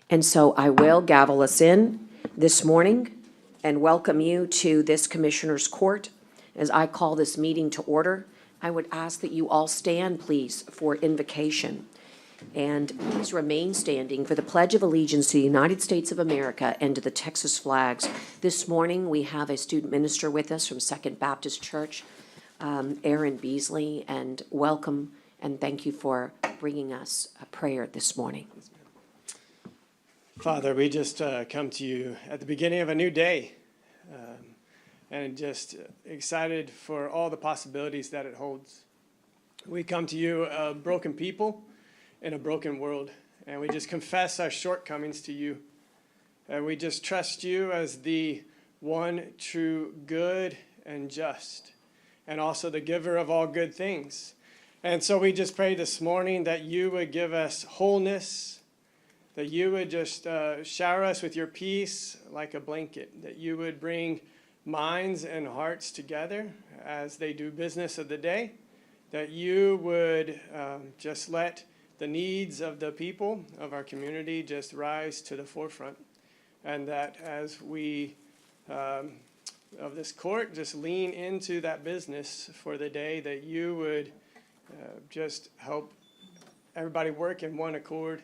And so I will gavel us in this morning and welcome you to this Commissioner's Court. As I call this meeting to order, I would ask that you all stand, please, for invocation. And please remain standing for the Pledge of Allegiance to the United States of America and to the Texas flags. This morning, we have a student minister with us from Second Baptist Church, Aaron Beasley, and welcome and thank you for bringing us a prayer this morning. Father, we just come to you at the beginning of a new day and just excited for all the possibilities that it holds. We come to you, a broken people in a broken world, and we just confess our shortcomings to you. And we just trust you as the one true good and just, and also the giver of all good things. And so we just pray this morning that you would give us wholeness, that you would just shower us with your peace like a blanket, that you would bring minds and hearts together as they do business of the day, that you would just let the needs of the people of our community just rise to the forefront, and that as we of this court just lean into that business for the day, that you would just help everybody work in one accord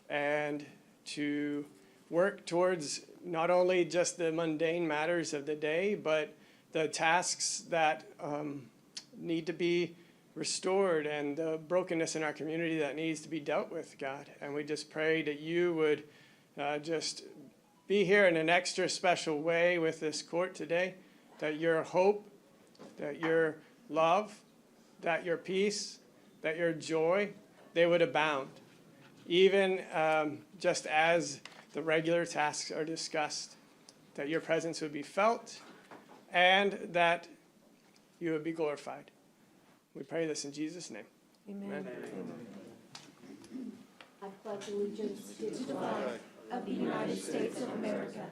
and to work towards not only just the mundane matters of the day, but the tasks that need to be restored and the brokenness in our community that needs to be dealt with, God. And we just pray that you would just be here in an extra special way with this court today, that your hope, that your love, that your peace, that your joy, they would abound. Even just as the regular tasks are discussed, that your presence would be felt and that you would be glorified. We pray this in Jesus' name. Amen. I pledge allegiance to the flag of the United States of America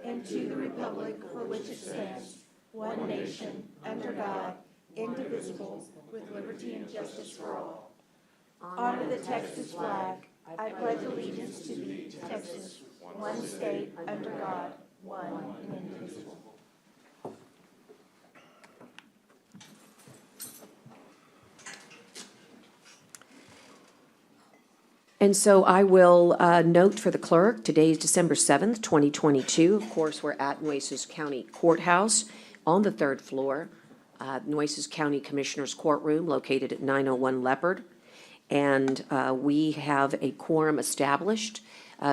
and to the republic for which it stands, one nation, under God, indivisible, with liberty and justice for all. Honor the Texas flag. I pledge allegiance to thee, Texas, one state, under God, one and indivisible. And so I will note for the clerk, today is December 7th, 2022. Of course, we're at Nueces County Courthouse on the third floor, Nueces County Commissioner's Courtroom located at 901 Leopard. And we have a quorum established.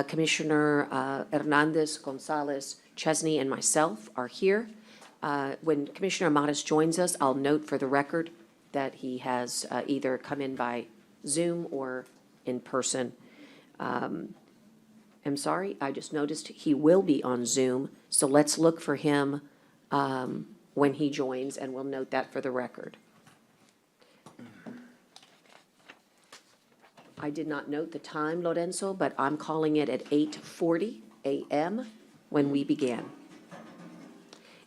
Commissioner Hernandez, Gonzalez, Chesney, and myself are here. When Commissioner Amatis joins us, I'll note for the record that he has either come in by Zoom or in person. I'm sorry, I just noticed he will be on Zoom, so let's look for him when he joins, and we'll note that for the record. I did not note the time, Lorenzo, but I'm calling it at 8:40 a.m. when we began.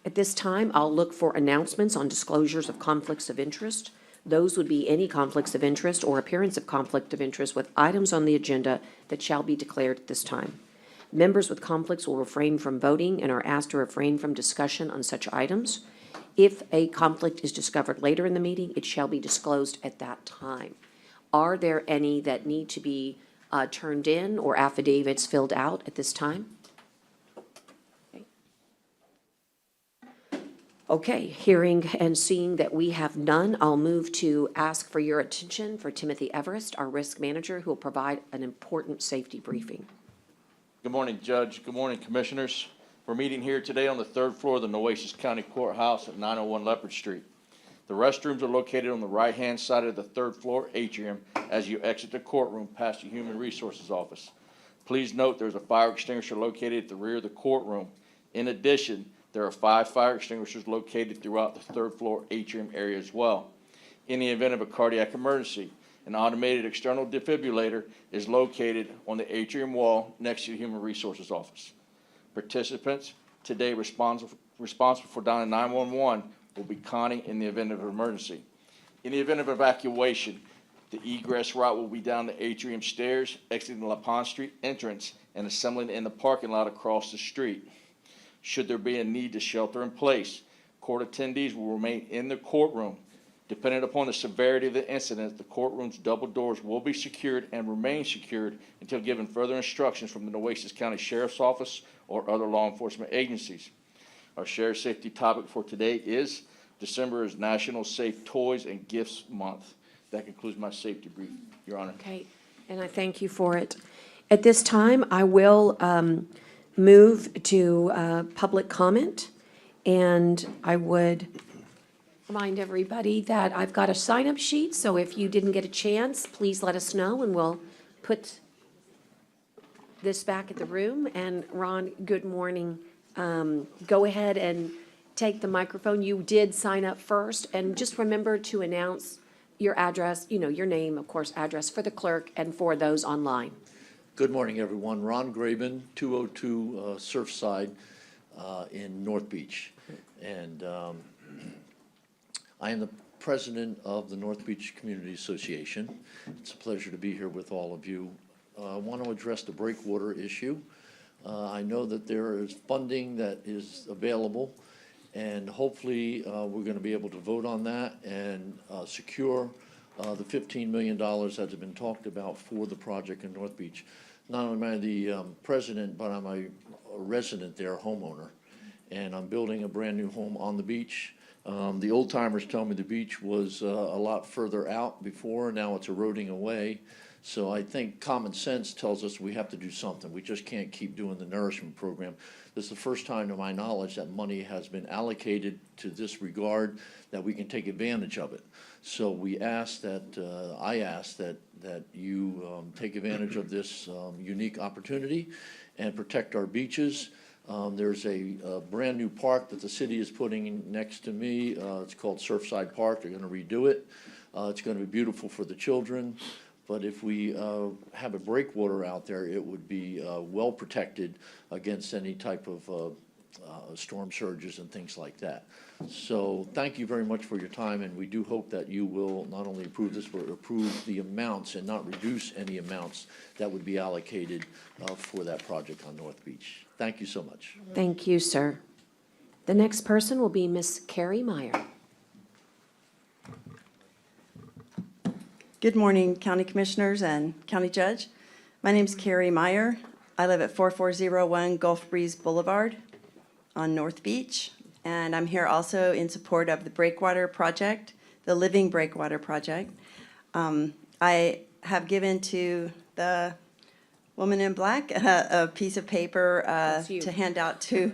At this time, I'll look for announcements on disclosures of conflicts of interest. Those would be any conflicts of interest or appearance of conflict of interest with items on the agenda that shall be declared at this time. Members with conflicts will refrain from voting and are asked to refrain from discussion on such items. If a conflict is discovered later in the meeting, it shall be disclosed at that time. Are there any that need to be turned in or affidavits filled out at this time? Okay, hearing and seeing that we have none, I'll move to ask for your attention for Timothy Everest, our risk manager, who will provide an important safety briefing. Good morning, Judge. Good morning, Commissioners. We're meeting here today on the third floor of the Nueces County Courthouse at 901 Leopard Street. The restrooms are located on the right-hand side of the third floor atrium as you exit the courtroom past the Human Resources Office. Please note there's a fire extinguisher located at the rear of the courtroom. In addition, there are 5 fire extinguishers located throughout the third floor atrium area as well. In the event of a cardiac emergency, an automated external defibrillator is located on the atrium wall next to the Human Resources Office. Participants today responsible for dialing 911 will be Connie in the event of an emergency. In the event of evacuation, The egress route will be down the atrium stairs, exiting La Pond Street entrance, and assembling in the parking lot across the street. Should there be a need to shelter in place, court attendees will remain in the courtroom. Depending upon the severity of the incident, the courtroom's double doors will be secured and remain secured until given further instructions from the Nueces County Sheriff's Office or other law enforcement agencies. Our shared safety topic for today is December is National Safe Toys and Gifts Month. That concludes my safety brief, Your Honor. Okay, and I thank you for it. At this time, I will move to public comment, and I would remind everybody that I've got a sign-up sheet, so if you didn't get a chance, please let us know, and we'll put this back at the room. And Ron, good morning. Go ahead and take the microphone. You did sign up first, and just remember to announce your address, your name, of course, address for the clerk and for those online. Good morning, everyone. Ron Graben, 202 Surfside in North Beach. And I am the president of the North Beach Community Association. It's a pleasure to be here with all of you. I want to address the breakwater issue. I know that there is funding that is available, and hopefully we're going to be able to vote on that and secure the $15 million that has been talked about for the project in North Beach. Not only am I the president, but I'm a resident there, homeowner, and I'm building a brand new home on the beach. The old timers tell me the beach was a lot further out before, now it's eroding away. So I think common sense tells us we have to do something. We just can't keep doing the nourishment program. This is the first time, to my knowledge, that money has been allocated to this regard, that we can take advantage of it. So we ask that, I ask that you take advantage of this unique opportunity and protect our beaches. There's a brand new park that the city is putting next to me. It's called Surfside Park. They're going to redo it. It's going to be beautiful for the children. But if we have a breakwater out there, it would be well protected against any type of storm surges and things like that. So thank you very much for your time, and we do hope that you will not only approve this, but approve the amounts and not reduce any amounts that would be allocated for that project on North Beach. Thank you so much. Thank you, sir. The next person will be Miss Carrie Meyer. Good morning, County Commissioners and County Judge. My name is Carrie Meyer. I live at 4401 Gulf Breeze Boulevard on North Beach, and I'm here also in support of the Breakwater Project, the Living Breakwater Project. I have given to the woman in black a piece of paper to hand out to,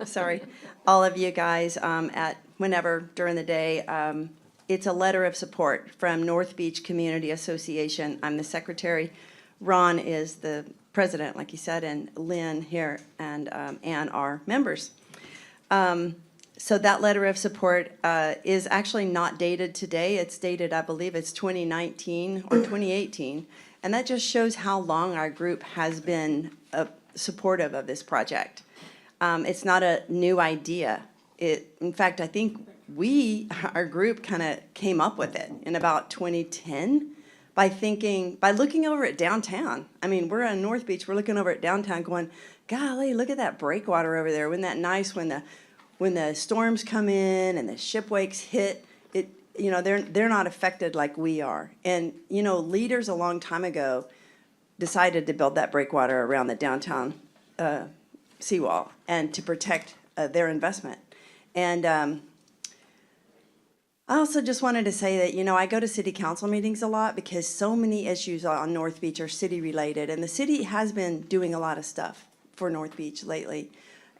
all of you guys at whenever during the day. It's a letter of support from North Beach Community Association. I'm the secretary. Ron is the president, like you said, and Lynn here and Ann are members. So that letter of support is actually not dated today. It's dated, I believe it's 2019 or 2018. And that just shows how long our group has been supportive of this project. It's not a new idea. In fact, I think our group kind of came up with it in about 2010 by looking over at downtown. I mean, we're on North Beach, we're looking over at downtown going, golly, look at that breakwater over there. Wasn't that nice when the storms come in and the ship wakes hit? They're not affected like we are. And, leaders a long time ago decided to build that breakwater around the downtown seawall and to protect their investment. And I also just wanted to say that, I go to city council meetings a lot because so many issues on North Beach are city related. And the city has been doing a lot of stuff for North Beach lately.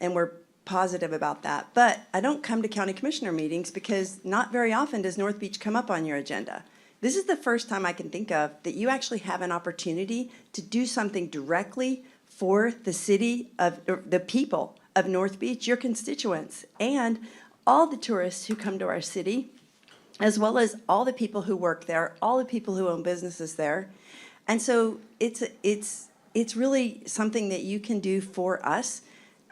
And we're positive about that. But I don't come to county commissioner meetings because not very often does North Beach come up on your agenda. This is the first time I can think of that you actually have an opportunity to do something directly for the city of the people of North Beach, your constituents, and all the tourists who come to our city, as well as all the people who work there, all the people who own businesses there. And so it's really something that you can do for us.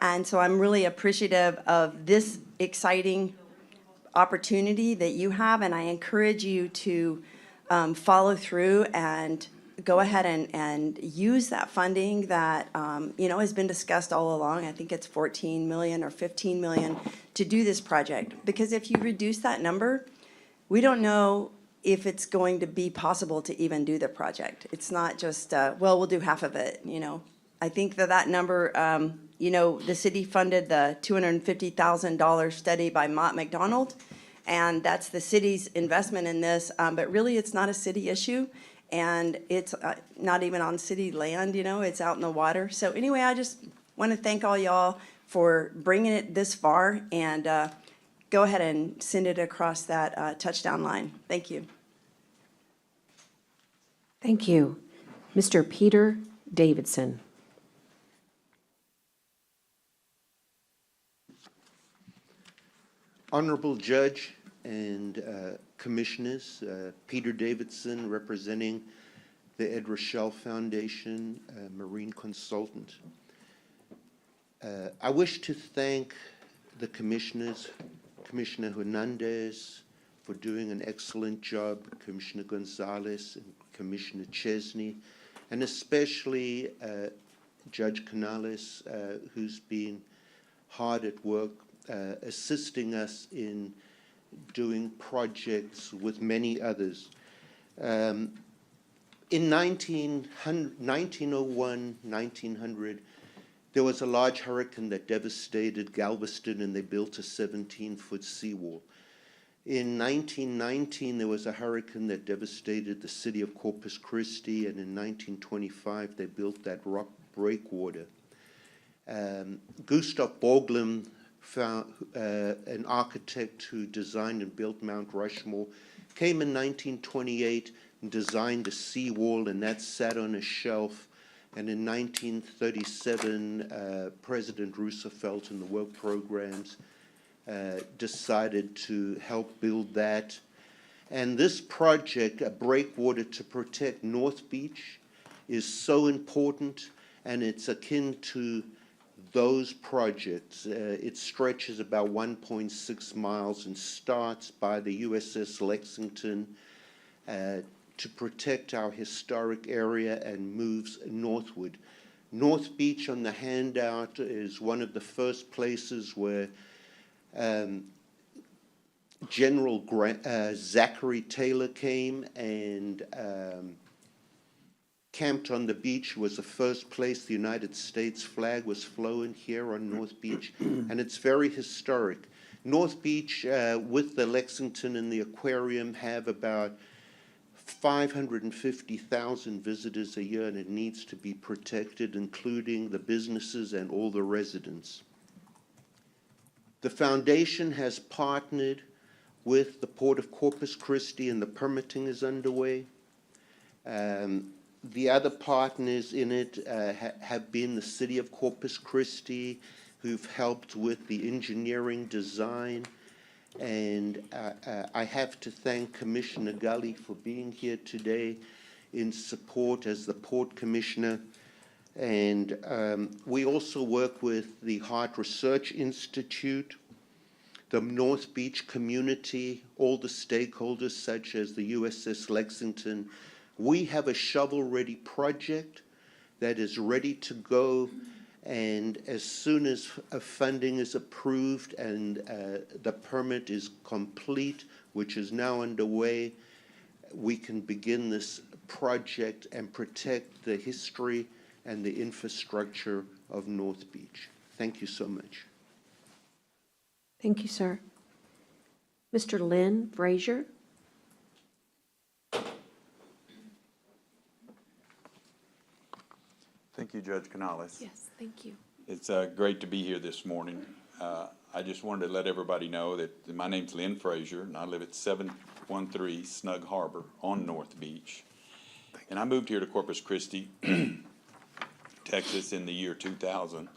And so I'm really appreciative of this exciting opportunity that you have, and I encourage you to follow through and go ahead and use that funding that, has been discussed all along. I think it's 14 million or 15 million to do this project. Because if you reduce that number, we don't know if it's going to be possible to even do the project. It's not just, we'll do half of it, I think that number, the city funded the $250,000 study by Mott McDonald, and that's the city's investment in this, but really, it's not a city issue, and it's not even on city land, it's out in the water. So anyway, I just want to thank all y'all for bringing it this far, and go ahead and send it across that touchdown line. Thank you. Thank you. Mr. Peter Davidson. Honorable Judge and Commissioners, Peter Davidson representing the Ed Rochelle Foundation, Marine Consultant. I wish to thank the Commissioners, Commissioner Hernandez for doing an excellent job, Commissioner Gonzalez and Commissioner Chesney, and especially Judge Canales, who's been hard at work assisting us in doing projects with many others. In 1901, 1900, there was a large hurricane that devastated Galveston, and they built a 17-foot seawall. In 1919, there was a hurricane that devastated the city of Corpus Christi, and in 1925, they built that rock breakwater. Gustav Borglum, an architect who designed and built Mount Rushmore, came in 1928 and designed a seawall, and that sat on a shelf. And in 1937, President Roosevelt and the work programs decided to help build that. And this project, a breakwater to protect North Beach, is so important, and it's akin to those projects. It stretches about 1.6 miles and starts by the USS Lexington to protect our historic area and moves northward. North Beach on the handout is one of the first places where General Zachary Taylor came and camped on the beach. Was the first place the United States flag was flown here on North Beach, and it's very historic. North Beach, with the Lexington and the aquarium, have about 550,000 visitors a year, and it needs to be protected, including the businesses and all the residents. The foundation has partnered with the Port of Corpus Christi, and the permitting is underway. The other partners in it have been the City of Corpus Christi, who've helped with the engineering design. And I have to thank Commissioner Gully for being here today in support as the Port Commissioner. And we also work with the Hart Research Institute, the North Beach community, all the stakeholders such as the USS Lexington. We have a shovel-ready project that is ready to go, and as soon as funding is approved and the permit is complete, which is now underway, we can begin this project and protect the history and the infrastructure of North Beach. Thank you so much. Thank you, sir. Mr. Lynn Frazier. Thank you, Judge Canales. Yes, thank you. It's great to be here this morning. I just wanted to let everybody know that my name's Lynn Frazier, and I live at 713 Snug Harbor on North Beach. And I moved here to Corpus Christi, Texas in the year 2000.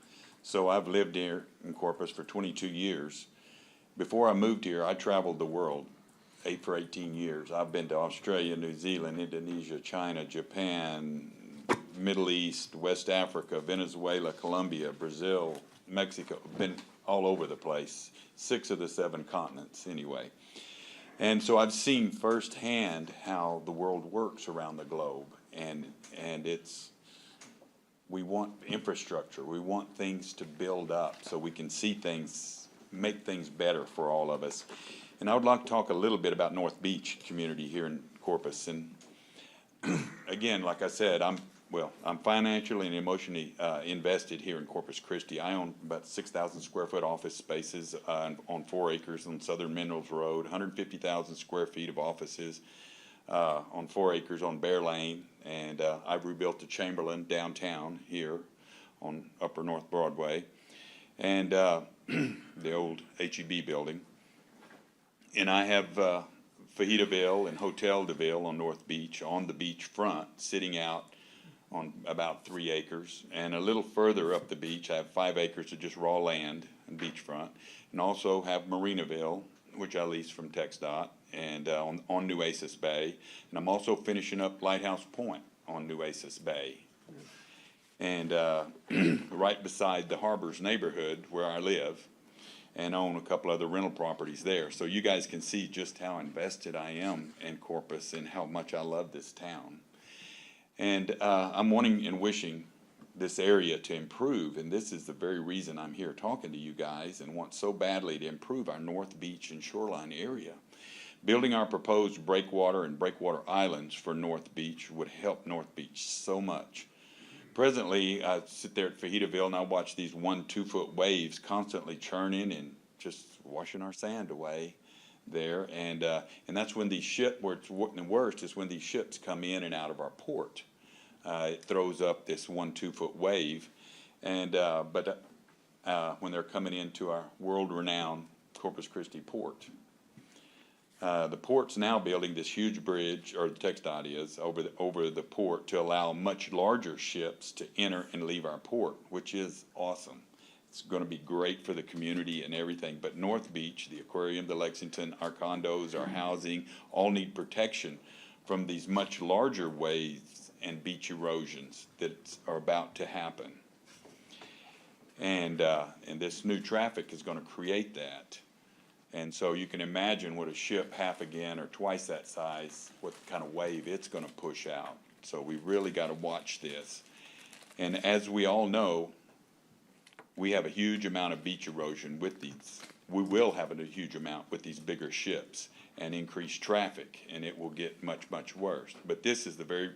So I've lived here in Corpus for 22 years. Before I moved here, I traveled the world for 18 years. I've been to Australia, New Zealand, Indonesia, China, Japan, Middle East, West Africa, Venezuela, Colombia, Brazil, Mexico. Been all over the place, 6 of the 7 continents anyway. And so I've seen firsthand how the world works around the globe, and we want infrastructure, we want things to build up so we can see things, make things better for all of us. And I would like to talk a little bit about North Beach community here in Corpus. And again, like I said, I'm financially and emotionally invested here in Corpus Christi. I own about 6,000 square foot office spaces on 4 acres on Southern Minerals Road, 150,000 square feet of offices on 4 acres on Bear Lane, and I've rebuilt the Chamberlain downtown here on Upper North Broadway, and the old HEB building. And I have Fajitaville and Hotel DeVille on North Beach, on the beach front, sitting out on about 3 acres. And a little further up the beach, I have 5 acres of just raw land and beachfront. And also have Marinaville, which I lease from TxDOT, and on Nueces Bay. And I'm also finishing up Lighthouse Point on Nueces Bay. And right beside the Harbors neighborhood where I live, and own a couple other rental properties there. So you guys can see just how invested I am in Corpus and how much I love this town. And I'm wanting and wishing this area to improve, and this is the very reason I'm here talking to you guys and want so badly to improve our North Beach and shoreline area. Building our proposed breakwater and breakwater islands for North Beach would help North Beach so much. Presently, I sit there at Fajitaville and I watch these 1-2 foot waves constantly churning and just washing our sand away there. And that's when these ships, where it's worst is when these ships come in and out of our port. It throws up this 1-2 foot wave. And, but when they're coming into our world-renowned Corpus Christi port. The port's now building this huge bridge, or the TxDOT is, over the port to allow much larger ships to enter and leave our port, which is awesome. It's going to be great for the community and everything. But North Beach, the aquarium, the Lexington, our condos, our housing, all need protection from these much larger waves and beach erosions that are about to happen. And this new traffic is going to create that. And so you can imagine what a ship half again or twice that size, what kind of wave it's going to push out. So we really got to watch this. And as we all know, we have a huge amount of beach erosion with these. We will have a huge amount with these bigger ships and increased traffic, and it will get much, much worse. But this is the very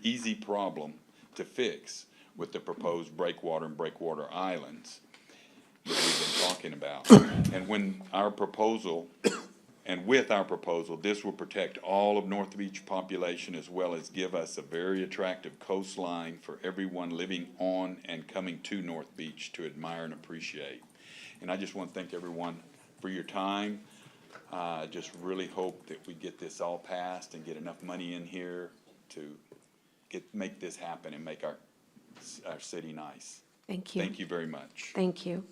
easy problem to fix with the proposed breakwater and breakwater islands that we've been talking about. And when our proposal, and with our proposal, this will protect all of North Beach population as well as give us a very attractive coastline for everyone living on and coming to North Beach to admire and appreciate. And I just want to thank everyone for your time. I just really hope that we get this all passed and get enough money in here to make this happen and make our city nice. Thank you. Thank you very much. Thank you.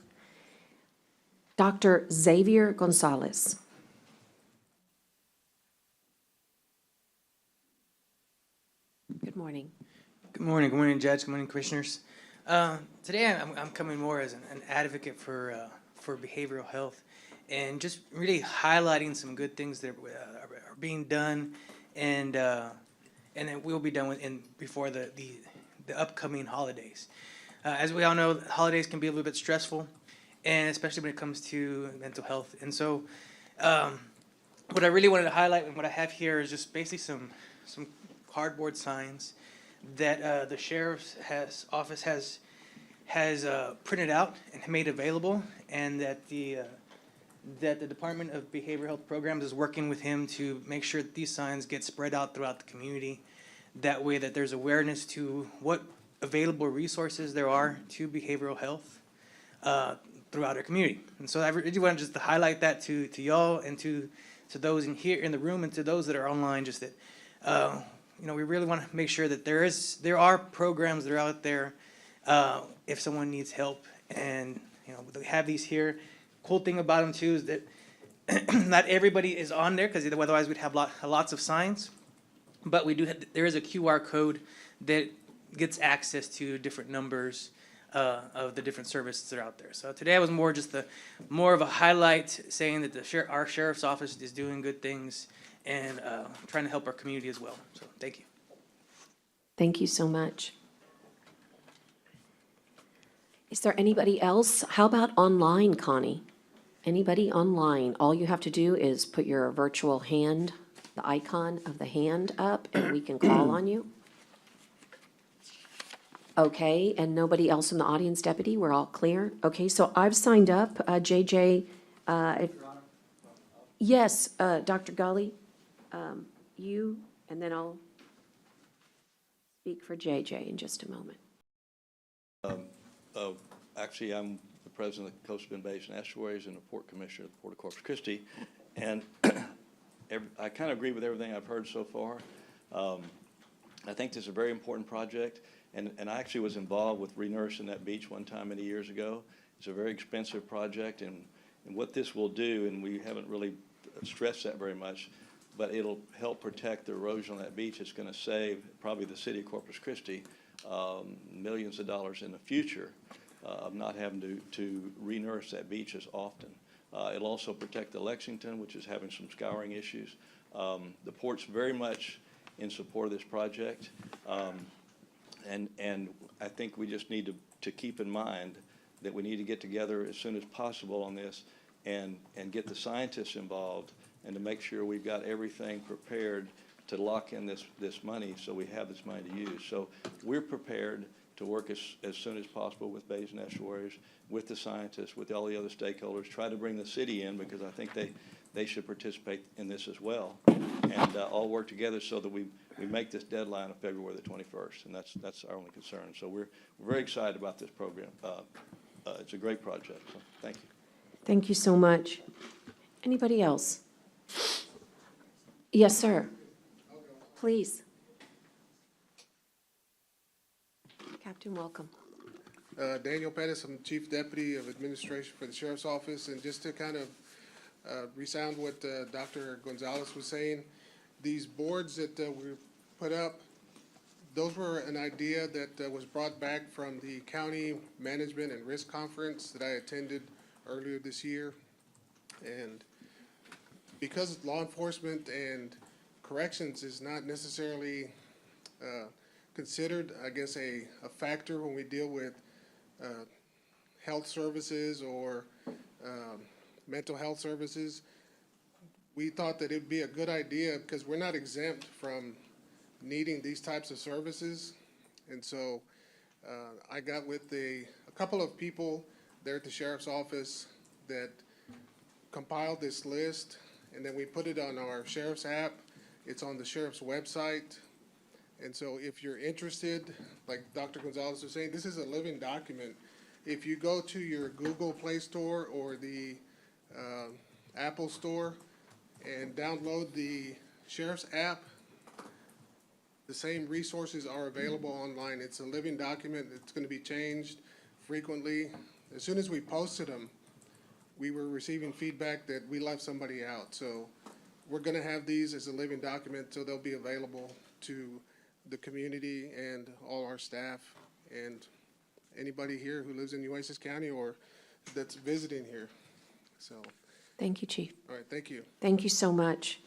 Dr. Xavier Gonzalez. Good morning. Good morning, Judge. Good morning, Commissioners. Today, I'm coming more as an advocate for behavioral health, and just really highlighting some good things that are being done, and that will be done before the upcoming holidays. As we all know, holidays can be a little bit stressful, and especially when it comes to mental health. And so, what I really wanted to highlight and what I have here is just basically some cardboard signs that the sheriff's office has printed out and made available, and that the Department of Behavioral Health Programs is working with him to make sure that these signs get spread out throughout the community. That way that there's awareness to what available resources there are to behavioral health throughout our community. And so I really wanted just to highlight that to y'all and to those in here in the room and to those that are online, just that we really want to make sure that there are programs that are out there if someone needs help, and we have these here. Cool thing about them too is that not everybody is on there, because otherwise we'd have lots of signs. But there is a QR code that gets access to different numbers of the different services that are out there. So today was more of a highlight, saying that our sheriff's office is doing good things and trying to help our community as well. So thank you. Thank you so much. Is there anybody else? How about online, Connie? Anybody online? All you have to do is put your virtual hand, the icon of the hand up, and we can call on you. Okay, and nobody else in the audience, Deputy? We're all clear? Okay, so I've signed up, JJ. Yes, Dr. Gully, you, and then I'll speak for JJ in just a moment. Actually, I'm the president of the Coastal Bend Basin Estuaries and the Port Commissioner of the Port of Corpus Christi. And I kind of agree with everything I've heard so far. I think this is a very important project. And I actually was involved with renourishing that beach one time many years ago. It's a very expensive project. And what this will do, and we haven't really stressed that very much, but it'll help protect the erosion on that beach. It's going to save probably the city of Corpus Christi millions of dollars in the future of not having to renourish that beach as often. It'll also protect the Lexington, which is having some scouring issues. The port's very much in support of this project. And I think we just need to keep in mind that we need to get together as soon as possible on this and get the scientists involved and to make sure we've got everything prepared to lock in this money so we have this money to use. So we're prepared to work as soon as possible with Basin Estuaries, with the scientists, with all the other stakeholders, try to bring the city in because I think they should participate in this as well, and all work together so that we make this deadline of February the 21st, and that's our only concern. So we're very excited about this program. It's a great project, so thank you. Thank you so much. Anybody else? Yes, sir. Please. Captain, welcome. Daniel Pettis, I'm Chief Deputy of Administration for the Sheriff's Office, and just to kind of resound what Dr. Gonzalez was saying, these boards that we put up, those were an idea that was brought back from the County Management and Risk Conference that I attended earlier this year. And because law enforcement and corrections is not necessarily considered, I guess, a factor when we deal with health services or mental health services, we thought that it'd be a good idea because we're not exempt from needing these types of services. And so I got with a couple of people there at the Sheriff's Office that compiled this list, and then we put it on our Sheriff's app. It's on the Sheriff's website. And so if you're interested, like Dr. Gonzalez was saying, this is a living document. If you go to your Google Play Store or the Apple Store and download the Sheriff's app, the same resources are available online. It's a living document. It's going to be changed frequently. As soon as we posted them, we were receiving feedback that we left somebody out. So we're going to have these as a living document, so they'll be available to the community and all our staff and anybody here who lives in Nueces County or that's visiting here. So, Thank you, Chief. all right, thank you. Thank you so much.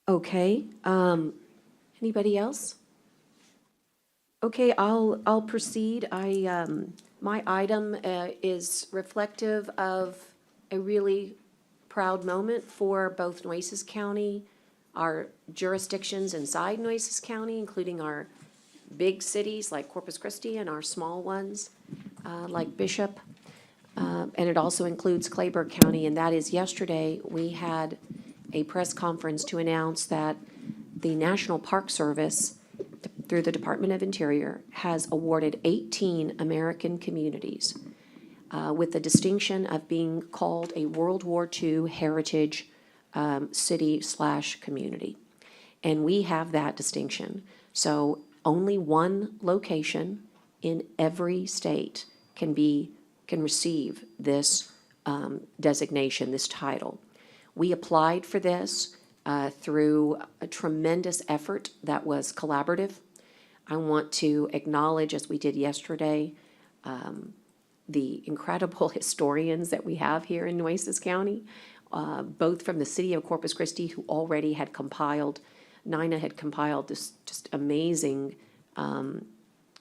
Okay, anybody else? Okay, I'll proceed. My item is reflective of a really proud moment for both Nueces County, our jurisdictions inside Nueces County, including our big cities like Corpus Christi and our small ones like Bishop. And it also includes Clayburgh County, and that is yesterday we had a press conference to announce that the National Park Service, through the Department of Interior, has awarded 18 American communities with the distinction of being called a World War II heritage city/community. And we have that distinction. So only one location in every state can receive this designation, this title. We applied for this through a tremendous effort that was collaborative. I want to acknowledge, as we did yesterday, the incredible historians that we have here in Nueces County, both from the city of Corpus Christi, who already had compiled, Nina had compiled this just amazing,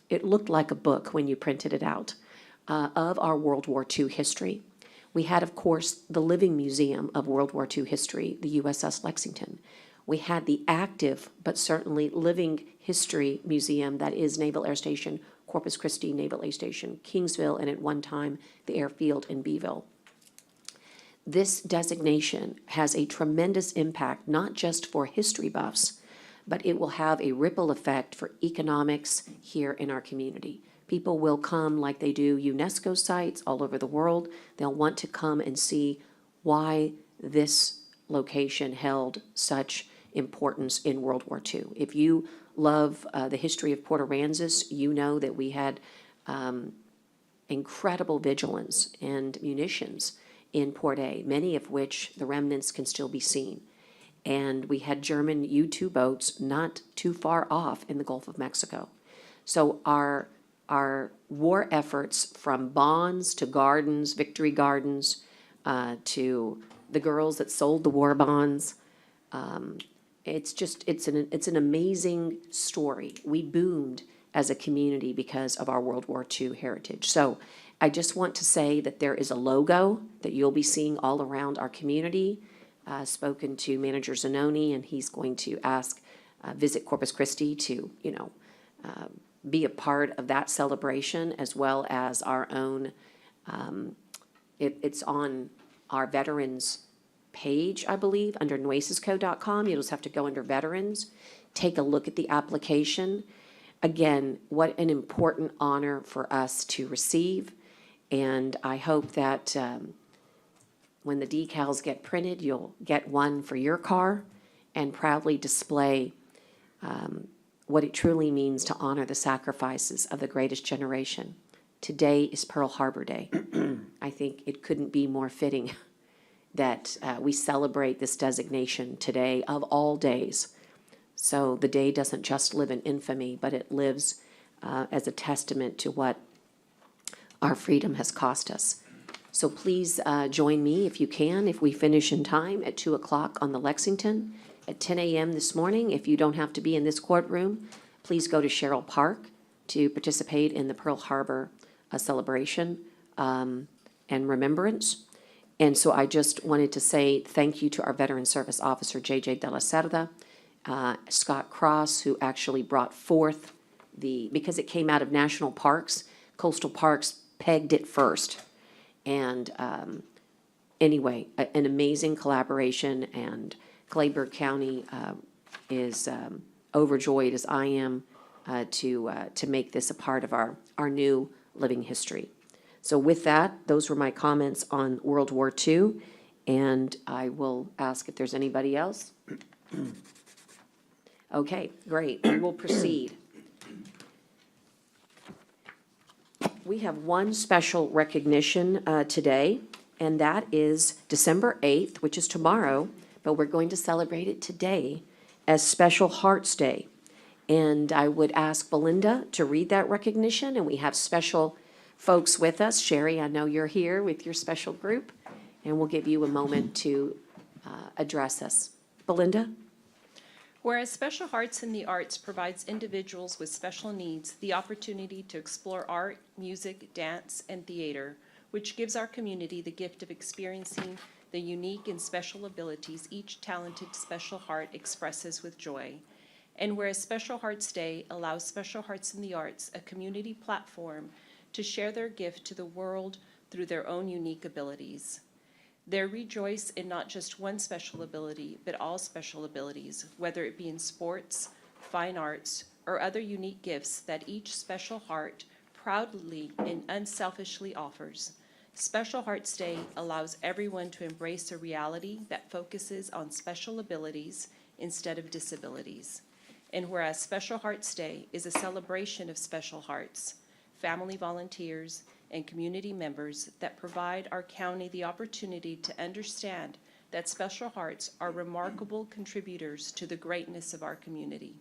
it looked like a book when you printed it out, of our World War II history. We had, of course, the living museum of World War II history, the USS Lexington. We had the active, but certainly living history museum that is Naval Air Station, Corpus Christi Naval Air Station, Kingsville, and at one time, the airfield in Beeville. This designation has a tremendous impact, not just for history buffs, but it will have a ripple effect for economics here in our community. People will come like they do UNESCO sites all over the world. They'll want to come and see why this location held such importance in World War II. If you love the history of Port Aransas, you know that we had incredible vigilance and munitions in Port A, many of which the remnants can still be seen. And we had German U-2 boats not too far off in the Gulf of Mexico. So our war efforts, from bonds to gardens, victory gardens, to the girls that sold the war bonds, it's an amazing story. We boomed as a community because of our World War II heritage. So I just want to say that there is a logo that you'll be seeing all around our community. Spoken to Manager Zanoni, and he's going to ask Visit Corpus Christi to, be a part of that celebration, as well as our own. It's on our veterans page, I believe, under nuecesco.com. You'll just have to go under veterans, take a look at the application. Again, what an important honor for us to receive. And I hope that when the decals get printed, you'll get one for your car and proudly display what it truly means to honor the sacrifices of the greatest generation. Today is Pearl Harbor Day. I think it couldn't be more fitting that we celebrate this designation today of all days. So the day doesn't just live in infamy, but it lives as a testament to what our freedom has cost us. So please join me if you can, if we finish in time, at 2 o'clock on the Lexington. At 10 a.m. this morning, if you don't have to be in this courtroom, please go to Sherrill Park to participate in the Pearl Harbor celebration and remembrance. And so I just wanted to say thank you to our Veteran Service Officer, J.J. De La Cerda, Scott Cross, who actually brought forth because it came out of national parks, coastal parks pegged it first. And anyway, an amazing collaboration, and Clayburgh County is overjoyed, as I am, to make this a part of our new living history. So with that, those were my comments on World War II, and I will ask if there's anybody else. Okay, great, we will proceed. We have one special recognition today, and that is December 8th, which is tomorrow, but we're going to celebrate it today as Special Hearts Day. And I would ask Belinda to read that recognition, and we have special folks with us. Sherry, I know you're here with your special group, and we'll give you a moment to address us. Belinda? Whereas Special Hearts in the Arts provides individuals with special needs the opportunity to explore art, music, dance, and theater, which gives our community the gift of experiencing the unique and special abilities each talented Special Heart expresses with joy. And whereas Special Hearts Day allows Special Hearts in the Arts a community platform to share their gift to the world through their own unique abilities. They rejoice in not just one special ability, but all special abilities, whether it be in sports, fine arts, or other unique gifts that each Special Heart proudly and unselfishly offers. Special Hearts Day allows everyone to embrace a reality that focuses on special abilities instead of disabilities. And whereas Special Hearts Day is a celebration of special hearts, family volunteers, and community members that provide our county the opportunity to understand that Special Hearts are remarkable contributors to the greatness of our community.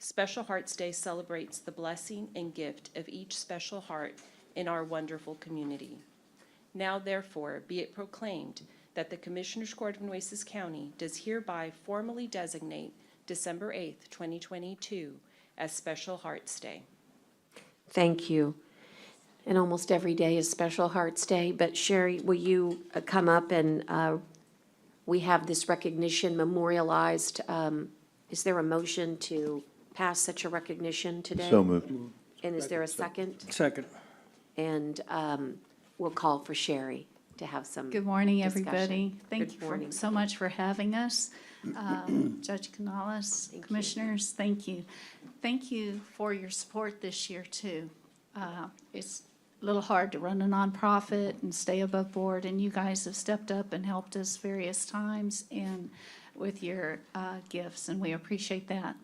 Special Hearts Day celebrates the blessing and gift of each special heart in our wonderful community. Now therefore be it proclaimed that the Commissioners Court of Nueces County does hereby formally designate December 8th, 2022 as Special Hearts Day. Thank you. And almost every day is Special Hearts Day, but Sherry, will you come up and we have this recognition memorialized. Is there a motion to pass such a recognition today? So moved. And is there a second? Second. And we'll call for Sherry to have some Good morning, discussion. everybody. Thank Good you morning. so much for having us. Judge Canales, Thank you. commissioners, thank you. Thank you for your support this year, too. It's a little hard to run a nonprofit and stay above board, and you guys have stepped up and helped us various times and with your gifts, and we appreciate that.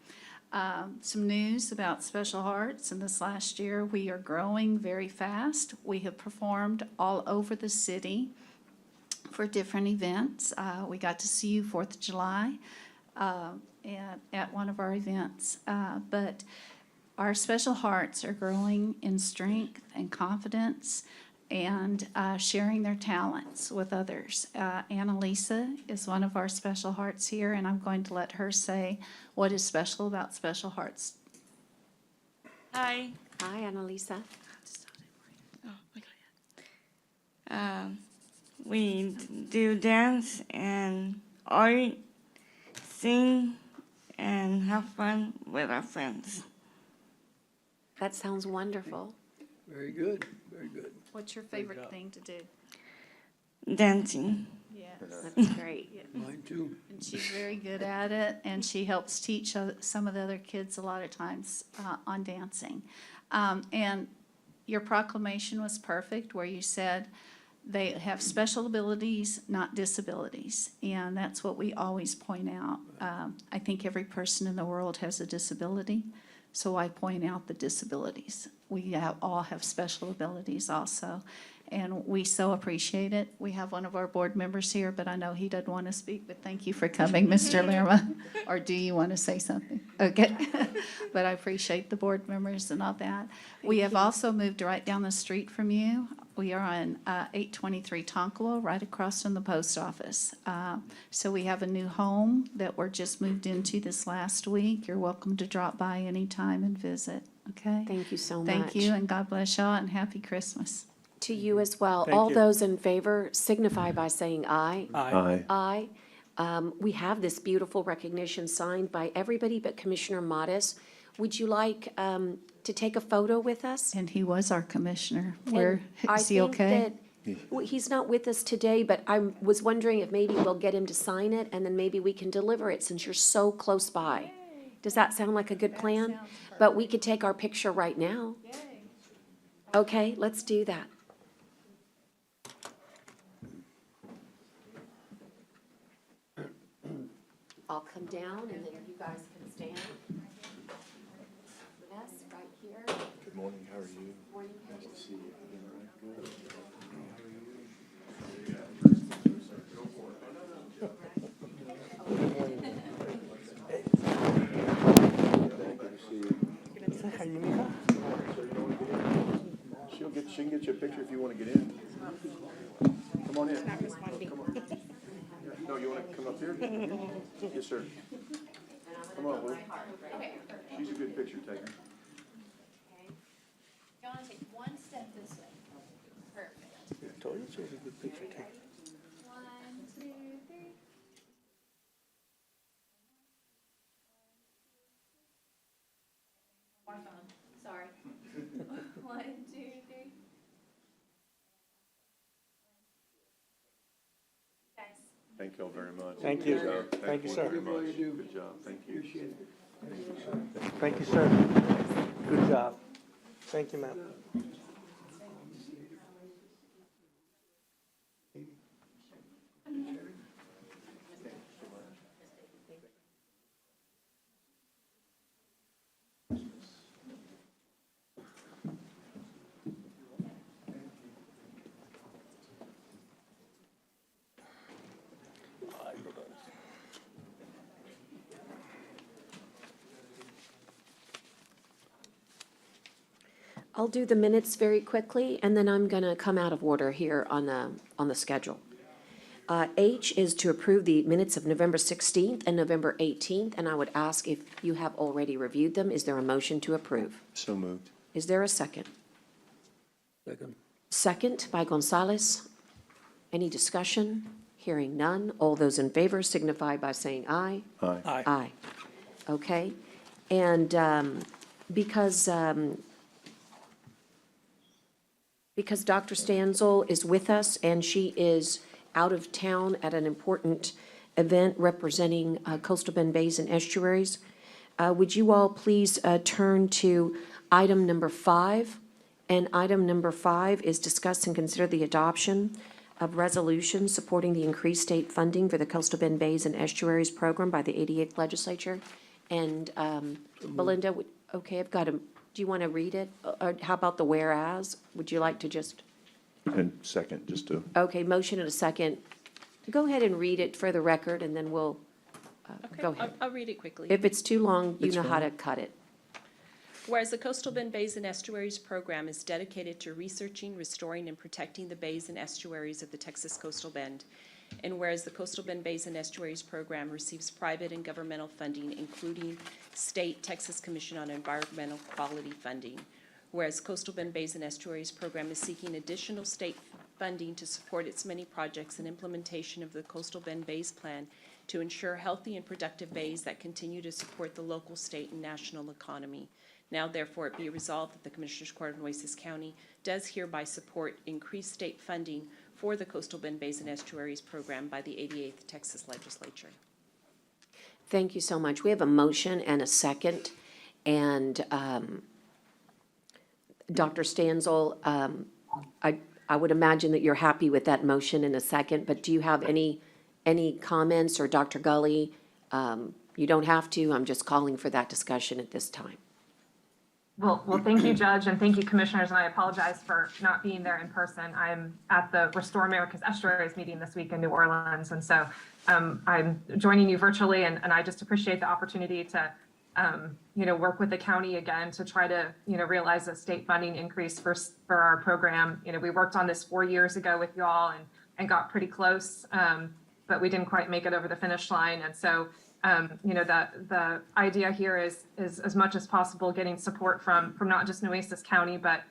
Some news about Special Hearts in this last year. We are growing very fast. We have performed all over the city for different events. We got to see you 4th of July at one of our events. But our Special Hearts are growing in strength and confidence and sharing their talents with others. Annalisa is one of our Special Hearts here, and I'm going to let her say what is special about Special Hearts. Hi. Hi, Annalisa. We do dance and art, sing, and have fun with our friends. That sounds wonderful. Very good, very good. What's your favorite thing to do? Dancing. Yes. That's great. Mine too. And she's very good at it, and she helps teach some of the other kids a lot of times on dancing. And your proclamation was perfect, where you said they have special abilities, not disabilities. And that's what we always point out. I think every person in the world has a disability, so I point out the disabilities. We all have special abilities also, and we so appreciate it. We have one of our board members here, but I know he doesn't want to speak, but thank you for coming, Mr. Lerma. Or do you want to say something? Okay. But I appreciate the board members and all that. We have also moved right down the street from you. We are on 823 Tonkawa, right across from the post office. So we have a new home that we're just moved into this last week. You're welcome to drop by anytime and visit, okay? Thank you so much. Thank you, and God bless y'all, and happy Christmas. To you as well. Thank All you. those in favor signify by saying aye. Aye. Aye. Aye. We have this beautiful recognition signed by everybody but Commissioner Modis. Would you like to take a photo with us? And he was our commissioner. And Is he okay? well, he's not with us today, but I was wondering if maybe we'll get him to sign it, and then maybe we can deliver it since you're so close by. Does that sound like a good plan? But we could take our picture right now. Okay, let's do that. I'll come down, and then you guys can stand. Yes, right here. Good morning, how are you? Morning. Nice to see you. Good. She can get you a picture if you want to get in. Come on in. Come on. No, you want to come up here? Yes, sir. Come on, Will. She's a good picture taker. You want to take one step this way? Perfect. Told you she was a good picture taker. 1, 2, 3. More phone, sorry. 1, 2, 3. Guys. Thank you all very much. Thank you. Good job. Thank you, sir. very much. Good job. Thank you. Thank you, sir. Good job. Thank you, ma'am. I'll do the minutes very quickly, and then I'm going to come out of order here on the schedule. H is to approve the minutes of November 16th and November 18th, and I would ask if you have already reviewed them, is there a motion to approve? So moved. Is there a second? Second. Second by Gonzalez. Any discussion? Hearing none. All those in favor signify by saying aye. Aye. Aye. Okay. And because Dr. Stanzel is with us and she is out of town at an important event representing Coastal Bend Bays and Estuaries, would you all please turn to item number 5? And item number 5 is discuss and consider the adoption of resolution supporting the increased state funding for the Coastal Bend Bays and Estuaries program by the 88th Legislature. And Belinda, okay, I've got to, do you want to read it? Or how about the whereas? Would you like to just, And second, just to, okay, motion and a second. Go ahead and read it for the record, and then we'll, Okay, go ahead. I'll read it quickly. If it's too long, you It's know how to fine. cut it. Whereas the Coastal Bend Bays and Estuaries Program is dedicated to researching, restoring, and protecting the bays and estuaries of the Texas Coastal Bend. And whereas the Coastal Bend Bays and Estuaries Program receives private and governmental funding, including state Texas Commission on Environmental Quality funding. Whereas Coastal Bend Bays and Estuaries Program is seeking additional state funding to support its many projects and implementation of the Coastal Bend Bays Plan to ensure healthy and productive bays that continue to support the local, state, and national economy. Now therefore it be resolved that the Commissioners Court of Nueces County does hereby support increased state funding for the Coastal Bend Bays and Estuaries Program by the 88th Texas Legislature. Thank you so much. We have a motion and a second, and Dr. Stanzel, I would imagine that you're happy with that motion and a second, but do you have any comments, or Dr. Gully? You don't have to, I'm just calling for that discussion at this time. Well, thank you, Judge, and thank you, Commissioners, and I apologize for not being there in person. I'm at the Restore America's Estuaries meeting this week in New Orleans, and so I'm joining you virtually, and I just appreciate the opportunity to, work with the county again to try to, realize a state funding increase for our program. We worked on this 4 years ago with y'all and got pretty close, but we didn't quite make it over the finish line, and so the idea here is as much as possible getting support from not just Nueces County, but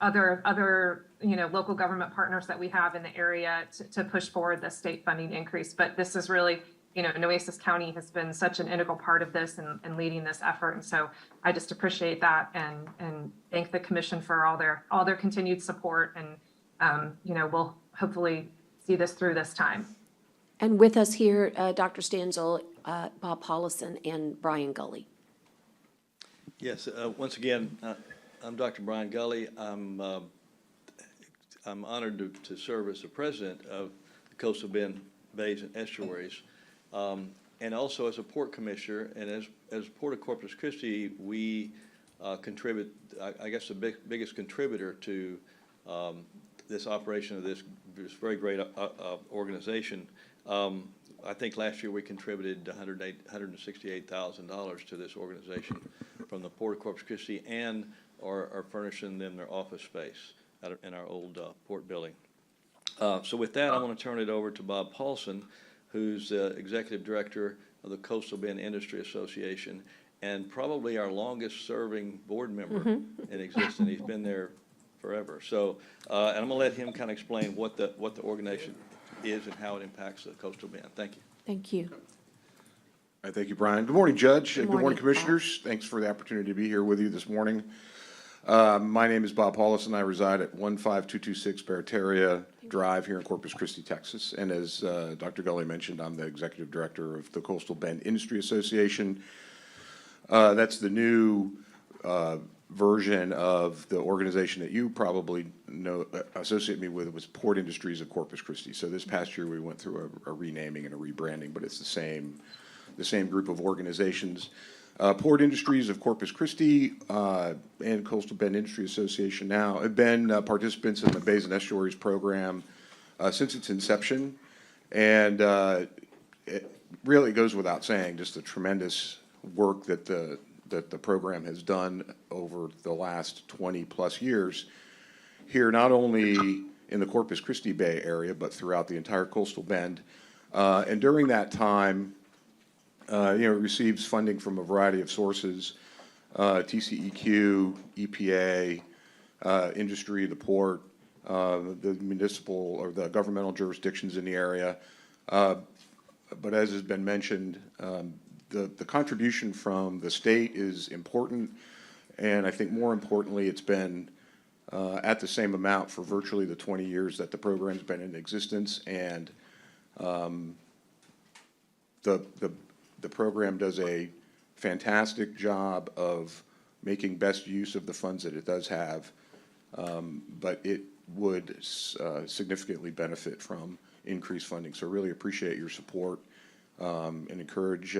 other local government partners that we have in the area to push forward the state funding increase. But this is really, Nueces County has been such an integral part of this and leading this effort. And so I just appreciate that and thank the commission for all their continued support. And, we'll hopefully see this through this time. And with us here, Dr. Stanzel, Bob Hollison, and Brian Gully. Yes, once again, I'm Dr. Brian Gully. I'm honored to serve as the president of the Coastal Bend Bays and Estuaries, and also as a port commissioner. And as Port of Corpus Christi, we contribute, I guess, the biggest contributor to this operation of this very great organization. I think last year we contributed $168,000 to this organization from the Port of Corpus Christi, and are furnishing them their office space in our old port building. So with that, I want to turn it over to Bob Paulson, who's the Executive Director of the Coastal Bend Industry Association, and probably our longest-serving board member in existence. He's been there forever. So, and I'm going to let him kind of explain what the organization is and how it impacts the Coastal Bend. Thank you. Thank you. all right, thank you, Brian. Good morning, Judge, and good morning, morning, Commissioners. Thanks for the opportunity to be here with you this morning. My name is Bob Paulison. I reside at 15226 Barataria Drive here in Corpus Christi, Texas. And as Dr. Gully mentioned, I'm the Executive Director of the Coastal Bend Industry Association. That's the new version of the organization that you probably know, associate me with, was Port Industries of Corpus Christi. So this past year we went through a renaming and a rebranding, but it's the same group of organizations. Port Industries of Corpus Christi and Coastal Bend Industry Association now have been participants in the Bays and Estuaries program since its inception. And it really goes without saying just the tremendous work that the that the program has done over the last 20-plus years here, not only in the Corpus Christi Bay area, but throughout the entire coastal bend. And during that time, it receives funding from a variety of sources, TCEQ, EPA, industry, the port, the municipal or the governmental jurisdictions in the area. But as has been mentioned, the contribution from the state is important, and I think more importantly, it's been at the same amount for virtually the 20 years that the program's been in existence, and the program does a fantastic job of making best use of the funds that it does have, but it would significantly benefit from increased funding. So I really appreciate your support and encourage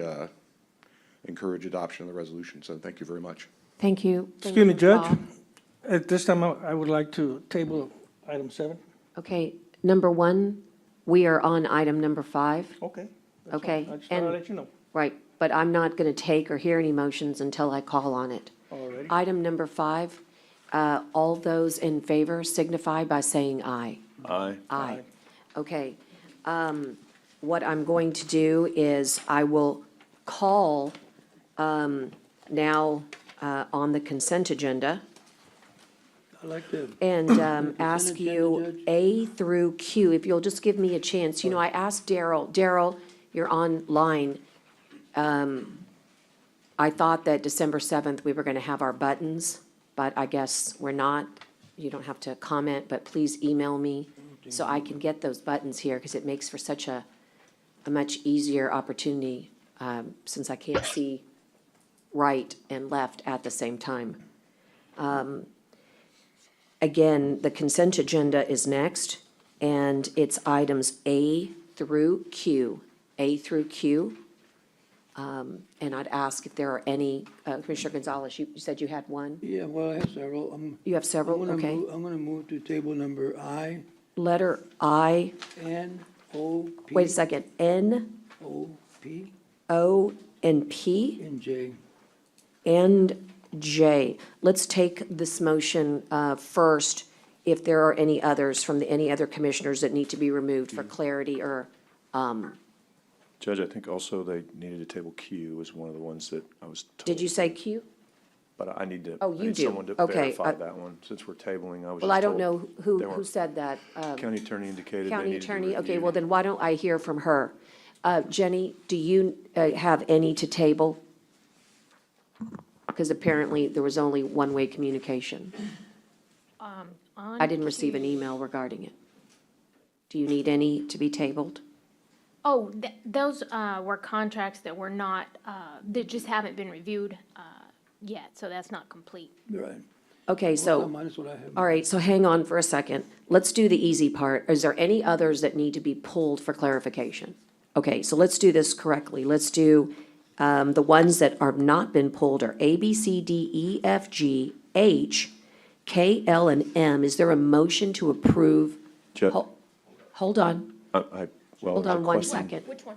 adoption of the resolution. So thank you very much. Thank you. Thank Excuse me, you, Judge. Bob. At this time, I would like to table item 7. Okay, number 1, we are on item number 5. Okay. that's Okay, fine. I just thought I'd and- let you know. Right, but I'm not going to take or hear any motions until I call on it. Alrighty. Item number 5, all those in favor signify by saying aye. Aye. Aye. Okay. What I'm going to do is I will call now on the consent agenda I like the and ask agenda, you Judge? A through Q, if you'll just give me a chance. You know, I asked Daryl, you're online. I thought that December 7th, we were going to have our buttons, but I guess we're not. You don't have to comment, but please email me so I can get those buttons here, because it makes for such a much easier opportunity, since I can't see right and left at the same time. Again, the consent agenda is next, and it's items A through Q. A through Q. And I'd ask if there are any, Commissioner Gonzalez, you said you had one? Yeah, well, I have several. You have several, okay. I'm gonna move to table number I, Letter I, N, O, P. wait a second, N, O, P, O, and P, and J. and J. Let's take this motion first, if there are any others from any other commissioners that need to be removed for clarity or, Judge, I think also they needed to table Q was one of the ones that I was told. did you say Q? But I need to, Oh, I you need do. someone to Okay, verify that one, since we're tabling. I was Well, just I don't told know who, they weren't- who said that. County attorney indicated they County needed to be attorney, okay, reviewed. well then why don't I hear from her? Jenny, do you have any to table? Because apparently there was only one-way communication. I didn't receive an email regarding it. Do you need any to be tabled? Oh, those were contracts that were not, that just haven't been reviewed yet, so that's not complete. Right. Okay, so, Might as well I have. all right, so hang on for a second. Let's do the easy part. Is there any others that need to be pulled for clarification? Okay, so let's do this correctly. Let's do, the ones that are not been pulled are A, B, C, D, E, F, G, H, K, L, and M. Is there a motion to approve? Ju- Hold on, well, hold there's a on one question. second. Which one?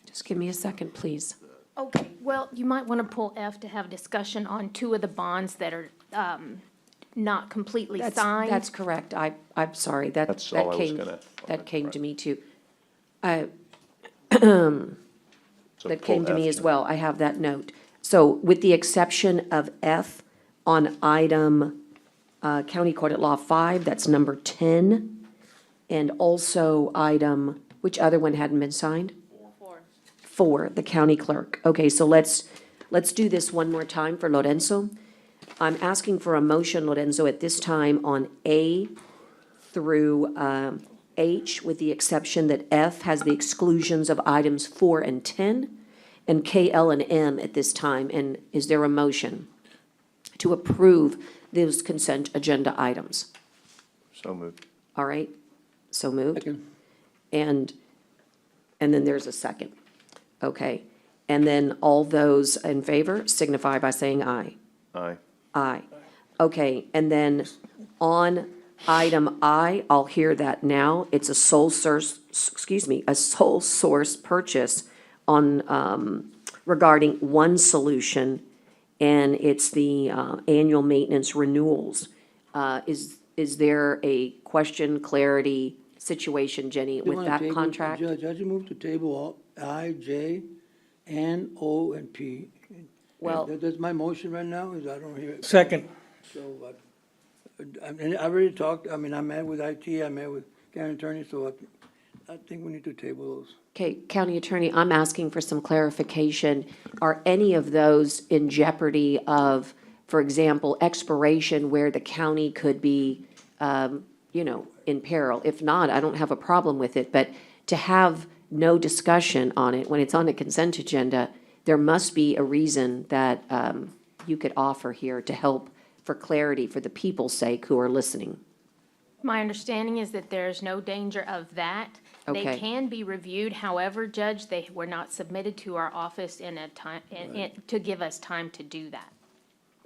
Just give me a second, please. Okay, well, you might want to pull F to have discussion on 2 of the bonds that are not completely signed. That's correct. I'm sorry, That's all I was gonna- that came to me too. So That pull came to me F as now. well. I have that note. So with the exception of F on item, County Court at Law 5, that's number 10. And also item, which other one hadn't been signed? 4, the county clerk. Okay, so let's do this one more time for Lorenzo. I'm asking for a motion, Lorenzo, at this time on A through H, with the exception that F has the exclusions of items 4 and 10, and K, L, and M at this time. And is there a motion to approve those consent agenda items? So moved. All right, so moved. Second. And then there's a second. Okay, and then all those in favor signify by saying aye. Aye. Aye. Okay, and then on item I, I'll hear that now. It's a sole source purchase on regarding one solution, and it's the annual maintenance renewals. Is there a question, clarity, situation, Jenny, You with wanna that table- contract? Judge, I just move to table all I, J, N, O, and P. Well- That's my motion right now, is I don't hear it. Second. So, I already talked, I mean, I met with IT, I met with county attorney, so I think we need to table those. Okay, County Attorney, I'm asking for some clarification. Are any of those in jeopardy of, for example, expiration where the county could be, in peril? If not, I don't have a problem with it, but to have no discussion on it when it's on a consent agenda, there must be a reason that you could offer here to help for clarity for the people's sake who are listening. My understanding is that there's no danger of that. They Okay. can be reviewed, however, Judge, they were not submitted to our office in a time, to give us time to do that.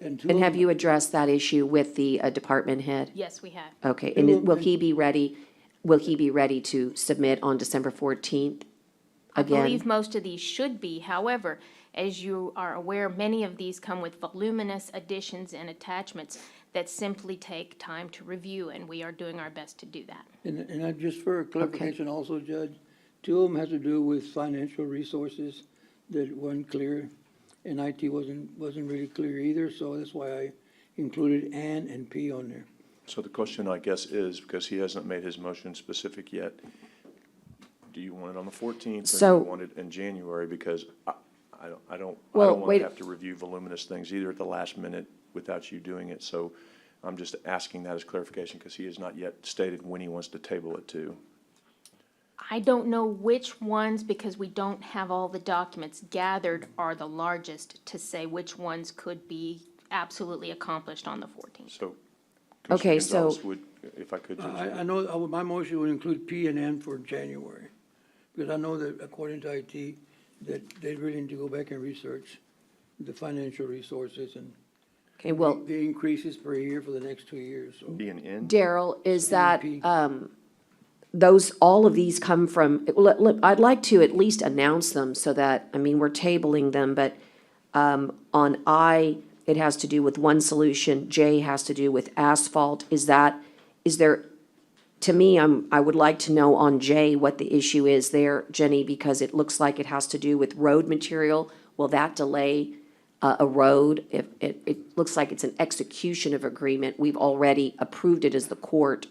And two And of have them- you addressed that issue with the department head? Yes, we have. Okay, Two and of will them- he be ready, to submit on December 14th? I Again? believe most of these should be. However, as you are aware, many of these come with voluminous additions and attachments that simply take time to review, and we are doing our best to do that. And I, just for clarification also, Judge, two of them has to do with financial resources that weren't clear, and IT wasn't really clear either, so that's why I included N and P on there. So the question, I guess, is, because he hasn't made his motion specific yet, do you want it on the 14th, or do So- you want it in January? Because I don't Well, want wait- to have to review voluminous things either at the last minute without you doing it. So I'm just asking that as clarification, because he has not yet stated when he wants to table it to. I don't know which ones, because we don't have all the documents gathered, are the largest to say which ones could be absolutely accomplished on the 14th. So Okay, Commissioner so- Gonzalez would, if I could, Judge. I know, my motion would include P and N for January, because I know that according to IT, that they really need to go back and research the financial resources and Okay, well, the increases per year for the next 2 years, so. B and N? Daryl, is that, MP. all of these come from, I'd like to at least announce them so that, I mean, we're tabling them, but on I, it has to do with one solution, J has to do with asphalt. Is there, to me, I would like to know on J what the issue is there, Jenny, because it looks like it has to do with road material. Will that delay a road? If it looks like it's an execution of agreement, we've already approved it as the court.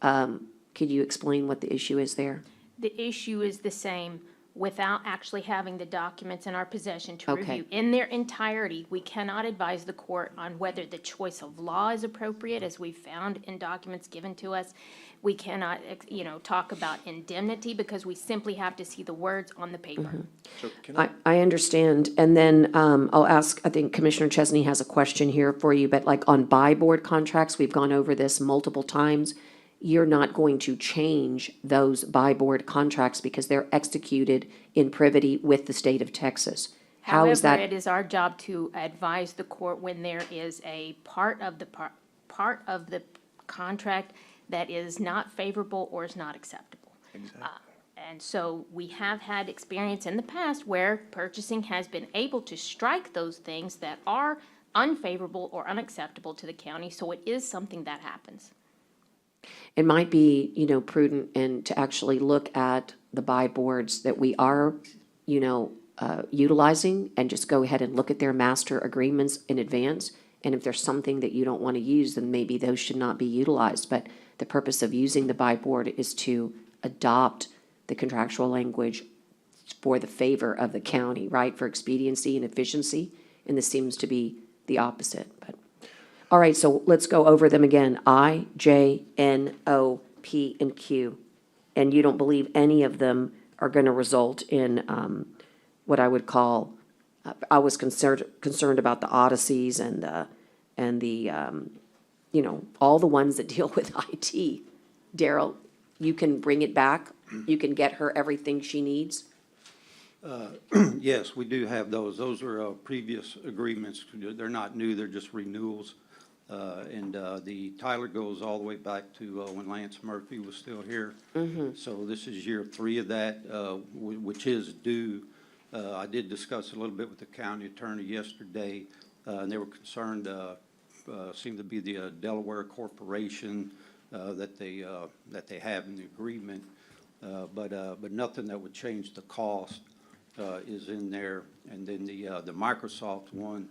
Could you explain what the issue is there? The issue is the same without actually having the documents in our possession to Okay. review. In their entirety, we cannot advise the court on whether the choice of law is appropriate, as we found in documents given to us. We cannot, talk about indemnity, because we simply have to see the words on the paper. So can I, I understand, and then I'll ask, I think Commissioner Chesney has a question here for you, but like on buy board contracts, we've gone over this multiple times. You're not going to change those buy board contracts because they're executed in privity with the state of Texas. How is However, that? it is our job to advise the court when there is a part of the contract that is not favorable or is not acceptable. And so we have had experience in the past where purchasing has been able to strike those things that are unfavorable or unacceptable to the county, so it is something that happens. It might be, prudent and to actually look at the buy boards that we are, utilizing and just go ahead and look at their master agreements in advance. And if there's something that you don't want to use, then maybe those should not be utilized. But the purpose of using the buy board is to adopt the contractual language for the favor of the county, right? For expediency and efficiency. And this seems to be the opposite, but. All right, so let's go over them again. I, J, N, O, P, and Q. And you don't believe any of them are going to result in what I would call, I was concerned about the odysseys and the all the ones that deal with IT. Daryl, you can bring it back? You can get her everything she needs? Yes, we do have those. Those are previous agreements. They're not new, they're just renewals. And the Tyler goes all the way back to when Lance Murphy was still here. So this is year 3 of that, which is due I did discuss a little bit with the county attorney yesterday, and they were concerned, seemed to be the Delaware Corporation that they have in the agreement, but nothing that would change the cost is in there. And then the Microsoft one,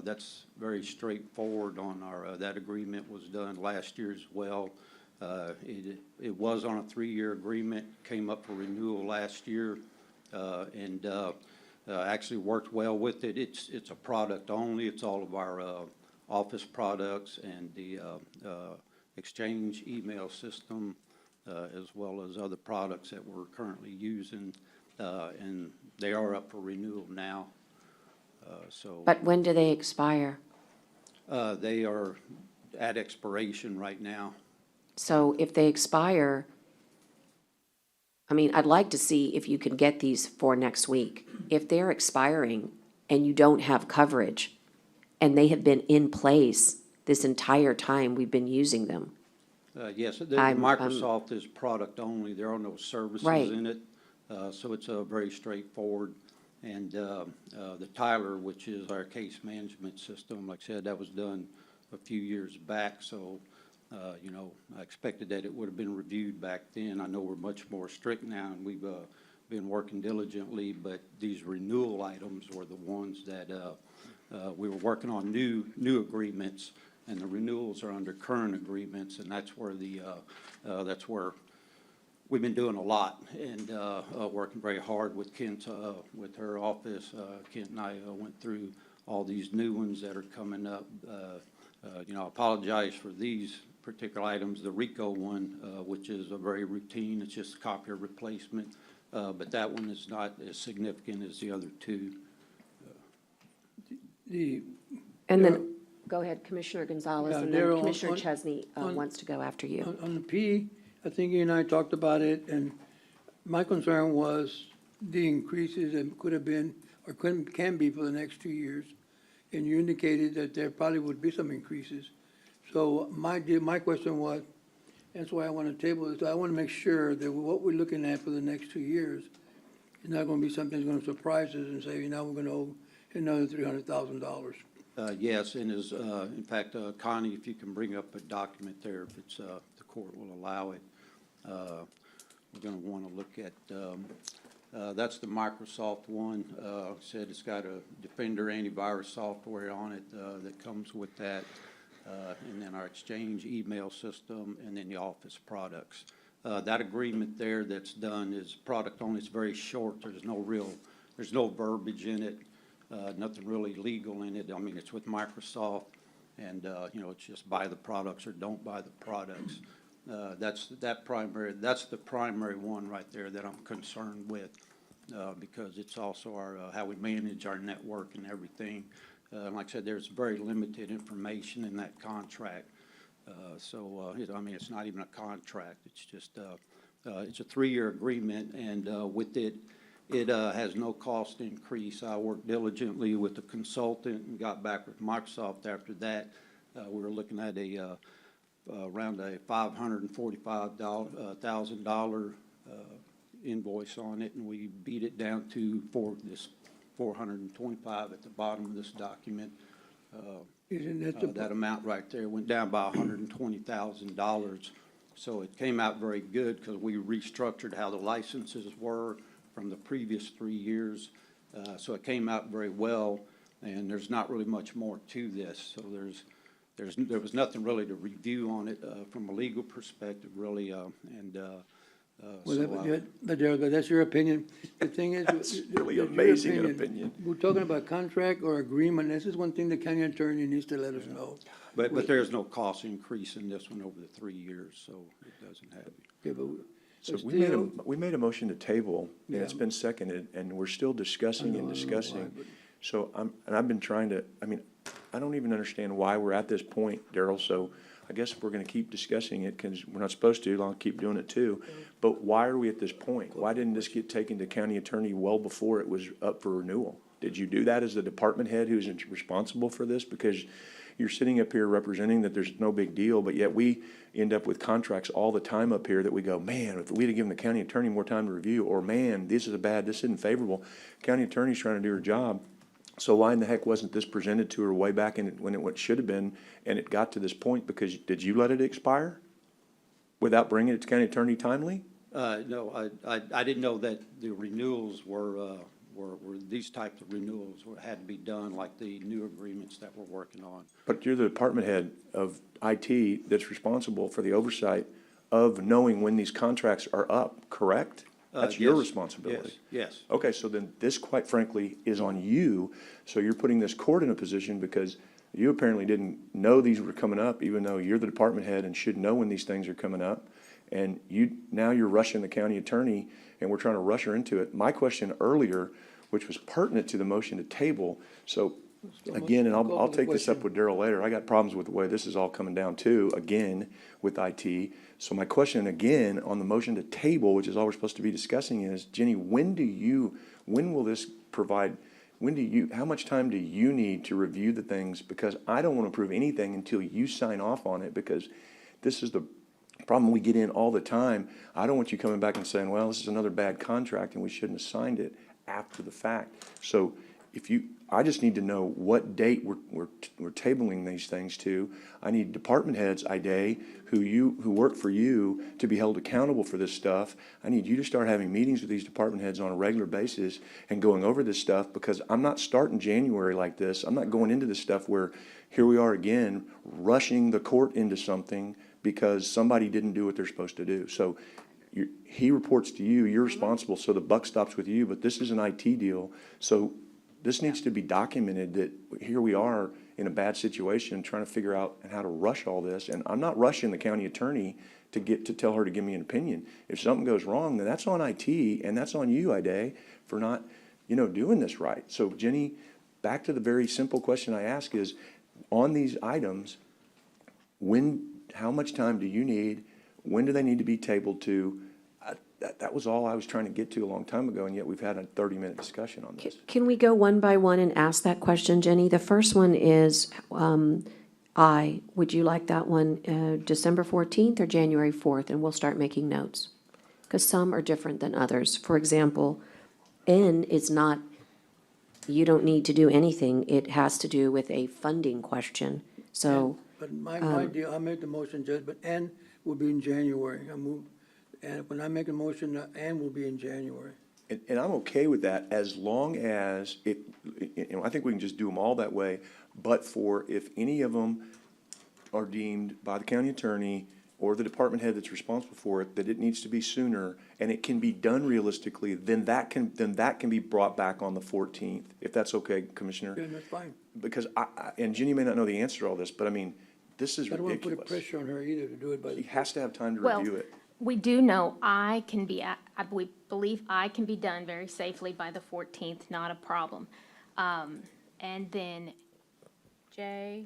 that's very straightforward on our, that agreement was done last year as well. It was on a 3-year agreement, came up for renewal last year, and actually worked well with it. It's a product only. It's all of our office products and the Exchange email system, as well as other products that we're currently using, and they are up for renewal now. But when do they expire? They are at expiration right now. So if they expire, I mean, I'd like to see if you can get these for next week. If they're expiring and you don't have coverage, and they have been in place this entire time we've been using them. Yes, Microsoft is product only. There are no services Right. in it. So it's very straightforward. And the Tyler, which is our case management system, like I said, that was done a few years back. So, you know, I expected that it would have been reviewed back then. I know we're much more strict now, and we've been working diligently, but these renewal items were the ones that we were working on new agreements, and the renewals are under current agreements, and that's where that's where we've been doing a lot and working very hard with Kent, with her office. Kent and I went through all these new ones that are coming up. You know, I apologize for these particular items. The RICO one, which is a very routine, it's just copier replacement, but that one is not as significant as the other two. And then, go ahead, Commissioner Gonzalez, Yeah, and Darryl, then Commissioner on- Chesney on- wants to go after you. On the P, I think you and I talked about it, and my concern was the increases that could have been, or can be for the next 2 years. And you indicated that there probably would be some increases. So my question was, that's why I want to table this, I want to make sure that what we're looking at for the next 2 years is not going to be something that's going to surprise us and say, now we're going to owe another $300,000. Yes, and in fact, Connie, if you can bring up a document there, if it's, the court will allow it. We're going to want to look at, that's the Microsoft one. Said it's got a Defender antivirus software on it that comes with that. And then our Exchange email system, and then the Office products. That agreement there that's done is product only. It's very short. There's no verbiage in it. Nothing really legal in it. I mean, it's with Microsoft, and, you know, it's just buy the products or don't buy the products. That's the primary one right there that I'm concerned with, because it's also our, how we manage our network and everything. Like I said, there's very limited information in that contract. I mean, it's not even a contract. It's just, it's a 3-year agreement, and with it, it has no cost increase. I worked diligently with the consultant and got back with Microsoft after that. We were looking at around a $545,000 invoice on it, and we beat it down to $425 at the bottom of this document. That amount right there went down by $120,000. So it came out very good because we restructured how the licenses were from the previous 3 years. So it came out very well, and there's not really much more to this. So there was nothing really to review on it from a legal perspective, really, But that's your opinion. The thing is. That's really your amazing opinion. We're talking about contract or agreement. This is one thing the county attorney needs to let us know. But there's no cost increase in this one over the 3 years, so it doesn't have it. Okay, but So still- we made a motion to table, and it's Yeah. been seconded, and we're still discussing and I know discussing. why, but- So I've been trying to, I mean, I don't even understand why we're at this point, Darryl, so I guess if we're gonna keep discussing it, because we're not supposed to, I'll keep doing it too. But why are we at this point? Why didn't this get taken to county attorney well before it was up for renewal? Did you do that as the department head who's responsible for this? Because you're sitting up here representing that there's no big deal, but yet we end up with contracts all the time up here that we go, man, if we'd have given the county attorney more time to review, or man, this isn't favorable. County attorney's trying to do her job. So why in the heck wasn't this presented to her way back when it should have been, and it got to this point? Because did you let it expire without bringing it to county attorney timely? No, I didn't know that the renewals were these types of renewals had to be done, like the new agreements that we're working on. But you're the department head of IT that's responsible for the oversight of knowing when these contracts are up, correct? That's your Yes, responsibility. Yes. Okay, so then this, quite frankly, is on you. So you're putting this court in a position because you apparently didn't know these were coming up, even though you're the department head and should know when these things are coming up. And now you're rushing the county attorney, and we're trying to rush her into it. My question earlier, which was pertinent to the motion to table, so again, and I'll take this up with Darrell later, I got problems with the way this is all coming down too, again, with IT. So my question again, on the motion to table, which is all we're supposed to be discussing, is, Jenny, when will this provide, how much time do you need to review the things? Because I don't want to approve anything until you sign off on it, because this is the problem we get in all the time. I don't want you coming back and saying, well, this is another bad contract and we shouldn't have signed it after the fact. So I just need to know what date we're tabling these things to. I need department heads, IDA, who work for you, to be held accountable for this stuff. I need you to start having meetings with these department heads on a regular basis and going over this stuff, because I'm not starting January like this. I'm not going into this stuff where here we are again, rushing the court into something because somebody didn't do what they're supposed to do. So he reports to you, you're responsible, so the buck stops with you, but this is an IT deal. So this needs to be documented that here we are in a bad situation, trying to figure out how to rush all this. And I'm not rushing the county attorney to tell her to give me an opinion. If something goes wrong, then that's on IT, and that's on you, IDA, for not, doing this right. So Jenny, back to the very simple question I ask is, on these items, how much time do you need? When do they need to be tabled to? That was all I was trying to get to a long time ago, and yet we've had a 30-minute discussion on this. Can we go one by one and ask that question, Jenny? The first one is, would you like that one December 14th or January 4th? And we'll start making notes, because some are different than others. For example, N is not, you don't need to do anything. It has to do with a funding question. So. But my deal, I make the motion, Judge, but N will be in January. And when I make a motion, N will be in January. And I'm okay with that, as long as I think we can just do them all that way, but if any of them are deemed by the county attorney or the department head that's responsible for it, that it needs to be sooner, and it can be done realistically, then that can be brought back on the 14th, if that's okay, Commissioner. Yeah, that's fine. Because and Jenny may not know the answer to all this, but I mean, this is I don't want to ridiculous. put a pressure on her either to do it, but. She has to have time to Well, review it. we do know I believe I can be done very safely by the 14th, not a problem. And then Jay.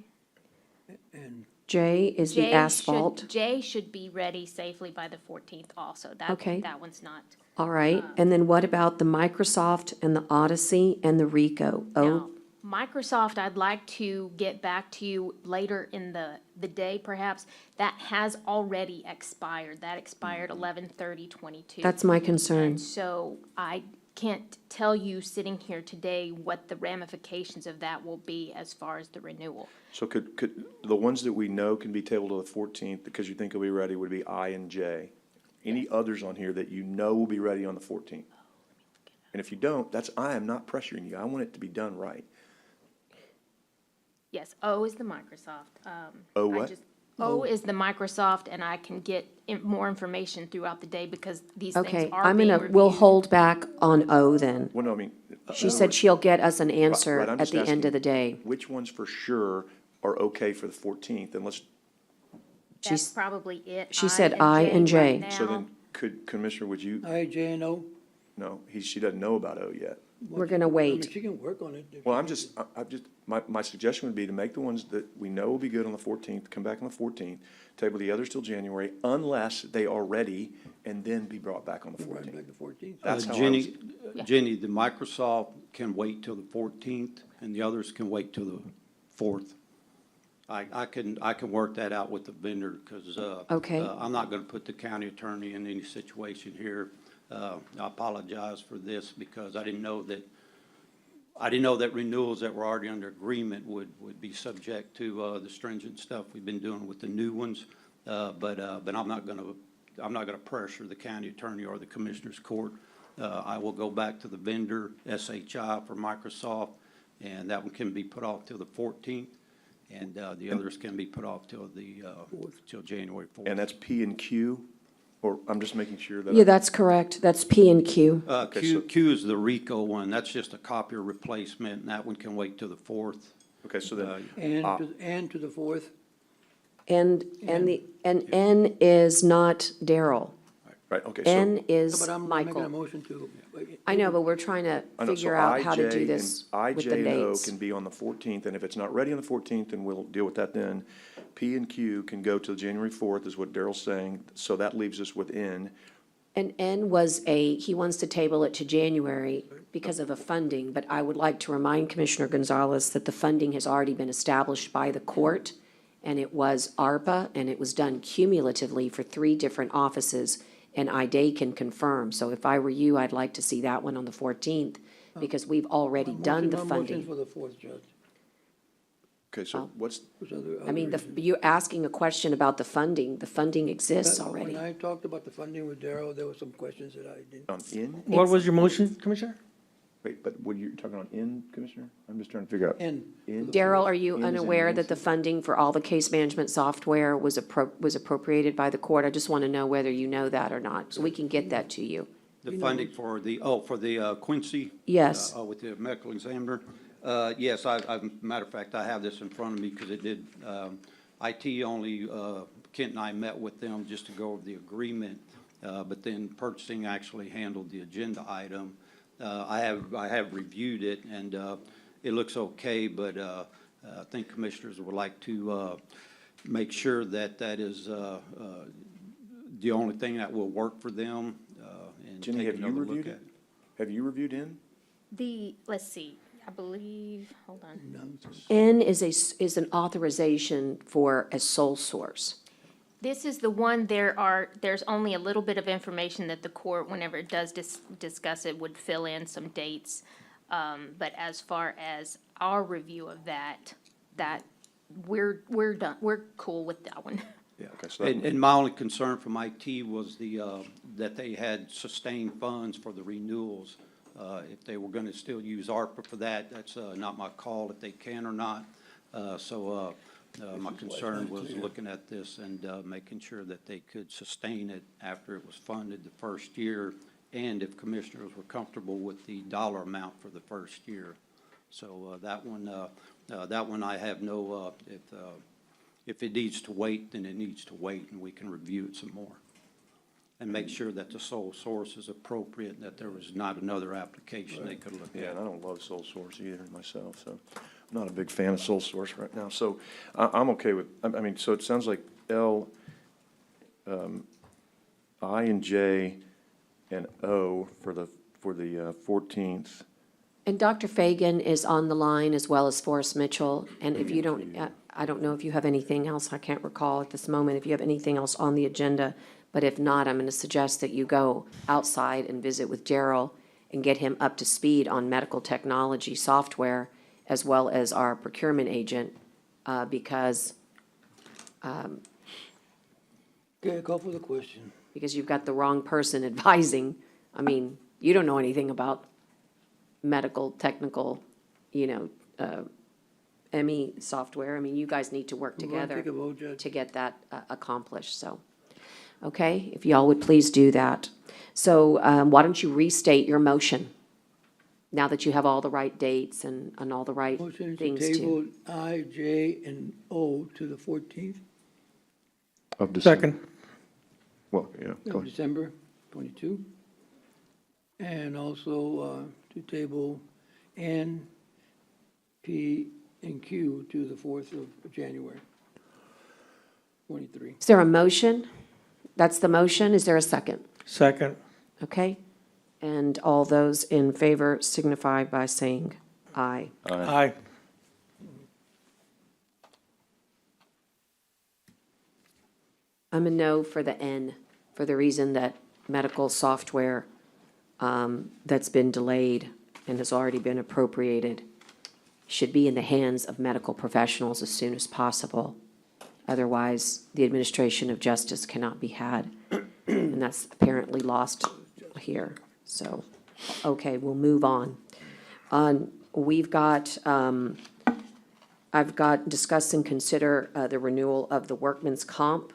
And J is the asphalt. Jay should be ready safely by the 14th also. Okay. That one's not. All right. And then what about the Microsoft and the Odyssey and the Rico? Now, Microsoft, I'd like to get back to you later in the day, perhaps. That has already expired. That expired 11/30/22. That's my concern. And so I can't tell you sitting here today what the ramifications of that will be as far as the renewal. So could the ones that we know can be tabled to the 14th because you think will be ready would be I and J. Any others on here that you know will be ready on the 14th? And if you don't, I am not pressuring you. I want it to be done right. Yes, O is the Microsoft. O what? O is the Microsoft, and I can get more information throughout the day because these things Okay, are being reviewed. we'll hold back on O then. Well, no, I mean. She said she'll get us an answer Right, I'm at just the end asking of the day. Which ones for sure are okay for the 14th, and let's. That's probably it. She said I and J. right So now. then, Commissioner, would you? I, J, and O. No, she doesn't know about O yet. We're gonna I mean, wait. she can work on it. Well, my suggestion would be to make the ones that we know will be good on the 14th, come back on the 14th, table the others till January, unless they are ready, and then be brought back on the Right 14th. back to 14th. That's how I Jenny, Jenny, the Microsoft can wait till the 14th, and the others can wait till the 4th. I can work that out with the vendor, because, Okay. I'm not gonna put the county attorney in any situation here. I apologize for this, because I didn't know that renewals that were already under agreement would be subject to, the stringent stuff we've been doing with the new ones. But I'm not gonna pressure the county attorney or the commissioner's court. I will go back to the vendor, SHI for Microsoft, and that one can be put off till the 14th. And the others can be put off till January 4th. And that's P and Q, or I'm just making sure that. Yeah, that's correct. That's P and Q. Q is the RICO one. That's just a copier replacement, and that one can wait till the 4th. Okay, so then, And to the 4th. And N is not Daryl. right, okay, N so. is But I'm making a Michael. motion to. I know, but we're trying to I know, so figure out how to IJ do and- this with the IJ and O dates. can be on the 14th, and if it's not ready on the 14th, then we'll deal with that then. P and Q can go to January 4th, is what Daryl's saying, so that leaves us with N. And N was he wants to table it to January because of a funding, but I would like to remind Commissioner Gonzalez that the funding has already been established by the court, and it was ARPA, and it was done cumulatively for 3 different offices, and IDA can confirm. So if I were you, I'd like to see that one on the 14th, because we've already done the My funding. motion's for the 4th, Judge. Okay, so what's, Which other I mean, reason? you're asking a question about the funding. The funding exists already. When I talked about the funding with Darrell, there were some questions that I didn't. on N? What was your motion, Commissioner? Wait, but what you're talking on N, Commissioner? I'm just trying to figure out. N. N? Daryl, are you N is in unaware that the Nancy? funding for all the case management software was appropriated by the court? I just want to know whether you know that or not, so we can get that to you. The funding for the, Quincy? Yes. With the medical examiner? Yes, matter of fact, I have this in front of me, because it did, IT only, Kent and I met with them just to go over the agreement, but then purchasing actually handled the agenda item. I have reviewed it, and it looks okay, but I think commissioners would like to make sure that that is the only thing that will work for them, and Jenny, take have you another look reviewed at it? Have you reviewed N? Let's see, I believe, hold on. N is an authorization for a sole source. This is the one, there's only a little bit of information that the court, whenever it does discuss it, would fill in some dates. But as far as our review of that, we're done, we're cool with that one. Yeah, okay, so that, And my only concern from IT was that they had sustained funds for the renewals. If they were gonna still use ARPA for that, that's not my call if they can or not. My concern was looking at this and making sure that they could sustain it after it was funded the first year, and if commissioners were comfortable with the dollar amount for the first year. So that one I have no, if it needs to wait, then it needs to wait, and we can review it some more. And make sure that the sole source is appropriate, and that there was not another application they could look yeah, at. and I don't love sole source either myself, so I'm not a big fan of sole source right now. So I'm okay with, I mean, so it sounds like L, I and J and O for the 14th. And Dr. Fagan is on the line, as well as Forrest Mitchell. And if you don't, I don't know if you have anything else, I can't recall at this moment, if you have anything else on the agenda. But if not, I'm going to suggest that you go outside and visit with Daryl and get him up to speed on medical technology software, as well as our procurement agent, because Okay, call for the question. you've got the wrong person advising. I mean, you don't know anything about medical, technical, ME software. I mean, you guys need to work We're gonna together take a vote, Judge. to get that accomplished, so. Okay, if y'all would please do that. So why don't you restate your motion, now that you have all the right dates and all the right Motion to things table to. I, J, and O to the 14th Of December. Second. Well, yeah, go of ahead. December 22. And also to table N, P, and Q to the 4th of January 23. Is there a motion? That's the motion. Is there a second? Second. Okay? And all those in favor signify by saying aye. Aye. I'm a no for the N, for the reason that medical software that's been delayed and has already been appropriated should be in the hands of medical professionals as soon as possible. Otherwise, the administration of justice cannot be had, and that's apparently lost here. So, okay, we'll move on. We've got, I've got discuss and consider the renewal of the workman's comp.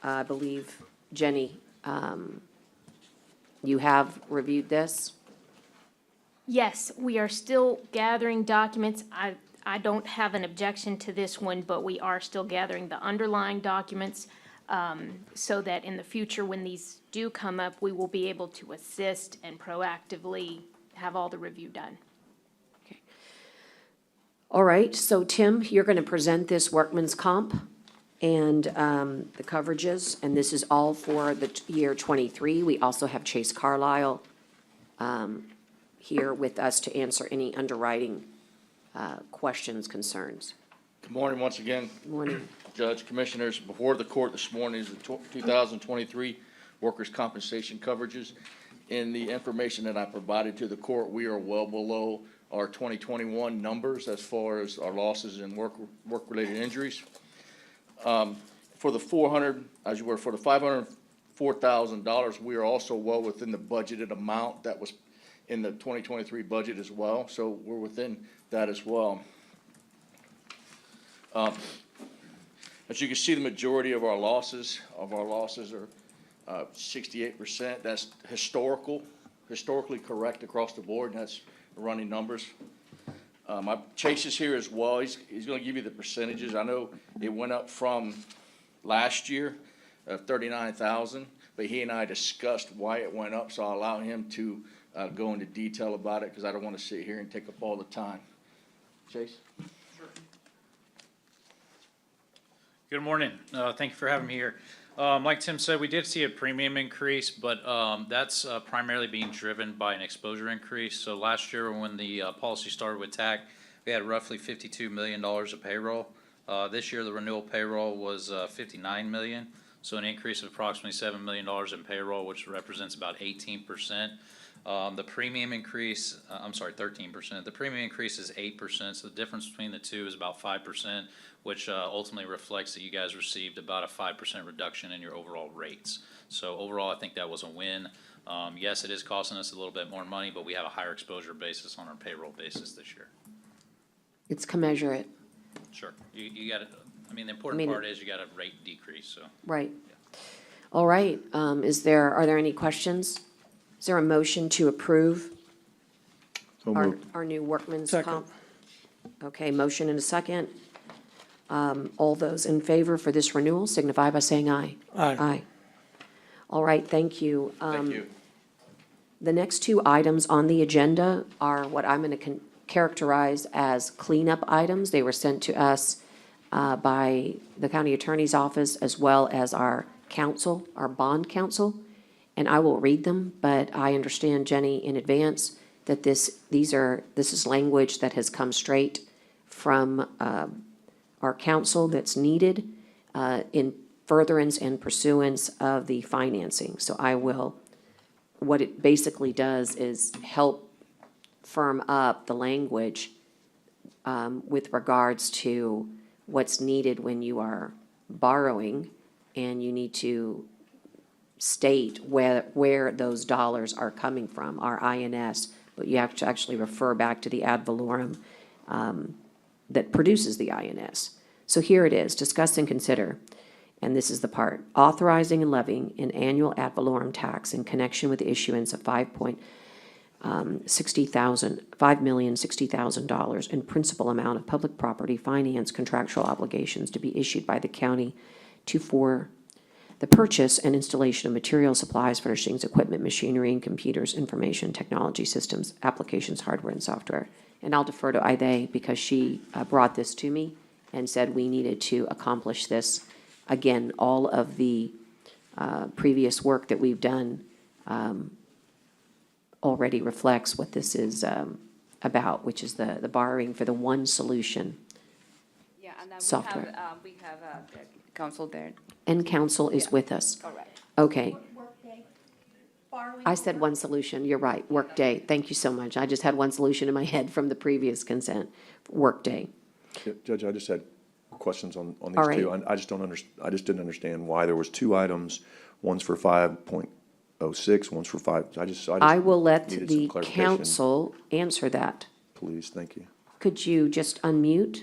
I believe, Jenny, you have reviewed this? Yes, we are still gathering documents. I don't have an objection to this one, but we are still gathering the underlying documents, so that in the future, when these do come up, we will be able to assist and proactively have all the review done. All right, so Tim, you're going to present this workman's comp and the coverages, and this is all for the year '23. We also have Chase Carlisle here with us to answer any underwriting questions, concerns. Good morning once again. Good morning. Judge, Commissioners, before the court this morning is the 2023 workers' compensation coverages. In the information that I provided to the court, we are well below our 2021 numbers as far as our losses and work-related injuries. For the $504,000, we are also well within the budgeted amount that was in the 2023 budget as well, so we're within that as well. As you can see, the majority of our losses are 68%. That's historically correct across the board, and that's running numbers. Chase is here as well. He's gonna give you the percentages. I know it went up from last year, 39,000, but he and I discussed why it went up, so I'll allow him to go into detail about it, because I don't want to sit here and take up all the time. Chase? Good morning. Thank you for having me here. Like Tim said, we did see a premium increase, but that's primarily being driven by an exposure increase. So last year when the policy started with TAC, we had roughly $52 million of payroll. This year the renewal payroll was $59 million, so an increase of approximately $7 million in payroll, which represents about 18%. The premium increase, 13%. The premium increase is 8%, so the difference between the two is about 5%, which ultimately reflects that you guys received about a 5% reduction in your overall rates. So overall, I think that was a win. Yes, it is costing us a little bit more money, but we have a higher exposure basis on our payroll basis this year. It's commensurate. Sure. You got to, the important part is you got a rate decrease, so. Right. All right, are there any questions? Is there a motion to approve our new workman's comp? Okay, motion and a second. All those in favor for this renewal signify by saying aye. Aye. Aye. All right, thank you. Thank you. The next two items on the agenda are what I'm going to characterize as cleanup items. They were sent to us by the county attorney's office as well as our counsel, our bond counsel. And I will read them, but I understand, Jenny, in advance that this is language that has come straight from our counsel that's needed in furtherance and pursuance of the financing. So what it basically does is help firm up the language with regards to what's needed when you are borrowing, and you need to state where those dollars are coming from, our INS, but you have to actually refer back to the ad valorem that produces the INS. So here it is, discuss and consider, and this is the part, authorizing and levying an annual ad valorem tax in connection with the issuance of $5,060,000 in principal amount of public property finance contractual obligations to be issued by the county for the purchase and installation of material, supplies, furnishings, equipment, machinery, and computers, information technology systems, applications, hardware, and software. And I'll defer to Ide because she brought this to me and said we needed to accomplish this. Again, all of the previous work that we've done already reflects what this is about, which is the borrowing for the one solution. Yeah, software. We have council there. And council is with us. Correct. Okay. I said one solution, you're right, Workday, thank you so much. I just had one solution in my head from the previous consent, Workday. Yeah, Judge, I just had questions on All these right. two. I just don't I just didn't understand why there was two items. One's for 5.06, one's for 5, I will let needed some the clarification. council answer that. Please, thank you. Could you just unmute?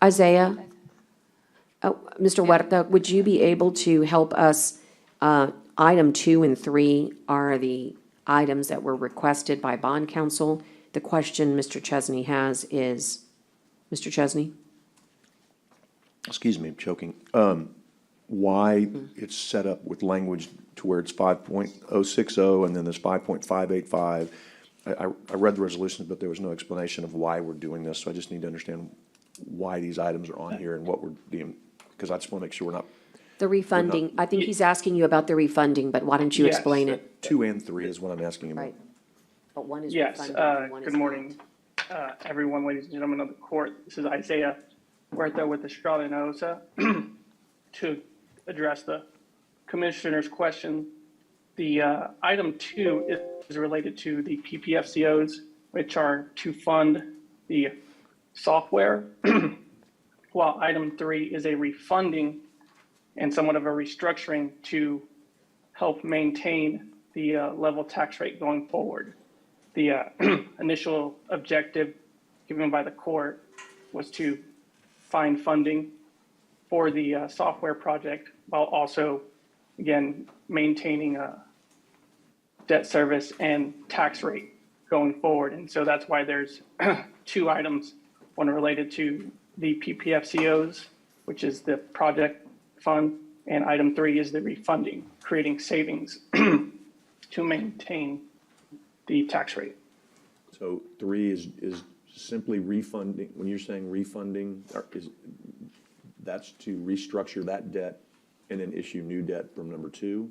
Isaiah? Oh, Mr. Huerta, would you be able to help us? Item 2 and 3 are the items that were requested by bond counsel. The question Mr. Chesney has is, Mr. Chesney? Excuse me, I'm choking. Why it's set up with language to where it's 5.060 and then there's 5.585. I read the resolutions, but there was no explanation of why we're doing this, so I just need to understand why these items are on here and what we're doing, because I just want to make sure we're not. The refunding, I think he's asking you about the refunding, but why don't you Yes. explain it? 2 and 3 is what I'm asking about. Right. But one is Yes, refunding and one is good morning, everyone, ladies and gentlemen of the court. This is Isaiah Huerta with Estrada and Osa. To address the commissioner's question, the item 2 is related to the PPFCOs, which are to fund the software, while item 3 is a refunding and somewhat of a restructuring to help maintain the level tax rate going forward. The initial objective given by the court was to find funding for the software project while also, again, maintaining a debt service and tax rate going forward. And so that's why there's two items, one related to the PPFCOs, which is the project fund, and item 3 is the refunding, creating savings to maintain the tax rate. So 3 is simply refunding, when you're saying refunding, that's to restructure that debt and then issue new debt from number 2?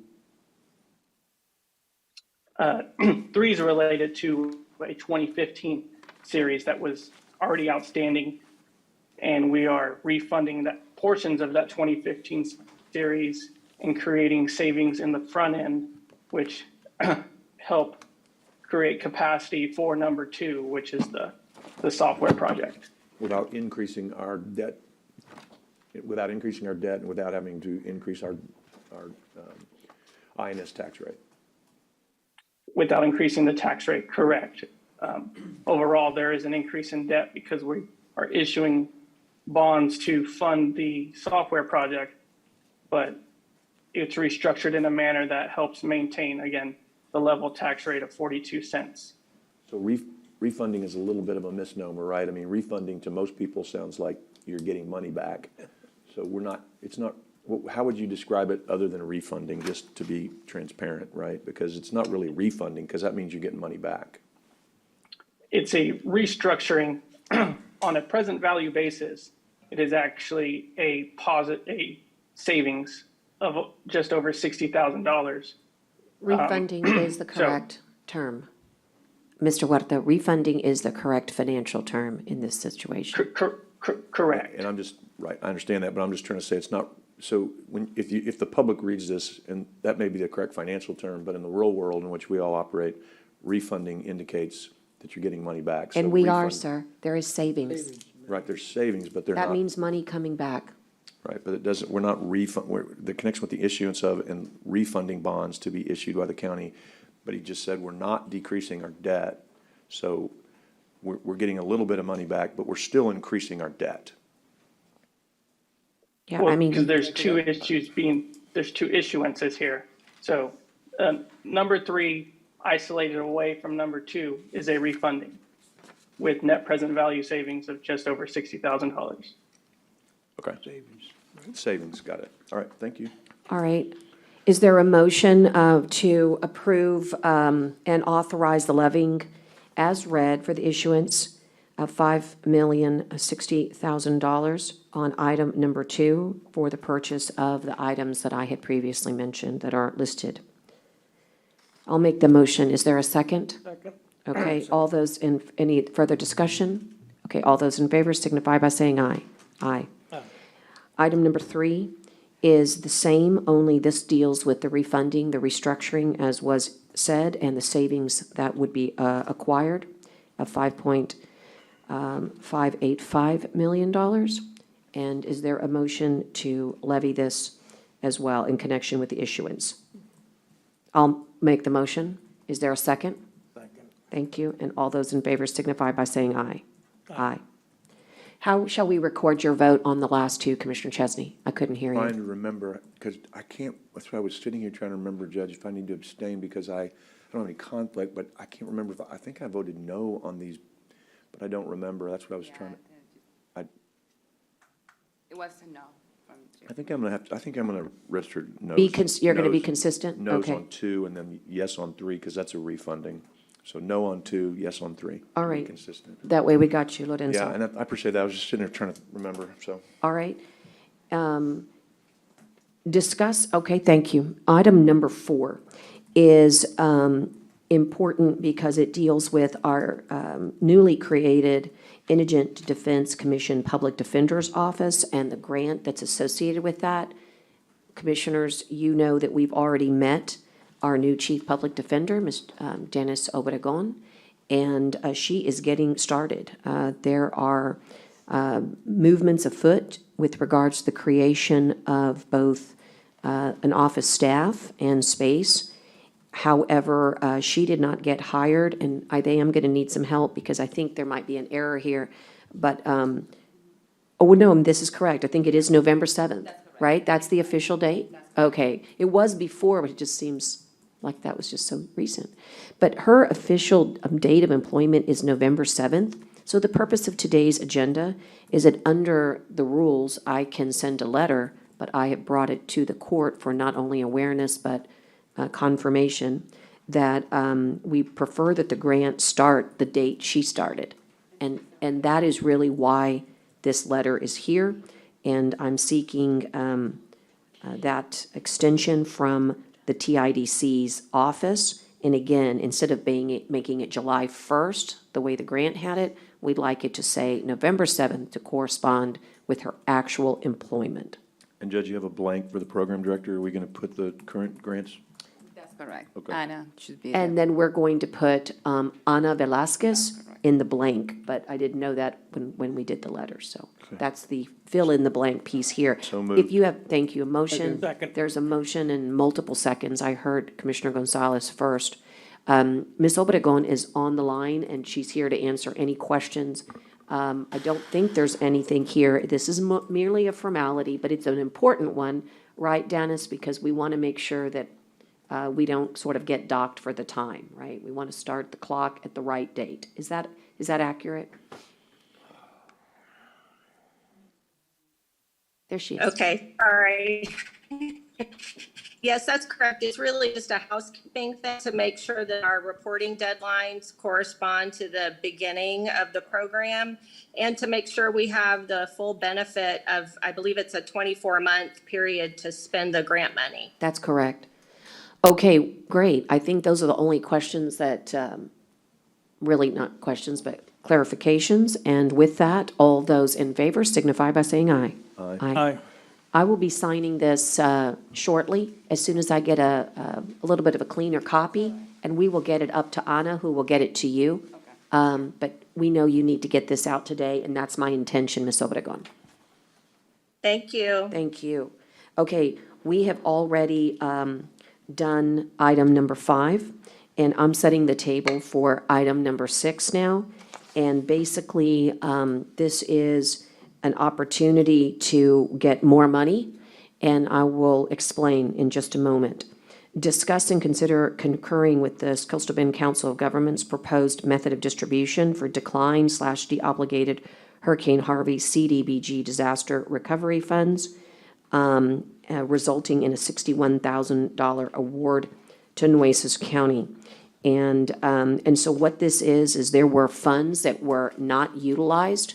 3 is related to a 2015 series that was already outstanding, and we are refunding that portions of that 2015 series and creating savings in the front end, which help create capacity for number 2, which is the software project. Without increasing our debt, and without having to increase our INS tax rate? Without increasing the tax rate, correct. Overall, there is an increase in debt because we are issuing bonds to fund the software project, but it's restructured in a manner that helps maintain, again, the level tax rate of 42 cents. So refunding is a little bit of a misnomer, right? I mean, refunding to most people sounds like you're getting money back. So how would you describe it other than refunding, just to be transparent, right? Because it's not really refunding, because that means you're getting money back. It's a restructuring on a present value basis. It is actually a savings of just over $60,000. Refunding is the correct term. Mr. Huerta, refunding is the correct financial term in this situation. Correct. And I'm just, right, I understand that, but I'm just trying to say it's not, so if the public reads this, and that may be the correct financial term, but in the real world in which we all operate, refunding indicates that you're getting money back. So And we are, refund- sir. There is savings. Right, there's savings, but they're not. That means money coming back. Right, but it doesn't, we're not the connection with the issuance of and refunding bonds to be issued by the county. But he just said we're not decreasing our debt, so we're getting a little bit of money back, but we're still increasing our debt. Yeah, Well, I mean. because there's two issuances here. So, number 3, isolated away from number 2, is a refunding with net present value savings of just over $60,000. Okay. Savings, got it. All right, thank you. All right. Is there a motion to approve and authorize the levying as read for the issuance $5,060,000 on item number 2 for the purchase of the items that I had previously mentioned that are listed. I'll make the motion. Is there a second? Second. Okay, all those in, any further discussion? Okay, all those in favor signify by saying aye. Aye. Item number 3 is the same, only this deals with the refunding, the restructuring, as was said, and the savings that would be acquired of $5.585 million. And is there a motion to levy this as well in connection with the issuance? I'll make the motion. Is there a second? Second. Thank you. And all those in favor signify by saying aye. Aye. How shall we record your vote on the last two, Commissioner Chesney? I couldn't hear Trying you. to remember, because I can't, that's why I was sitting here trying to remember, Judge, if I need to abstain, because I don't have any conflict, but I can't remember if, I think I voted no on these, but I don't remember. That's what I was trying to, It was a no from Jim. I think I'm gonna have, I think I'm gonna register no's. You're gonna be No's. consistent? No's Okay. on 2, and then yes on 3, because that's a refunding. So no on 2, yes on 3. All to be right. Consistent. That way we got you, Lorenzo. Yeah, and I appreciate that. I was just sitting there trying to remember, so. All right. Discuss, okay, thank you. Item number 4 is important because it deals with our newly created Indigent Defense Commission Public Defender's Office and the grant that's associated with that. Commissioners, you know that we've already met our new Chief Public Defender, Ms. Dennis Obregon, and she is getting started. There are movements afoot with regards to the creation of both an office staff and space. However, she did not get hired, and I am going to need some help because I think there might be an error here. But, oh, no, this is correct. I think it is November 7th, right? That's the official date? Okay. It was before, but it just seems like that was just so recent. But her official date of employment is November 7th. So the purpose of today's agenda is that under the rules, I can send a letter, but I have brought it to the court for not only awareness, but confirmation that we prefer that the grant start the date she started. And that is really why this letter is here. And I'm seeking that extension from the TIDC's office. And again, instead of making it July 1st, the way the grant had it, we'd like it to say November 7th to correspond with her actual employment. And Judge, you have a blank for the program director. Are we going to put the current grants? That's correct. Okay. Anna should be And there. then we're going to put Ana Velasquez in the blank, but I didn't know that when we did the letter, so that's the fill in the blank piece here. So moved. If you have, thank you, a motion. Second. There's a motion in multiple seconds. I heard Commissioner Gonzalez first. Ms. Obregon is on the line, and she's here to answer any questions. I don't think there's anything here. This is merely a formality, but it's an important one, right, Dennis? Because we want to make sure that we don't sort of get docked for the time, right? We want to start the clock at the right date. Is that accurate? There she is. Okay, all right. Yes, that's correct. It's really just a housekeeping thing to make sure that our reporting deadlines correspond to the beginning of the program and to make sure we have the full benefit of, I believe it's a 24-month period to spend the grant money. That's correct. Okay, great. I think those are the only questions that, really not questions, but clarifications. And with that, all those in favor signify by saying aye. Aye. Aye. I will be signing this shortly, as soon as I get a little bit of a cleaner copy, and we will get it up to Anna, who will get it to you. But we know you need to get this out today, and that's my intention, Ms. Obregon. Thank you. Thank you. Okay, we have already done item number 5, and I'm setting the table for item number 6 now. And basically, this is an opportunity to get more money, and I will explain in just a moment. Discuss and consider concurring with the Coastal Bend Council of Governments' proposed method of distribution for decline/deobligated Hurricane Harvey CDBG disaster recovery funds, resulting in a $61,000 award to Nueces County. And so what this is there were funds that were not utilized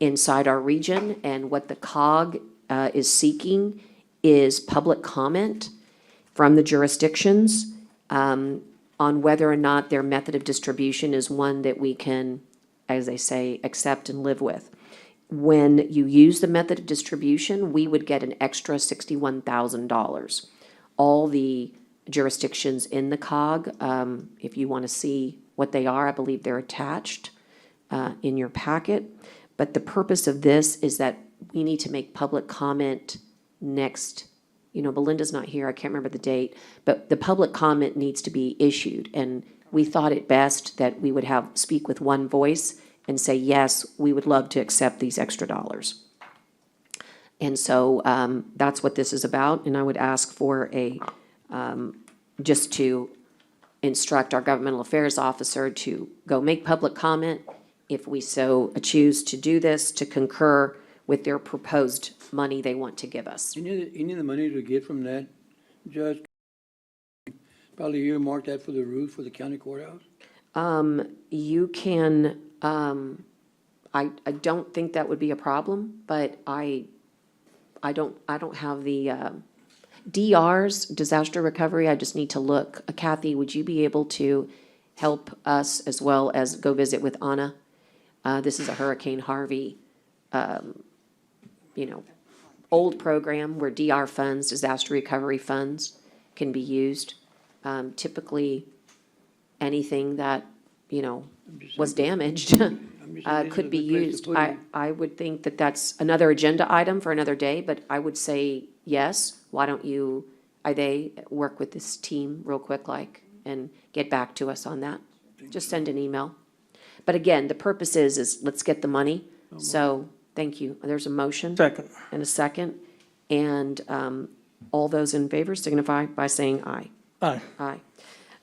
inside our region, and what the COG is seeking is public comment from the jurisdictions on whether or not their method of distribution is one that we can, as they say, accept and live with. When you use the method of distribution, we would get an extra $61,000. All the jurisdictions in the COG, if you want to see what they are, I believe they're attached in your packet. But the purpose of this is that we need to make public comment next. Belinda's not here, I can't remember the date, but the public comment needs to be issued. And we thought it best that we would speak with one voice and say, yes, we would love to accept these extra dollars. And so that's what this is about. And I would ask for just to instruct our governmental affairs officer to go make public comment, if we so choose to do this, to concur with their proposed money they want to give us. Any of the money to get from that, Judge, probably earmark that for the roof for the county courthouse? You can, I don't think that would be a problem, but I don't have the, DR's, disaster recovery, I just need to look. Kathy, would you be able to help us as well as go visit with Anna? This is a Hurricane Harvey, old program where DR funds, disaster recovery funds can be used. Typically, anything that, was damaged could be used. I would think that that's another agenda item for another day, but I would say yes. Why don't they work with this team real quick, and get back to us on that? Just send an email. But again, the purpose is let's get the money. So, thank you. There's a motion. Second. And a second. And all those in favor signify by saying aye. Aye. Aye.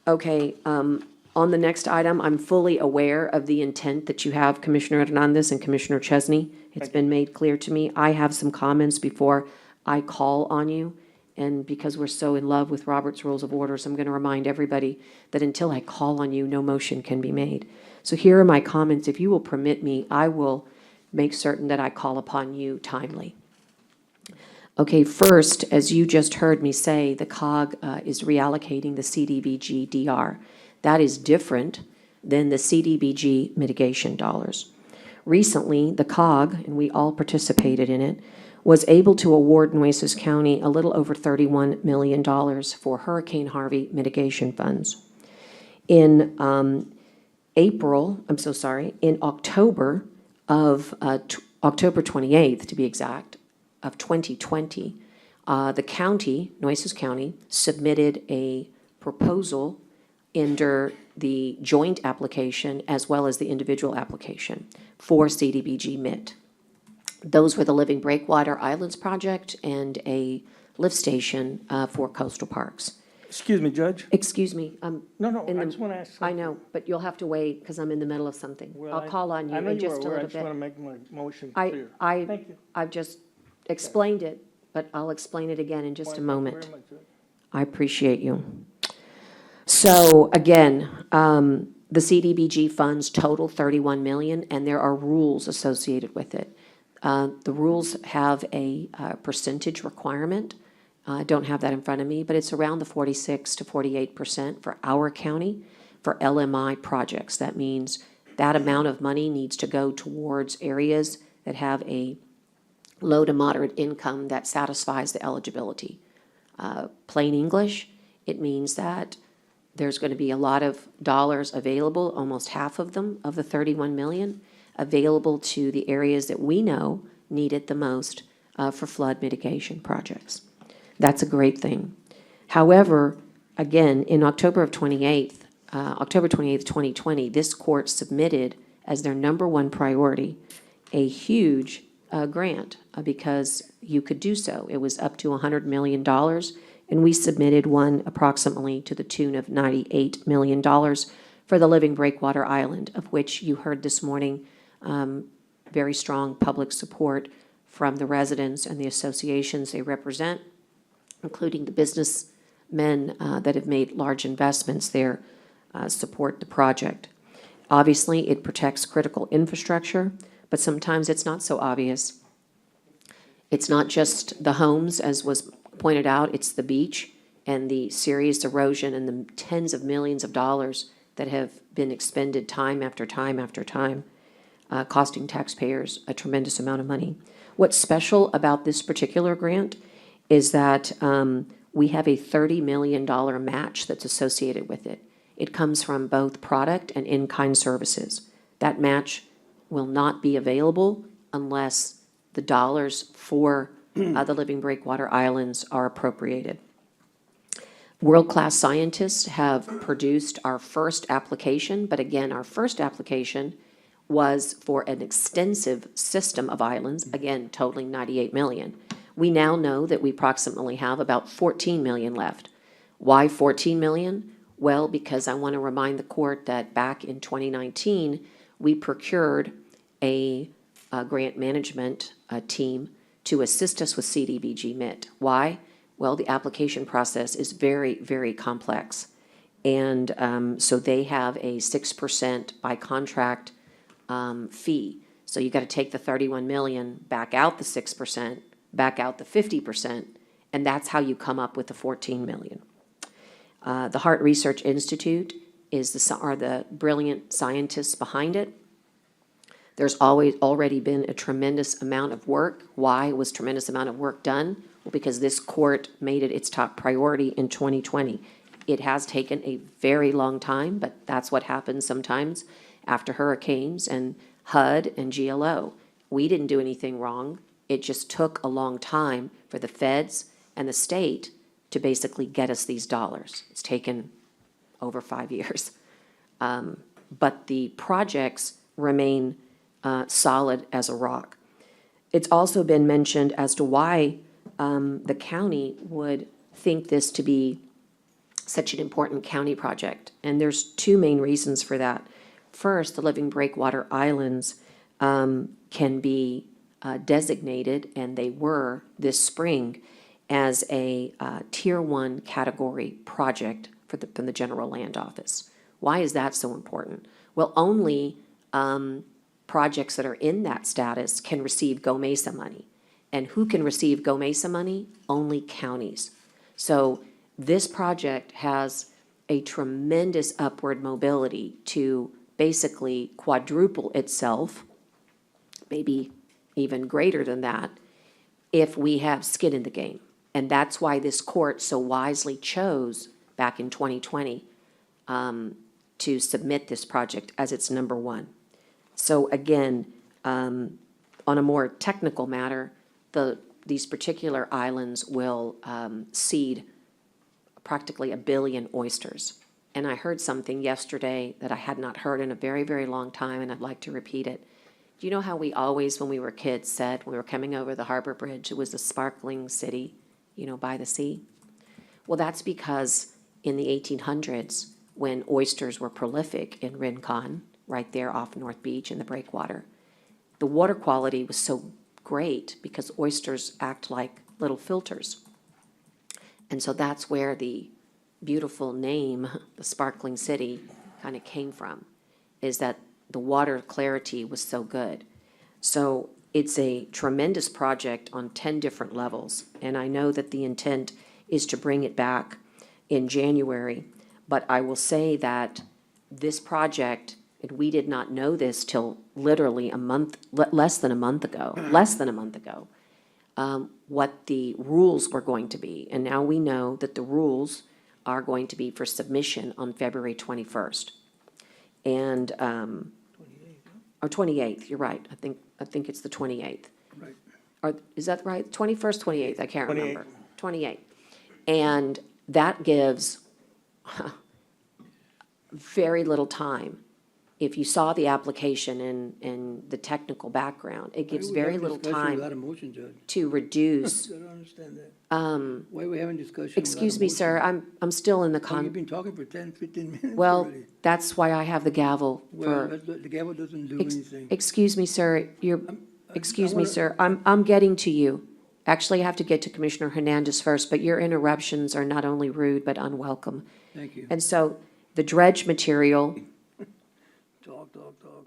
Okay, on the next item, I'm fully aware of the intent that you have, Commissioner Hernandez and Commissioner Chesney. It's been made clear to me. I have some comments before I call on you. And because we're so in love with Robert's Rules of Orders, I'm going to remind everybody that until I call on you, no motion can be made. So here are my comments. If you will permit me, I will make certain that I call upon you timely. Okay, first, as you just heard me say, the COG is reallocating the CDBG DR. That is different than the CDBG mitigation dollars. Recently, the COG, and we all participated in it, was able to award Nueces County a little over $31 million for Hurricane Harvey mitigation funds. In October of, October 28th, to be exact, of 2020, the county, Nueces County, submitted a proposal under the joint application as well as the individual application for CDBG MIT. Those were the Living Breakwater Islands project and a lift station for coastal parks. Excuse me, Judge. Excuse me. No, I just want to ask. I know, but you'll have to wait because I'm in the middle of something. Well, I'll call on you I know in you just a are aware. I little just want to bit. make my motion clear. Thank you. I've just explained it, but I'll explain it again in just a moment. Very much, Judge. I appreciate you. So again, the CDBG funds total 31 million, and there are rules associated with it. The rules have a percentage requirement. I don't have that in front of me, but it's around the 46 to 48% for our county for LMI projects. That means that amount of money needs to go towards areas that have a low to moderate income that satisfies the eligibility. Plain English, it means that there's going to be a lot of dollars available, almost half of them, of the 31 million, available to the areas that we know need it the most for flood mitigation projects. That's a great thing. However, again, in October 28th, 2020, this court submitted as their number one priority a huge grant because you could do so. It was up to $100 million, and we submitted one approximately to the tune of $98 million for the Living Breakwater Island, of which you heard this morning very strong public support from the residents and the associations they represent, including the businessmen that have made large investments there. support the project. Obviously, it protects critical infrastructure, but sometimes it's not so obvious. It's not just the homes, as was pointed out, it's the beach and the serious erosion and the tens of millions of dollars that have been expended time after time after time, costing taxpayers a tremendous amount of money. What's special about this particular grant is that we have a $30 million match that's associated with it. It comes from both product and in-kind services. That match will not be available unless the dollars for the Living Breakwater Islands are appropriated. World-class scientists have produced our first application, but again, our first application was for an extensive system of islands, again, totaling 98 million. We now know that we approximately have about 14 million left. Why 14 million? Well, because I want to remind the court that back in 2019, we procured a grant management team to assist us with CDBG MIT. Why? Well, the application process is very, very complex. And so they have a 6% by contract fee. So you got to take the 31 million, back out the 6%, back out the 50%, and that's how you come up with the 14 million. The Hart Research Institute are the brilliant scientists behind it. There's already been a tremendous amount of work. Why was tremendous amount of work done? Well, because this court made it its top priority in 2020. It has taken a very long time, but that's what happens sometimes after hurricanes and HUD and GLO. We didn't do anything wrong. It just took a long time for the feds and the state to basically get us these dollars. It's taken over 5 years. But the projects remain solid as a rock. It's also been mentioned as to why the county would think this to be such an important county project. And there's two main reasons for that. First, the Living Breakwater Islands can be designated, and they were this spring, as a Tier 1 category project from the General Land Office. Why is that so important? Well, only projects that are in that status can receive Go Mesa money. And who can receive Go Mesa money? Only counties. So this project has a tremendous upward mobility to basically quadruple itself, maybe even greater than that, if we have skin in the game. And that's why this court so wisely chose back in 2020 to submit this project as its number one. So again, on a more technical matter, these particular islands will seed practically 1 billion oysters. And I heard something yesterday that I had not heard in a very, very long time, and I'd like to repeat it. Do you know how we always, when we were kids, said when we were coming over the Harbor Bridge, it was a sparkling city, by the sea? Well, that's because in the 1800s, when oysters were prolific in Rincon, right there off North Beach in the breakwater, the water quality was so great because oysters act like little filters. And so that's where the beautiful name, the Sparkling City, kind of came from, is that the water clarity was so good. So it's a tremendous project on 10 different levels. And I know that the intent is to bring it back in January. But I will say that this project, and we did not know this till literally less than a month ago, what the rules were going to be. And now we know that the rules are going to be for submission on February 21st. And, or 28th, you're right. I think it's the 28th. Right. Or, is that right? 21st, 28th, I can't remember. 28th. And that gives very little time. If you saw the application and the technical background, it gives very little time Without a motion, Judge. to reduce. I don't understand that. Why are we having discussion? Excuse without a me, motion? sir, I'm still in the Oh, you've been talking for 10, 15 minutes Well, already. that's why I have the gavel Well, for, the gavel doesn't do anything. excuse me, sir, excuse me, wanna- sir, I'm getting to you. Actually, I have to get to Commissioner Hernandez first, but your interruptions are not only rude, but unwelcome. Thank you. And so, The dredge material, Dog, dog, dog.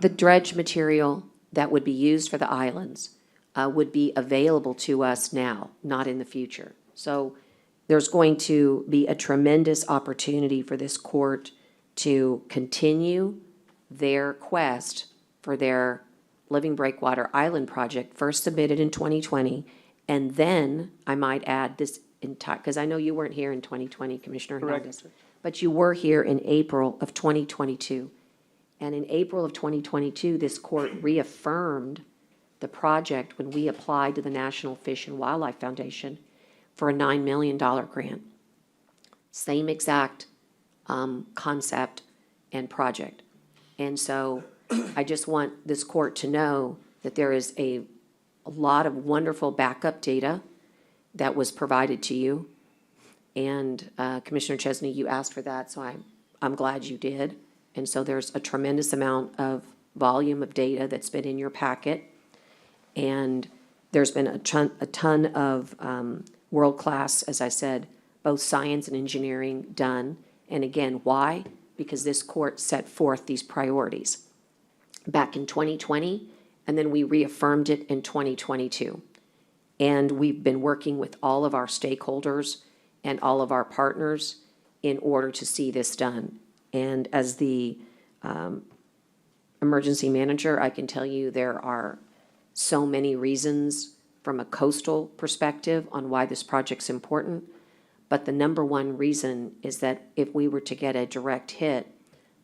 the dredge material that would be used for the islands would be available to us now, not in the future. So there's going to be a tremendous opportunity for this court to continue their quest for their Living Breakwater Island project, first submitted in 2020, and then, I might add, this entire, because I know you weren't here in 2020, Commissioner Hernandez, but you were here in April of 2022. And in April of 2022, this court reaffirmed the project when we applied to the National Fish and Wildlife Foundation for a $9 million grant. Same exact concept and project. And so I just want this court to know that there is a lot of wonderful backup data that was provided to you. And Commissioner Chesney, you asked for that, so I'm glad you did. And so there's a tremendous amount of volume of data that's been in your packet. And there's been a ton of world-class, as I said, both science and engineering done. And again, why? Because this court set forth these priorities back in 2020, and then we reaffirmed it in 2022. And we've been working with all of our stakeholders and all of our partners in order to see this done. And as the emergency manager, I can tell you there are so many reasons from a coastal perspective on why this project's important. But the number one reason is that if we were to get a direct hit,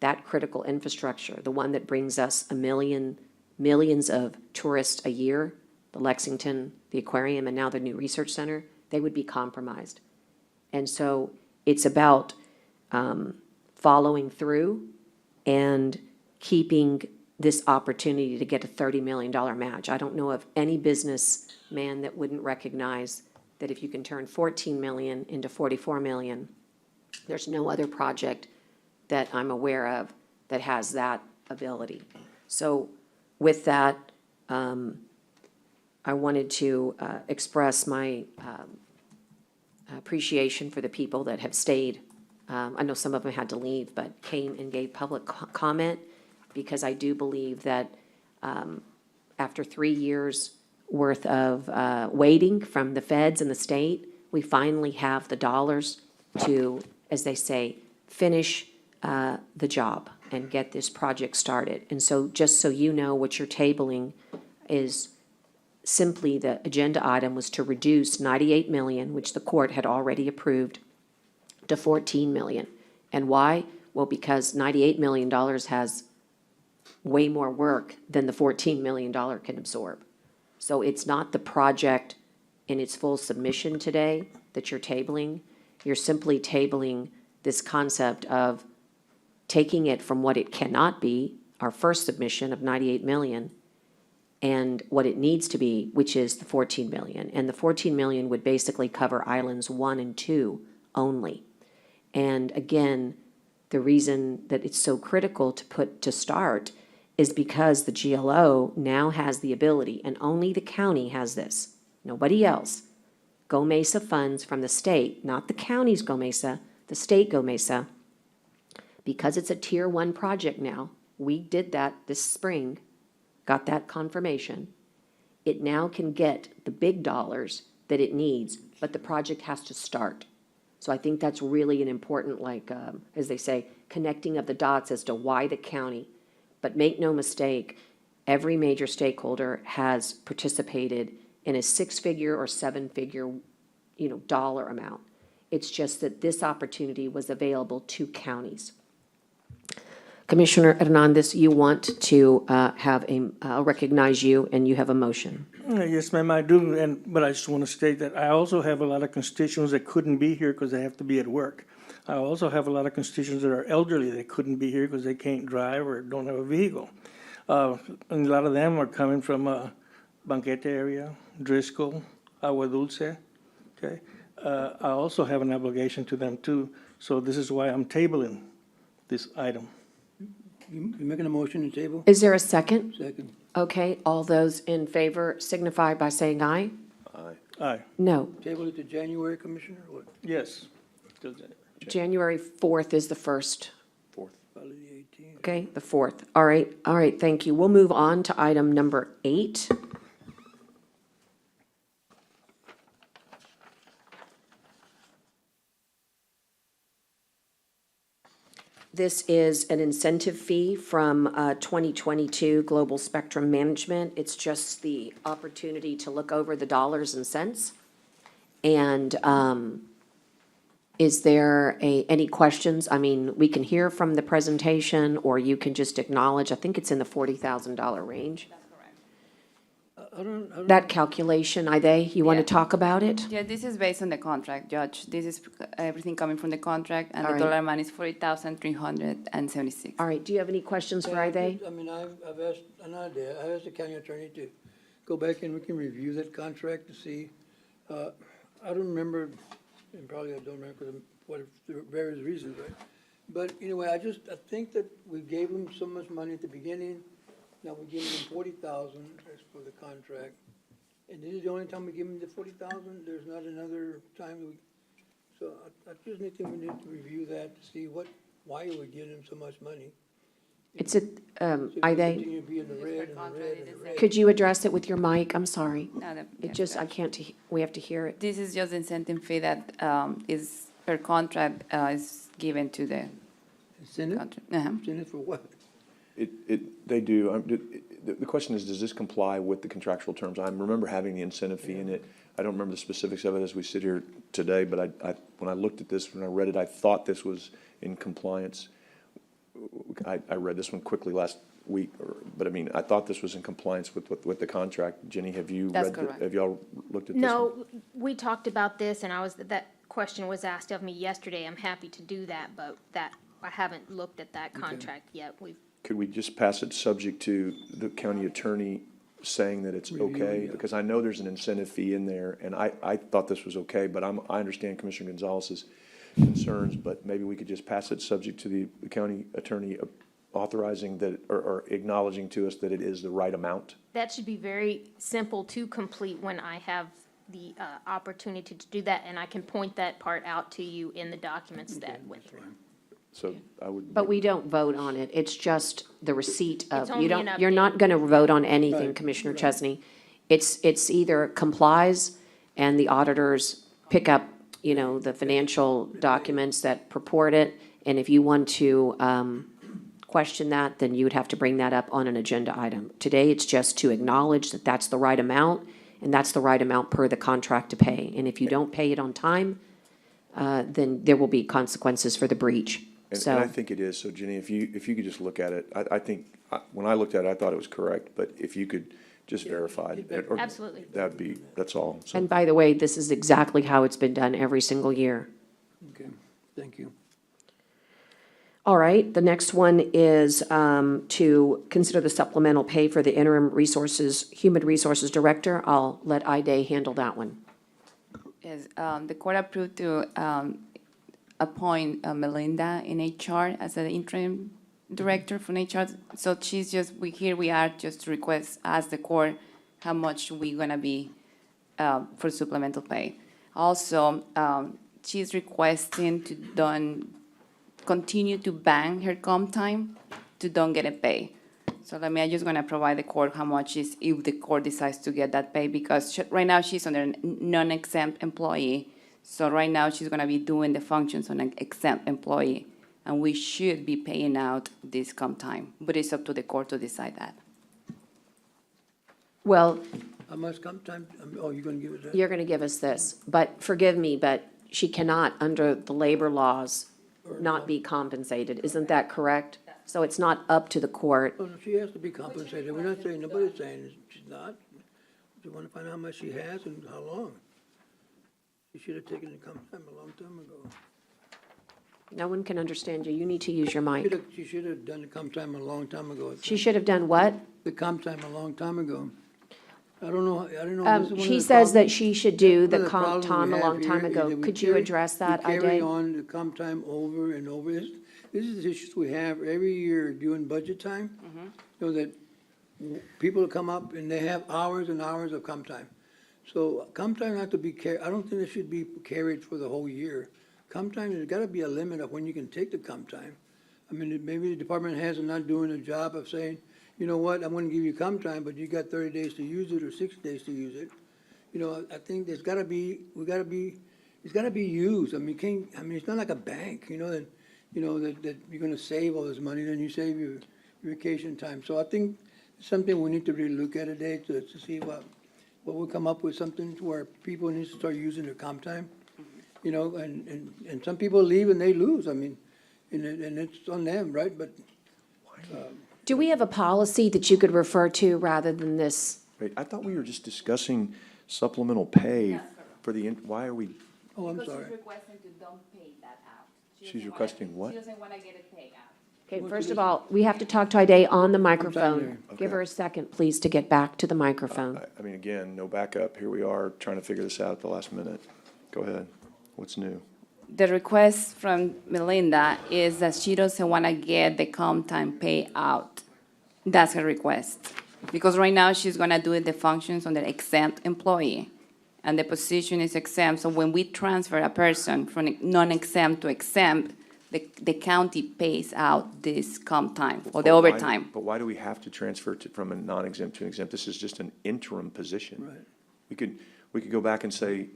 that critical infrastructure, the one that brings us millions of tourists a year, the Lexington, the aquarium, and now the new research center, they would be compromised. And so it's about following through and keeping this opportunity to get a $30 million match. I don't know of any businessman that wouldn't recognize that if you can turn 14 million into 44 million, there's no other project that I'm aware of that has that ability. So with that, I wanted to express my appreciation for the people that have stayed. I know some of them had to leave, but came and gave public comment, because I do believe that after 3 years worth of waiting from the feds and the state, we finally have the dollars to, as they say, finish the job and get this project started. And so just so you know, what you're tabling is simply, the agenda item was to reduce 98 million, which the court had already approved, to 14 million. And why? Well, because $98 million has way more work than the $14 million can absorb. So it's not the project in its full submission today that you're tabling. You're simply tabling this concept of taking it from what it cannot be, our first submission of 98 million, and what it needs to be, which is the 14 million. And the 14 million would basically cover islands 1 and 2 only. And again, the reason that it's so critical to start is because the GLO now has the ability, and only the county has this, nobody else. GOMESA funds from the state, not the county's GOMESA, the state GOMESA, because it's a tier 1 project now. We did that this spring, got that confirmation. It now can get the big dollars that it needs, but the project has to start. So I think that's really an important, as they say, connecting of the dots as to why the county. But make no mistake, every major stakeholder has participated in a 6-figure or 7-figure, dollar amount. It's just that this opportunity was available to counties. Commissioner Hernandez, you want to I'll recognize you, and you have a motion. Yes, ma'am, I do, but I just want to state that I also have a lot of constituents that couldn't be here because they have to be at work. I also have a lot of constituents that are elderly that couldn't be here because they can't drive or don't have a vehicle. And a lot of them are coming from Banquete area, Driscoll, Agua Dulce, okay? I also have an obligation to them too, so this is why I'm tabling this item. You making a motion to table? Is there a second? Second. Okay, all those in favor signify by saying aye. Aye. No. Table it to January, Commissioner, or what? Yes. January 4th is the first. Fourth. Probably the 18th. Okay, the 4th. All right, thank you. We'll move on to item number 8. This is an incentive fee from 2022 Global Spectrum Management. It's just the opportunity to look over the dollars and cents. And is there any questions? I mean, we can hear from the presentation, or you can just acknowledge, I think it's in the $40,000 range. I don't. That calculation, Ide, you want to Yeah. talk about it? Yeah, this is based on the contract, Judge. This is everything coming from the contract, and All the right. dollar amount is 40,376. All right, do you have any questions for Yeah, Ide? I mean, I've asked, I've asked the county attorney to go back and we can review that contract to see. I don't remember, and probably I don't remember what, there are various reasons, right? But anyway, I think that we gave them so much money at the beginning. Now we're giving them 40,000 as for the contract. And this is the only time we give them the 40,000? There's not another time we, so I just think we need to review that to see why we're giving them so much money. It's a, So we Ide, continue to be in the red and the red and the red. could you address it with your mic? I'm sorry. No, It yes, just, I Judge. can't, we have to hear it. This is just the incentive fee that is per contract is given to the Incentive? contract. Incentive for what? They do. The question is, does this comply with the contractual terms? I remember having the incentive fee in it. I don't remember the specifics of it as we sit here today, but when I looked at this, when I read it, I thought this was in compliance. I read this one quickly last week, but I mean, I thought this was in compliance with the contract. Jenny, have you That's read, correct. have y'all looked at this one? No, we talked about this, and that question was asked of me yesterday. I'm happy to do that, but I haven't looked at that contract yet. Could we just pass it subject to the county attorney saying that it's okay? Because I know there's an incentive fee in there, and I thought this was okay, but I understand Commissioner Gonzalez's concerns, but maybe we could just pass it subject to the county attorney authorizing that, or acknowledging to us that it is the right amount. That should be very simple to complete when I have the opportunity to do that, and I can point that part out to you in the documents that went through. So I would. But we don't vote on it. It's just the receipt of, It's only an you're not going to vote on anything, Right, Commissioner Chesney. It's either complies and the auditors pick up, the financial documents that purport it. And if you want to question that, then you would have to bring that up on an agenda item. Today, it's just to acknowledge that that's the right amount, and that's the right amount per the contract to pay. And if you don't pay it on time, then there will be consequences for the breach. And I think it is. So Jenny, if you could just look at it, I think, when I looked at it, I thought it was correct, but if you could just verify it. or- Absolutely. That's all. So And by the way, this is exactly how it's been done every single year. Okay, thank you. All right, the next one is to consider the supplemental pay for the interim human resources director. I'll let Ide handle that one. Yes, the court approved to appoint Melinda in HR as an interim director from HR. So we are just to ask the court how much we're gonna be for supplemental pay. Also, she's requesting to continue to bank her comp time to don't get a pay. So I'm just gonna provide the court how much is if the court decides to get that pay, because right now she's under a non-exempt employee. So right now she's gonna be doing the functions on an exempt employee, and we should be paying out this comp time, but it's up to the court to decide that. Well, How much comp time, you're gonna give us that? you're going to give us this, but forgive me, but she cannot, under the labor laws, not be compensated. Isn't that correct? So it's not up to the court. Oh, no, she has to be compensated. We're not saying, nobody's saying she's not. We want to find out how much she has and how long. She should have taken the comp time a long time ago. No one can understand you. You need to use your mic. She should have done the comp time a long time ago. I She think. should have done what? The comp time a long time ago. I don't know. This is one of She the says that problems- she should do one the of the comp problems we time a have long time here is ago. that we Could you carry- address that, We carry Ide? on the comp time over and over. This is the issues we have every year during budget time. So that people come up and they have hours and hours of comp time. So comp time have to be I don't think it should be carried for the whole year. comp time, there's gotta be a limit of when you can take the comp time. I mean, maybe the department heads are not doing a job of saying, you know what, I'm gonna give you comp time, but you got 30 days to use it or 60 days to use it. You know, I think it's gotta be used. I mean, it's not like a bank, you know, that you're gonna save all this money, then you save your vacation time. So I think it's something we need to really look at today to see what we'll come up with, something where people need to start using their comp time. You know, and some people leave and they lose, I mean, and it's on them, right? But, Do we have a policy that you could refer to rather than this? Wait, I thought we were just discussing supplemental pay for why are we, oh, I'm sorry. requesting to don't pay that out. she's requesting what? She doesn't want to get it paid out. Okay, first of all, we have to talk to Ida on the microphone. Give her a second, please, to get back to the microphone. I mean, again, no backup. Here we are trying to figure this out at the last minute. Go ahead. What's new? The request from Melinda is that she doesn't want to get the comp time pay out. That's her request. Because right now, she's going to do the functions on the exempt employee, and the position is exempt. So when we transfer a person from non-exempt to exempt, the county pays out this comp time or the But why- overtime. But why do we have to transfer from a non-exempt to an exempt? This is just an interim position. Right. We could go back and say,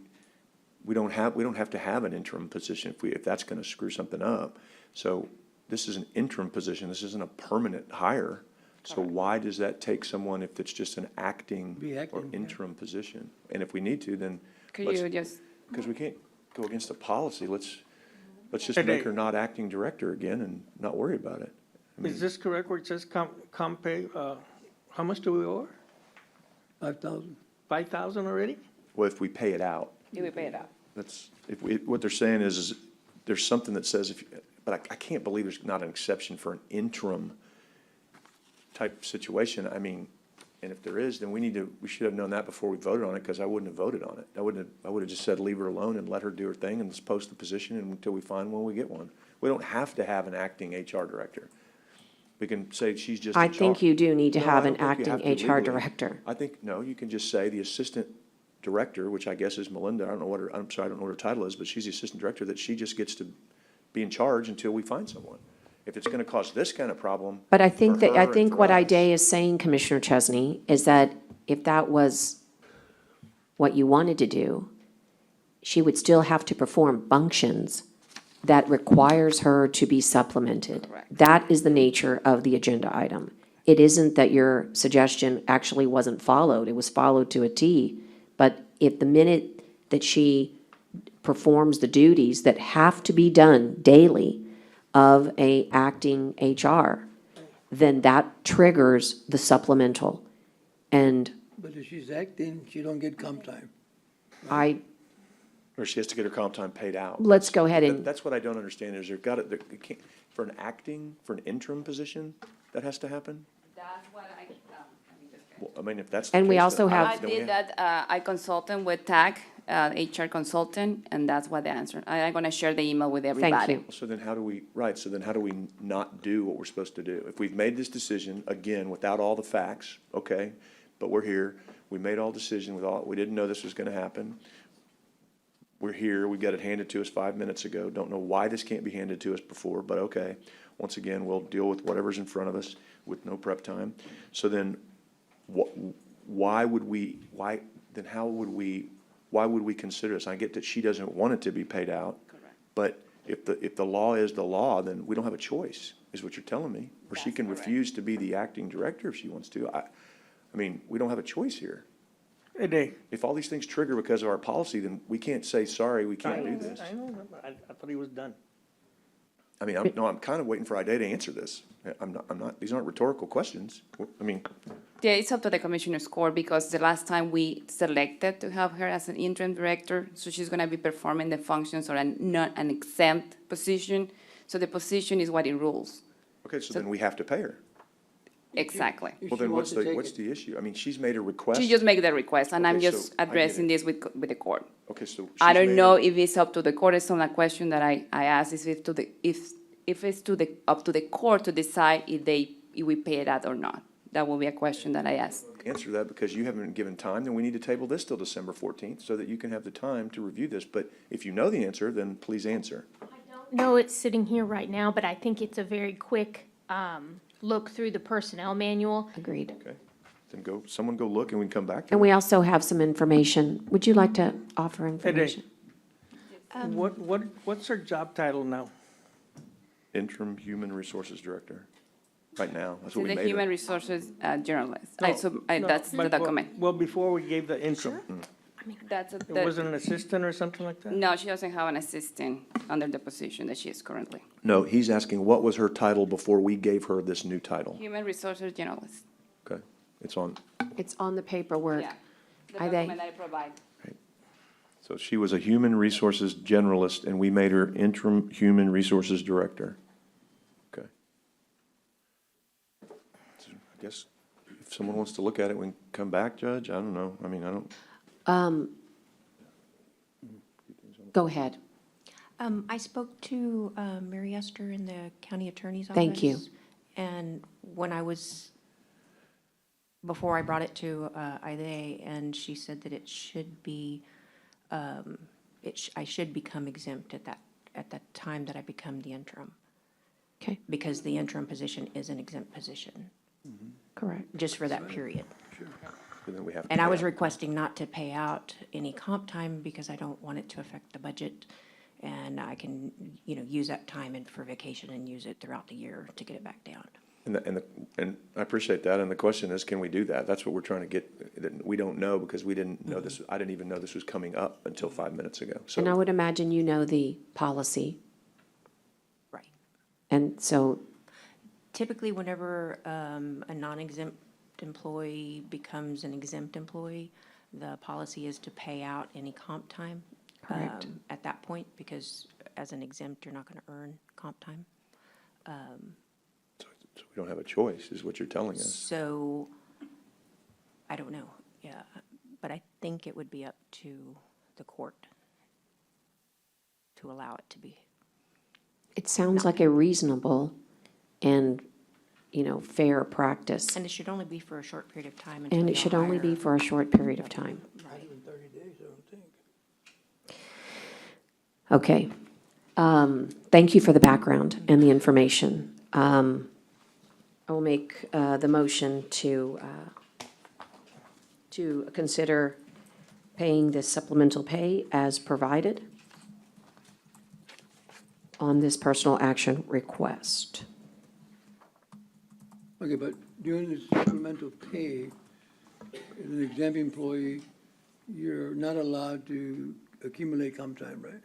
we don't have to have an interim position if that's gonna screw something up. So this is an interim position. This isn't a permanent hire. So why does that take someone if it's just an acting Be acting, or yeah. interim position? And if we need to, then Could let's, you just, because we can't go against the policy, let's just make her not acting director again and not worry about it. I mean, Is this correct where it says comp pay, how much do we owe her? 5,000. 5,000 already? well, if we pay it out, you will pay it out? that's, what they're saying is there's something that says but I can't believe there's not an exception for an interim type situation. I mean, and if there is, then we should have known that before we voted on it, because I wouldn't have voted on it. I would have just said, leave her alone and let her do her thing and let's post the position until we find one, we get one. We don't have to have an acting HR director. We can say she's just. I in think charge. you do need to No, I have an don't think you acting have to HR legally. director. I think, no, you can just say the assistant director, which I guess is Melinda, I don't know what her, I'm sorry, I don't know what her title is, but she's the assistant director, that she just gets to be in charge until we find someone. If it's gonna cause this kind of problem. But I think for that, her I and think for what us- Ida is saying, Commissioner Chesney, is that if that was what you wanted to do, she would still have to perform functions that requires her to be supplemented. That is the nature of the agenda item. It isn't that your suggestion actually wasn't followed, it was followed to a T. But if the minute that she performs the duties that have to be done daily of a acting HR, then that triggers the supplemental. And But if she's acting, she don't get comp time. Or she has to get her comp time paid out. Let's go ahead and- That's what I don't understand, is it can't, for an interim position, that has to happen? That's what Well, I mean, if that's the And we case, also then have- I then we did that, I consulted with TAC, HR consultant, and that's what the answer. I'm gonna share the email with everybody. you. So then how do we not do what we're supposed to do? If we've made this decision, again, without all the facts, okay, but we're here, we made all decision we didn't know this was gonna happen. We're here, we got it handed to us 5 minutes ago, don't know why this can't be handed to us before, but okay. Once again, we'll deal with whatever's in front of us with no prep time. So then, why would we consider this? I get that she doesn't want it to be paid out. Correct. But if the law is the law, then we don't have a choice, is what you're telling me. Or she can refuse to be the acting director if she wants to. I mean, we don't have a choice here. Ede. If all these things trigger because of our policy, then we can't say, sorry, we can't do this. I know, I thought he was done. I mean, I'm kind of waiting for Ida to answer this. I'm not, these aren't rhetorical questions. I mean, Yeah, it's up to the Commissioner's Court, because the last time we selected to have her as an interim director, so she's gonna be performing the functions or not an exempt position. So the position is what it rules. okay, so then we have to pay her. Exactly. If Well, she then wants to take what's it. the issue? I mean, she's made a request. She just make the request, and I'm Okay, just so I get addressing it. this with the court. Okay, so. I she's don't made know a- if it's up to the court. It's not a question that I asked, is if it's up to the court to decide if we pay it out or not. That will be a question that I asked. answer that because you haven't given time, then we need to table this till December 14th so that you can have the time to review this. But if you know the answer, then please answer. No, it's sitting here right now, but I think it's a very quick, look through the personnel manual. Agreed. Okay, then someone go look and we can come back to it. And we also have some information. Would you like to offer information? What's her job title now? Interim Human Resources Director, right now. That's what we The made human her. resources journalist. No, That's the but document. Well, before we gave the interim, That's it wasn't an assistant or something like that? No, she doesn't have an assistant under the position that she is currently. No, he's asking what was her title before we gave her this new title? Human resources journalist. Okay, it's on. It's on the paperwork. Yeah. The Are they- document that I provide. So she was a Human Resources Generalist, and we made her Interim Human Resources Director. Okay. So I guess if someone wants to look at it, we can come back, Judge. I don't know. I mean, I don't. Go ahead. I spoke to Mary Esther in the county attorney's office. Thank you. And when before I brought it to Ida, and she said that it should be, I should become exempt at that time that I become the interim. Okay. Because the interim position is an exempt position, Correct. just for that period. And then we have to And I pay was out. requesting not to pay out any comp time because I don't want it to affect the budget. And I can, use that time for vacation and use it throughout the year to get it back down. And I appreciate that. And the question is, can we do that? That's what we're trying to get. We don't know because we didn't know this. I didn't even know this was coming up until 5 minutes ago. So. And I would imagine you know the policy. Right. And so, Typically, whenever a non-exempt employee becomes an exempt employee, the policy is to pay out any comp time Correct. At that point, because as an exempt, you're not going to earn comp time. So we don't have a choice, is what you're telling us. So, I don't know, yeah, but I think it would be up to the court to allow it to be. it sounds like a reasonable and, fair practice. And it should only be for a short period of time. And it should only be for a short period of time. Right. Even 30 days, I don't think. Okay. Thank you for the background and the information. I will make the motion to consider paying this supplemental pay as provided on this personal action request. Okay, but during the supplemental pay, as an exempt employee, you're not allowed to accumulate comp time, right?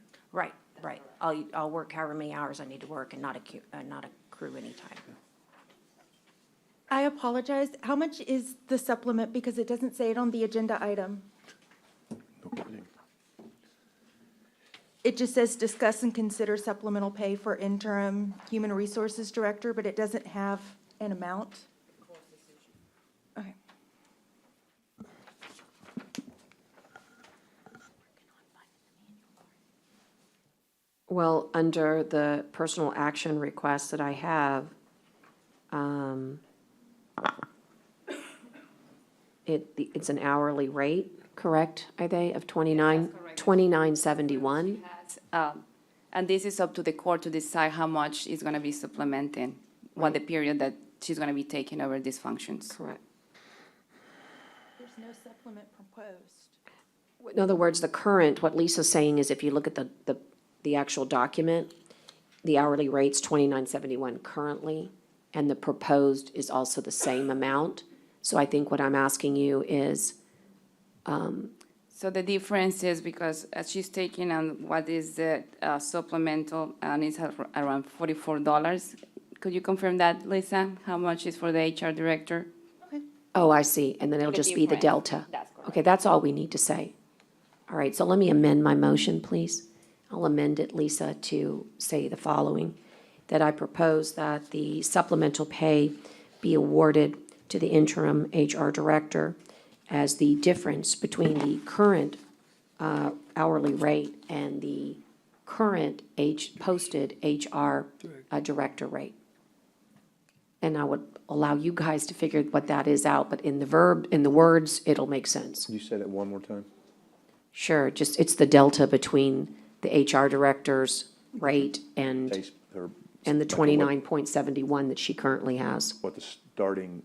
Right. I'll work however many hours I need to work and not accrue any time. I apologize. How much is the supplement? Because it doesn't say it on the agenda item. No kidding. It just says discuss and consider supplemental pay for interim human resources director, but it doesn't have an amount. Okay. Well, under the personal action request that I have, it's an hourly rate, correct, are they, of $29.71? And this is up to the court to decide how much is going to be supplementing, what the period that she's going to be taking over these functions. Correct. There's no supplement proposed. In other words, the current, what Lisa's saying is if you look at the actual document, the hourly rate's $29.71 currently, and the proposed is also the same amount. So I think what I'm asking you is, So the difference is because she's taking on what is the supplemental, and it's around $44. Could you confirm that, Lisa? How much is for the HR director? oh, I see, and then it'll The just be the difference. delta. That's correct. Okay, that's all we need to say. All right, so let me amend my motion, please. I'll amend it, Lisa, to say the following, that I propose that the supplemental pay be awarded to the interim HR director as the difference between the current hourly rate and the current posted HR director rate. and I would allow you guys to figure what that is out, but in the words, it'll make sense. Can you say that one more time? Sure, just, it's the delta between the HR director's rate and Base- or the like what- 29.71 that she currently has. What the starting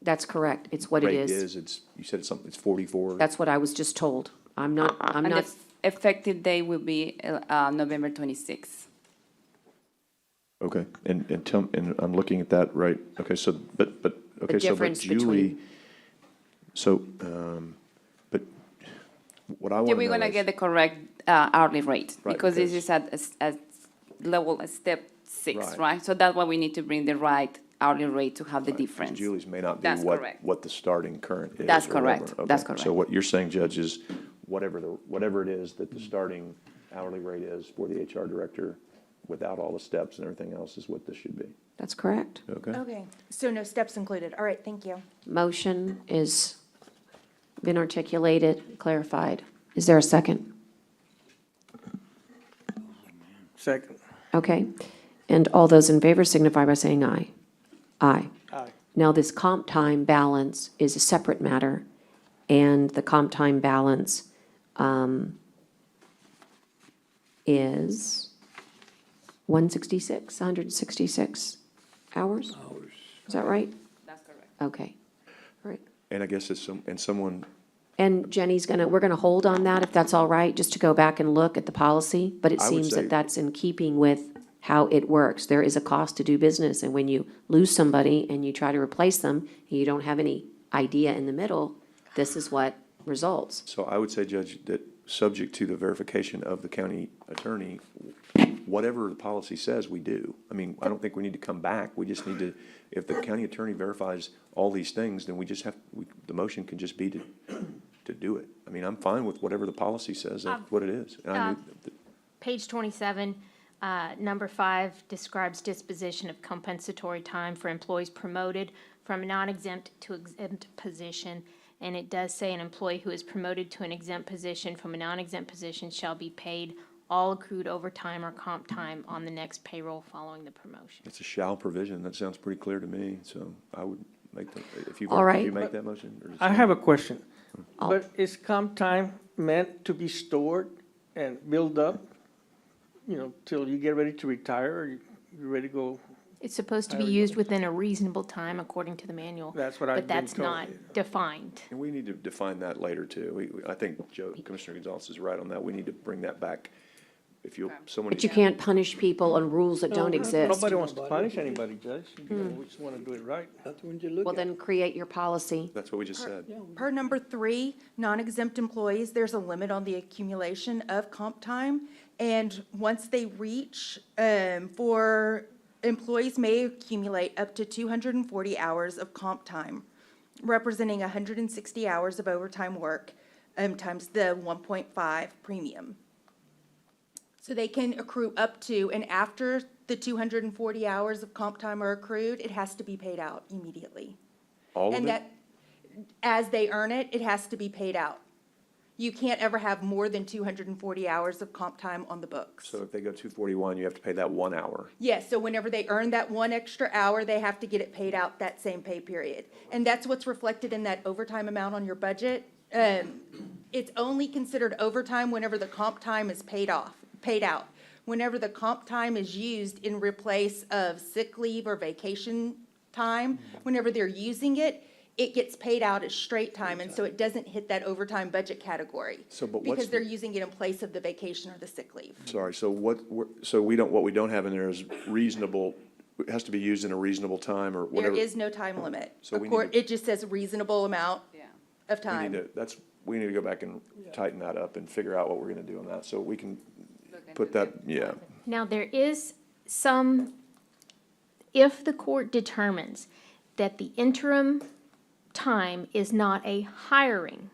That's correct. It's what it rate is. It's, you said it's something, it's 44? That's what I was just told. I'm And the not, effective date will be November 26th. Okay, and I'm looking at that, right, okay, so, but, okay, so, but difference Julie, between- so, but what I Yeah, want to we're know gonna is, get the correct hourly rate, Right, because this because- is at level, step 6, Right. right? So that's why we need to bring the right hourly rate to have the right, 'cause difference. Julie's may not be That's what, correct. what the starting current is. That's or whatever. correct. That's Okay, So correct. what you're saying, Judge, is whatever it is that the starting hourly rate is for the HR director, without all the steps and everything else, is what this should be, that's correct. okay? Okay, so no steps included. All right, thank you. Motion is been articulated, clarified. Is there a second? Second. Okay. And all those in favor signify by saying aye. Aye. Aye. Now, this comp time balance is a separate matter, and the comp time balance is 166 hours? Is that right? That's correct. Okay. All right. And I guess someone, And Jenny's we're gonna hold on that, if that's all right, just to go back and look at the policy, but it I would seems say- that that's in keeping with how it works. There is a cost to do business, and when you lose somebody and you try to replace them, and you don't have any idea in the middle, this is what results. so I would say, Judge, that subject to the verification of the county attorney, whatever the policy says, we do. I mean, I don't think we need to come back, we just need to, if the county attorney verifies all these things, then we just have, the motion can just be to do it. I mean, I'm fine with whatever the policy says, that's what it is. And I knew that- Page 27, number 5 describes disposition of compensatory time for employees promoted from a non-exempt to exempt position. And it does say an employee who is promoted to an exempt position from a non-exempt position shall be paid all accrued overtime or comp time on the next payroll following the promotion. It's a shall provision, that sounds pretty clear to me, so I would make that, if you, All right. if you make that motion? Or does I have a question. I'll- But is comp time meant to be stored and build up, till you get ready to retire, or you're ready to go? It's supposed to be used within a reasonable time according to the manual. That's what I've But been that's told. not defined. And we need to define that later, too. I think Commissioner Gonzalez is right on that. We need to bring that back. If someone. But you can't punish people on rules that don't No, exist. Nobody wants to punish anybody, Judge. We just want to do it right. That's when you look Well, at. then create your policy. That's what we just said. Per number 3, non-exempt employees, there's a limit on the accumulation of comp time. And once they reach, employees may accumulate up to 240 hours of comp time, representing 160 hours of overtime work, times the 1.5 premium. So they can accrue up to, and after the 240 hours of comp time are accrued, it has to be paid out immediately. All of And it? that, as they earn it, it has to be paid out. You can't ever have more than 240 hours of comp time on the books. So if they go 241, you have to pay that 1 hour. Yes, so whenever they earn that one extra hour, they have to get it paid out that same pay period. And that's what's reflected in that overtime amount on your budget. It's only considered overtime whenever the comp time is paid out. Whenever the comp time is used in replace of sick leave or vacation time, whenever they're using it, it gets paid out as straight time, and so it doesn't hit that overtime budget category. So, but what's Because they're the- using it in place of the vacation or the sick leave. Sorry, so what we don't have in there is reasonable, it has to be used in a reasonable time or There whatever. is no time limit. So we need to- It just says reasonable amount of We time. need we need to go back and tighten that up and figure out what we're gonna do on that, so we can put that, yeah. Now, there is some, if the court determines that the interim time is not a hiring,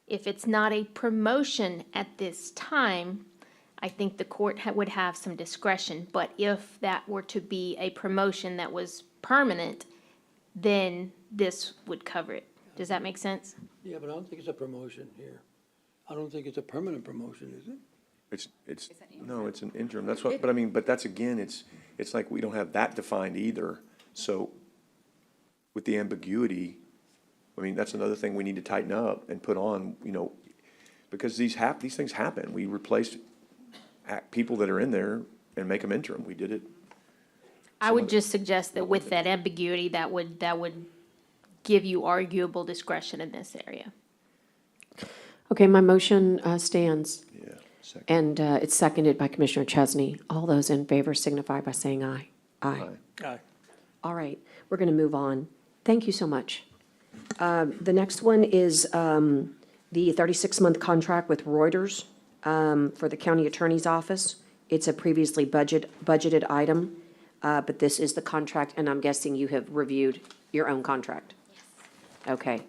if it's not a promotion at this time, I think the court would have some discretion. But if that were to be a promotion that was permanent, then this would cover it. Does that make sense? Yeah, but I don't think it's a promotion here. I don't think it's a permanent promotion, is it? It's, no, it's an interim, that's what, but I mean, but that's again, it's like we don't have that defined either. So with the ambiguity, I mean, that's another thing we need to tighten up and put on, you know, because these things happen. We replace people that are in there and make them interim. We did it. I would just suggest that with that ambiguity, that would give you arguable discretion in this area. Okay, my motion stands. Yeah, second. And it's seconded by Commissioner Chesney. All those in favor signify by saying aye. Aye. Aye. All right, we're going to move on. Thank you so much. The next one is the 36-month contract with Reuters for the county attorney's office. It's a previously budgeted item, but this is the contract, and I'm guessing you have reviewed your own contract? Yes. Okay.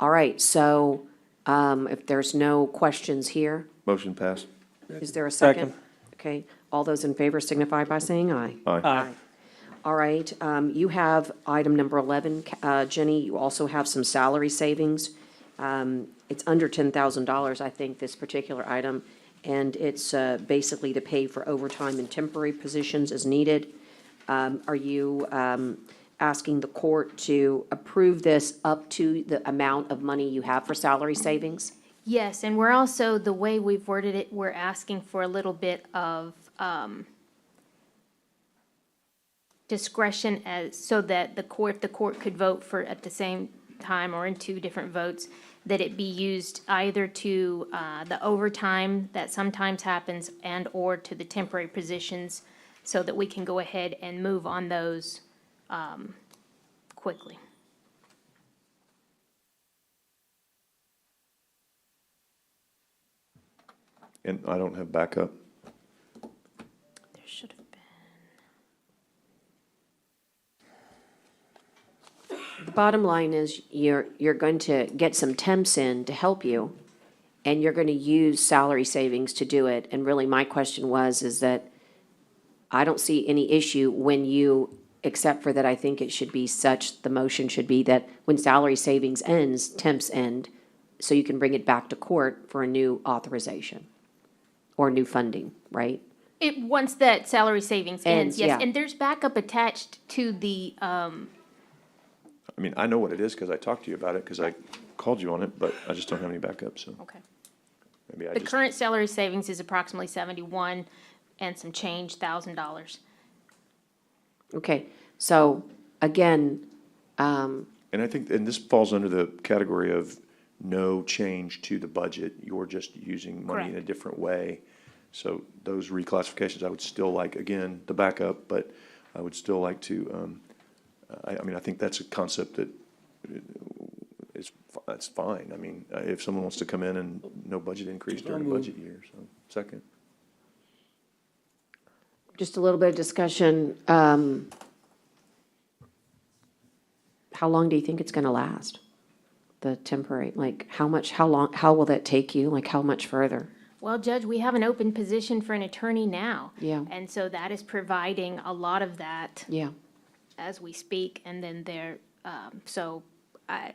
All right, so if there's no questions here, Motion passed. is there a second? Second. Okay, all those in favor signify by saying aye. Aye. All right, you have item number 11, Jenny, you also have some salary savings. It's under $10,000, I think, this particular item, and it's basically to pay for overtime and temporary positions as needed. Are you asking the court to approve this up to the amount of money you have for salary savings? Yes, and we're also, the way we've worded it, we're asking for a little bit of discretion so that the court could vote for at the same time or in two different votes, that it be used either to the overtime that sometimes happens and/or to the temporary positions, so that we can go ahead and move on those quickly. And I don't have backup. There should have been. The bottom line is you're going to get some temps in to help you, and you're going to use salary savings to do it. And really, my question is that I don't see any issue when you, except for that I think it should be such, the motion should be that when salary savings ends, temps end, so you can bring it back to court for a new authorization or new funding, right? Once that salary savings ends, yes, yeah. and there's backup attached to the, I mean, I know what it is because I talked to you about it, because I called you on it, but I just don't have any backup, so okay. maybe I The just. current salary savings is approximately 71 and some change $1,000. Okay, so again, And I think, and this falls under the category of no change to the budget. You're just using money in a Correct. different way. So those reclassifications, I would still like, again, the backup, but I would still like to, I mean, I think that's a concept that that's fine. I mean, if someone wants to come in and no budget increase during a budget year, so, second. just a little bit of discussion. How long do you think it's going to last? The temporary, like how long, how will that take you? Like how much further? Well, Judge, we have an open position for an attorney now. Yeah. And so that is providing a lot of that Yeah, as we speak. And then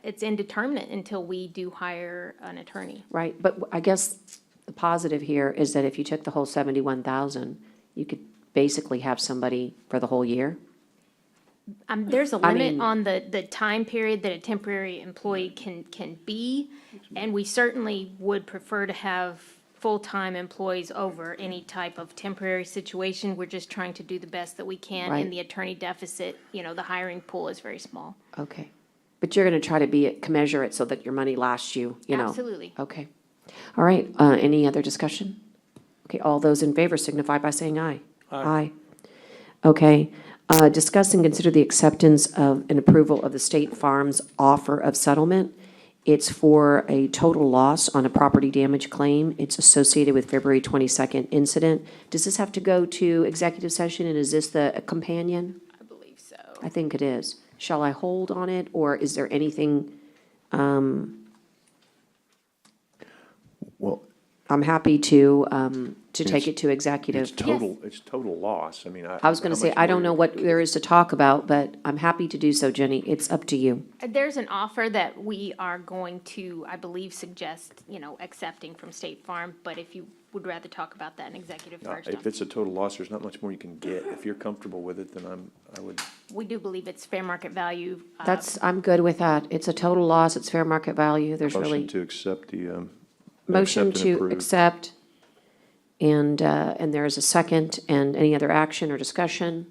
it's indeterminate until we do hire an attorney. right. But I guess the positive here is that if you took the whole 71,000, you could basically have somebody for the whole year. There's a I limit mean- on the time period that a temporary employee can be, and we certainly would prefer to have full-time employees over any type of temporary situation. We're just trying to do the best that we can in Right. the attorney deficit. The hiring pool is very small. Okay. But you're going to try to commensurate so that your money lasts you, you know? Absolutely. Okay. All right, any other discussion? Okay, all those in favor signify by saying aye. Aye. Okay, discuss and consider the acceptance of an approval of the State Farm's offer of settlement. It's for a total loss on a property damage claim. It's associated with February 22nd incident. Does this have to go to executive session, and is this the companion? I believe so. I think it is. Shall I hold on it, or is there anything? Well, I'm happy to to take it to executive. It's total loss. I mean, I was gonna how say, much I more don't know what there is to talk about, but I'm happy to do so, Jenny. It's up to you. There's an offer that we are going to, I believe, suggest, accepting from State Farm, but if you would rather talk about that in executive first. If it's a total loss, there's not much more you can get. If you're comfortable with it, then I would. We do believe it's fair market value. I'm good with that. It's a total loss. It's fair market value. There's Motion really. to accept the, Motion accept and to approve. accept. And there is a second, and any other action or discussion?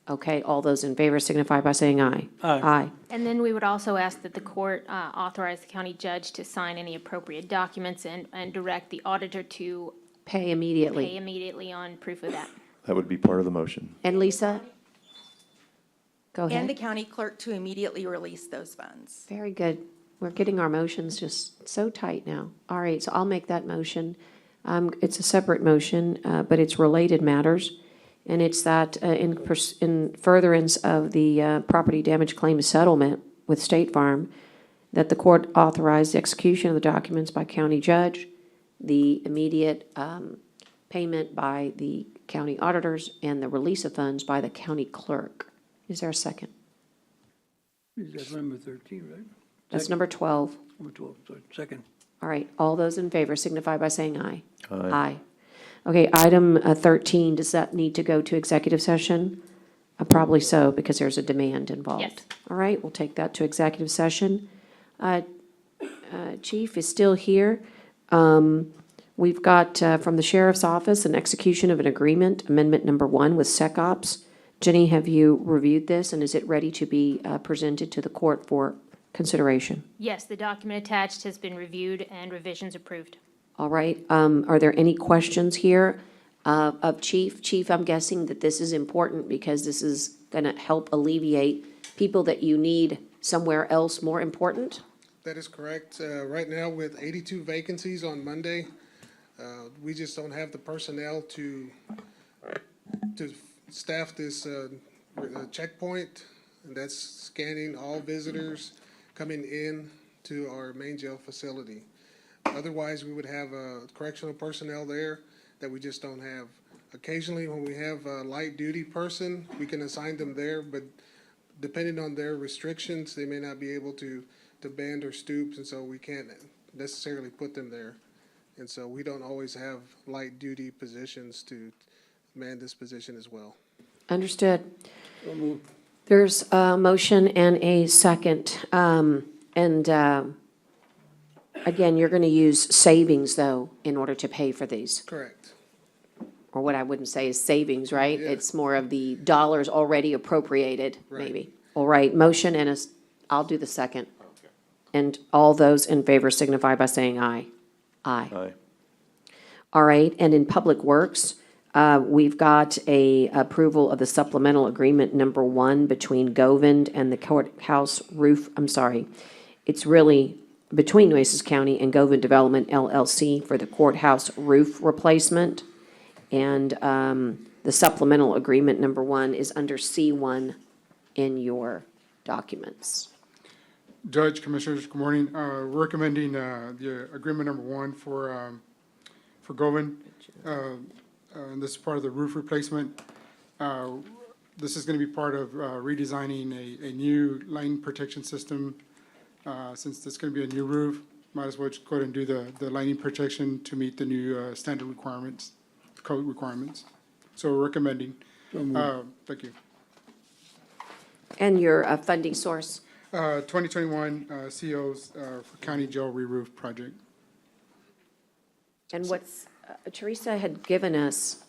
Okay, all those in favor signify by saying aye. Aye. And then we would also ask that the court authorize the county judge to sign any appropriate documents and direct the auditor to Pay immediately. pay immediately on proof of that. That would be part of the motion. And Lisa? Go And the ahead. county clerk to immediately release those funds. Very good. We're getting our motions just so tight now. All right, so I'll make that motion. It's a separate motion, but it's related matters. And it's that in furtherance of the property damage claim settlement with State Farm, that the court authorize the execution of the documents by county judge, the immediate payment by the county auditors, and the release of funds by the county clerk. Is there a second? Is that number 13, right? That's number 12. Number 12, sorry, second. All right, all those in favor signify by saying aye. Aye. Okay, item 13, does that need to go to executive session? Probably so, because there's a demand involved. Yes. All right, we'll take that to executive session. Chief is still here. We've got from the sheriff's office an execution of an agreement, amendment number 1 with SecOps. Jenny, have you reviewed this, and is it ready to be presented to the court for consideration? Yes, the document attached has been reviewed and revisions approved. All right, are there any questions here of Chief? Chief, I'm guessing that this is important because this is gonna help alleviate people that you need somewhere else more important? That is correct. Right now, with 82 vacancies on Monday, we just don't have the personnel to staff this checkpoint. And that's scanning all visitors coming in to our main jail facility. Otherwise, we would have correctional personnel there that we just don't have. Occasionally, when we have a light duty person, we can assign them there, but depending on their restrictions, they may not be able to bend or stoop, and so we can't necessarily put them there. And so we don't always have light duty positions to man this position as well. Understood. So moved. There's a motion and a second. Again, you're going to use savings, though, in order to pay for these. Correct. Or what I wouldn't say is savings, right? Yeah. It's more of the dollars already appropriated, Right. maybe. All right, motion and I'll do the second. And all those in favor signify by saying aye. Aye. Aye. All right, and in Public Works, we've got a approval of the supplemental agreement number 1 between Govind and the courthouse roof, it's really between Nueces County and Govind Development LLC for the courthouse roof replacement. And the supplemental agreement number 1 is under C1 in your documents. Judge, Commissioners, good morning. We're recommending the agreement number 1 for Govind. And this is part of the roof replacement. This is going to be part of redesigning a new lightning protection system. Since this is going to be a new roof, might as well just go ahead and do the lightning protection to meet the new standard requirements, code requirements. So we're recommending. Thank you. And your funding source? 2021 COs for county jail re-roof project. And what's, Teresa had given us,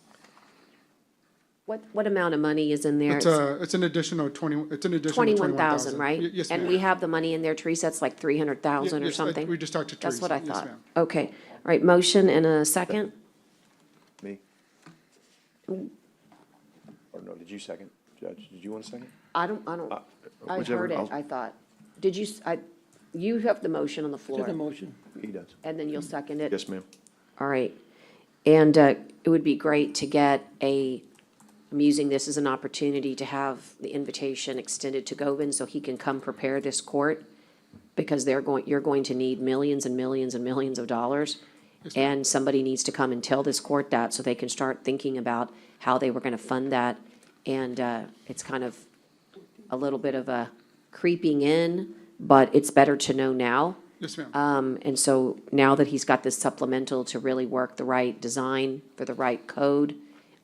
what amount of money is in there? It's an additional 21,000, right? Yes, And ma'am. we have the money in there, Teresa, it's like 300,000 or Yes, something? we just talked to Teresa. That's what I Yes, thought. ma'am. Okay, all right, motion and a second? Me? Or no, did you second? Judge, did you want a second? I Whichever, heard it, I thought. Did you, you have the motion on the floor. Just a motion. He does. And then you'll second it? Yes, ma'am. All right. And it would be great to get I'm using this as an opportunity to have the invitation extended to Govind so he can come prepare this court, because you're going to need millions and millions and millions of dollars. And somebody needs to come and tell this court that so they can start thinking about how they were gonna fund that. And, it's kind of a little bit of a creeping in, but it's better to know now. Yes, ma'am. And so now that he's got this supplemental to really work the right design for the right code,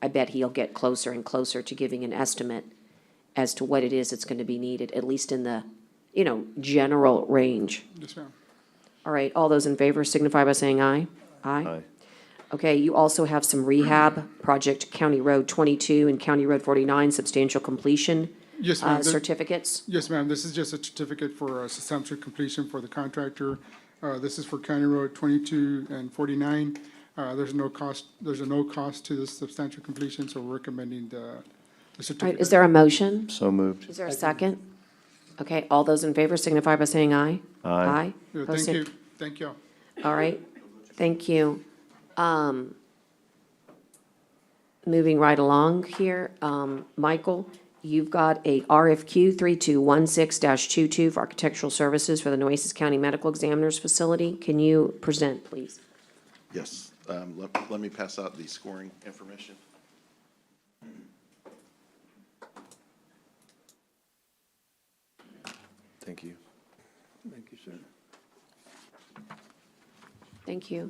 I bet he'll get closer and closer to giving an estimate as to what it is that's gonna be needed, at least in the, general range. Yes, ma'am. All right, all those in favor signify by saying aye. Aye. Okay, you also have some rehab, Project County Road 22 and County Road 49, substantial completion Yes, ma'am. certificates. Yes, ma'am. This is just a certificate for substantial completion for the contractor. This is for County Road 22 and 49. There's a no cost to this substantial completion, so we're recommending the All right, certificate. is there a motion? So moved. Is there a second? Okay, all those in favor signify by saying aye. Aye. Yeah, Opposed, Thank say- you. Thank you. All right, thank you. Moving right along here, Michael, you've got a RFQ 3216-22 for architectural services for the Nueces County Medical Examiner's Facility. Can you present, please? Yes, let me pass out the scoring information. Thank you. Thank you, sir. Thank you.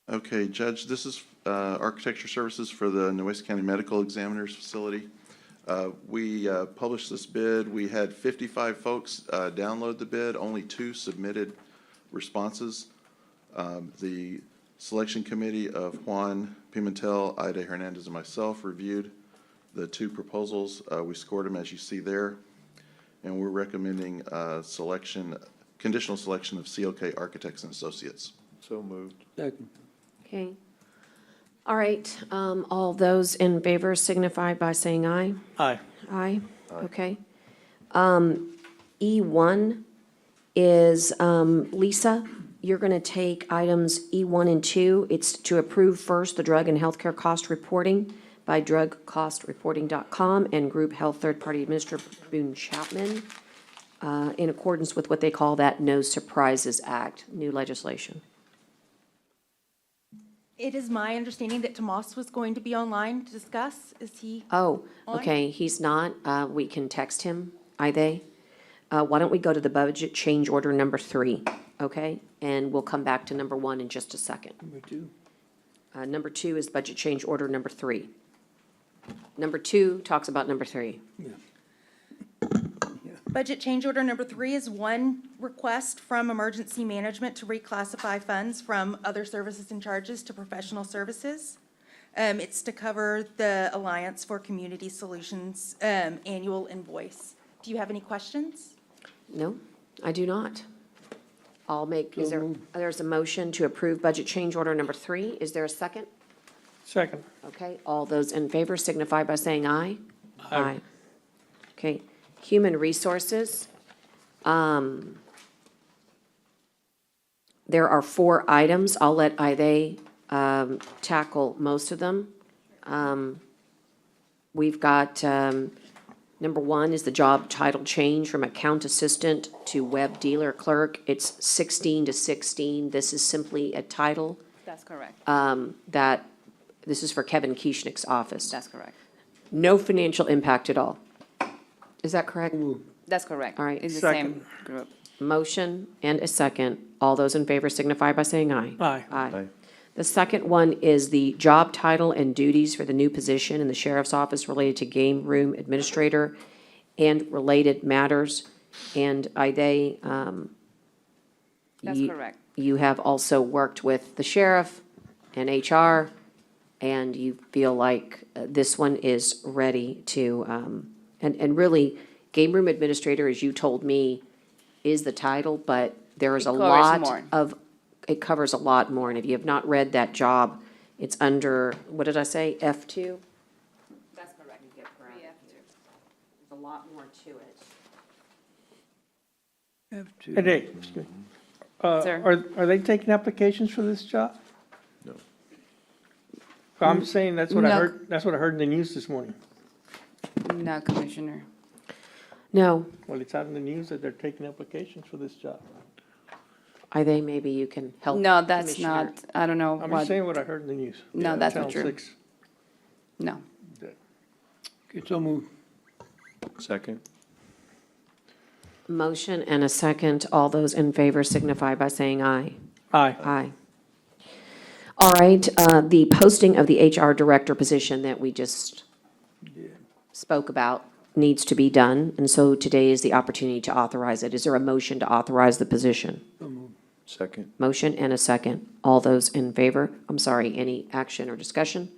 Okay, Judge, this is architecture services for the Nueces County Medical Examiner's Facility. We published this bid. We had 55 folks download the bid, only 2 submitted responses. The selection committee of Juan Pimentel, Ida Hernandez, and myself reviewed the 2 proposals. We scored them as you see there, and we're recommending conditional selection of CLK Architects and Associates. So moved. Second. Okay. All right, all those in favor signify by saying aye. Aye. Aye, okay. E1 is, Lisa, you're going to take items E1 and 2. It's to approve first the drug and healthcare cost reporting by drugcostreporting.com and Group Health Third Party Administrator Boone Chapman, in accordance with what they call that No Surprises Act, new legislation. It is my understanding that Tomas was going to be online to discuss. Is he? Oh, on? okay, he's not. We can text him, Why don't we go to the budget change order number 3, okay? And we'll come back to number 1 in just a second. Number 2. Number 2 is budget change order number 3. Number 2 talks about number 3. Yeah. Budget change order number 3 is one request from emergency management to reclassify funds from other services and charges to professional services. It's to cover the Alliance for Community Solutions annual invoice. Do you have any questions? No, I do not. There's a motion to approve budget change order number 3. Is there a second? Second. Okay, all those in favor signify by saying aye. Aye. Okay, human resources. There are 4 items. I'll let Ide tackle most of them. We've got, number 1 is the job title change from account assistant to web dealer clerk. It's 16 to 16. This is simply a title. That's correct. This is for Kevin Kieschnick's office. That's correct. No financial impact at all. Is that correct? That's correct. All right. It's the Second. same group. Motion and a second. All those in favor signify by saying aye. Aye. Aye. The second one is the job title and duties for the new position in the sheriff's office related to game room administrator and related matters. And Ide, That's correct. you have also worked with the sheriff and HR, and you feel like this one is ready to, and really, game room administrator, as you told me, is the title, but there is It a covers lot more. of, it covers a lot more. And if you have not read that job, it's under, what did I say, F2? That's correct. There's a lot more to it. Hey, Dave, Sir. are they taking applications for this job? No. I'm saying that's what I No. heard, that's what I heard in the news this morning. No, Commissioner. No, Well, it's out in the news that they're taking applications for this job. are they, maybe you can help? No, that's Commissioner? not, I don't know I'm what, just saying what I heard in the news. no, that's not Channel true. 6. No. Okay, so moved. Second. Motion and a second. All those in favor signify by saying aye. Aye. Aye. All right, the posting of the HR director position that we just spoke about needs to be done, and so today is the opportunity to authorize it. Is there a motion to authorize the position? So moved. Second. Motion and a second. All those in favor, I'm sorry, any action or discussion?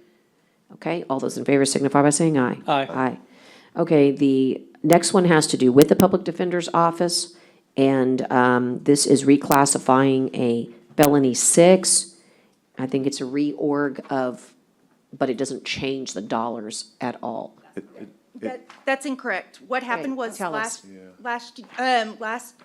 Okay, all those in favor signify by saying aye. Aye. Aye. Okay, the next one has to do with the Public Defender's Office, and this is reclassifying a felony 6. I think it's a reorg of, but it doesn't change the dollars at all. That's incorrect. What happened was tell us. last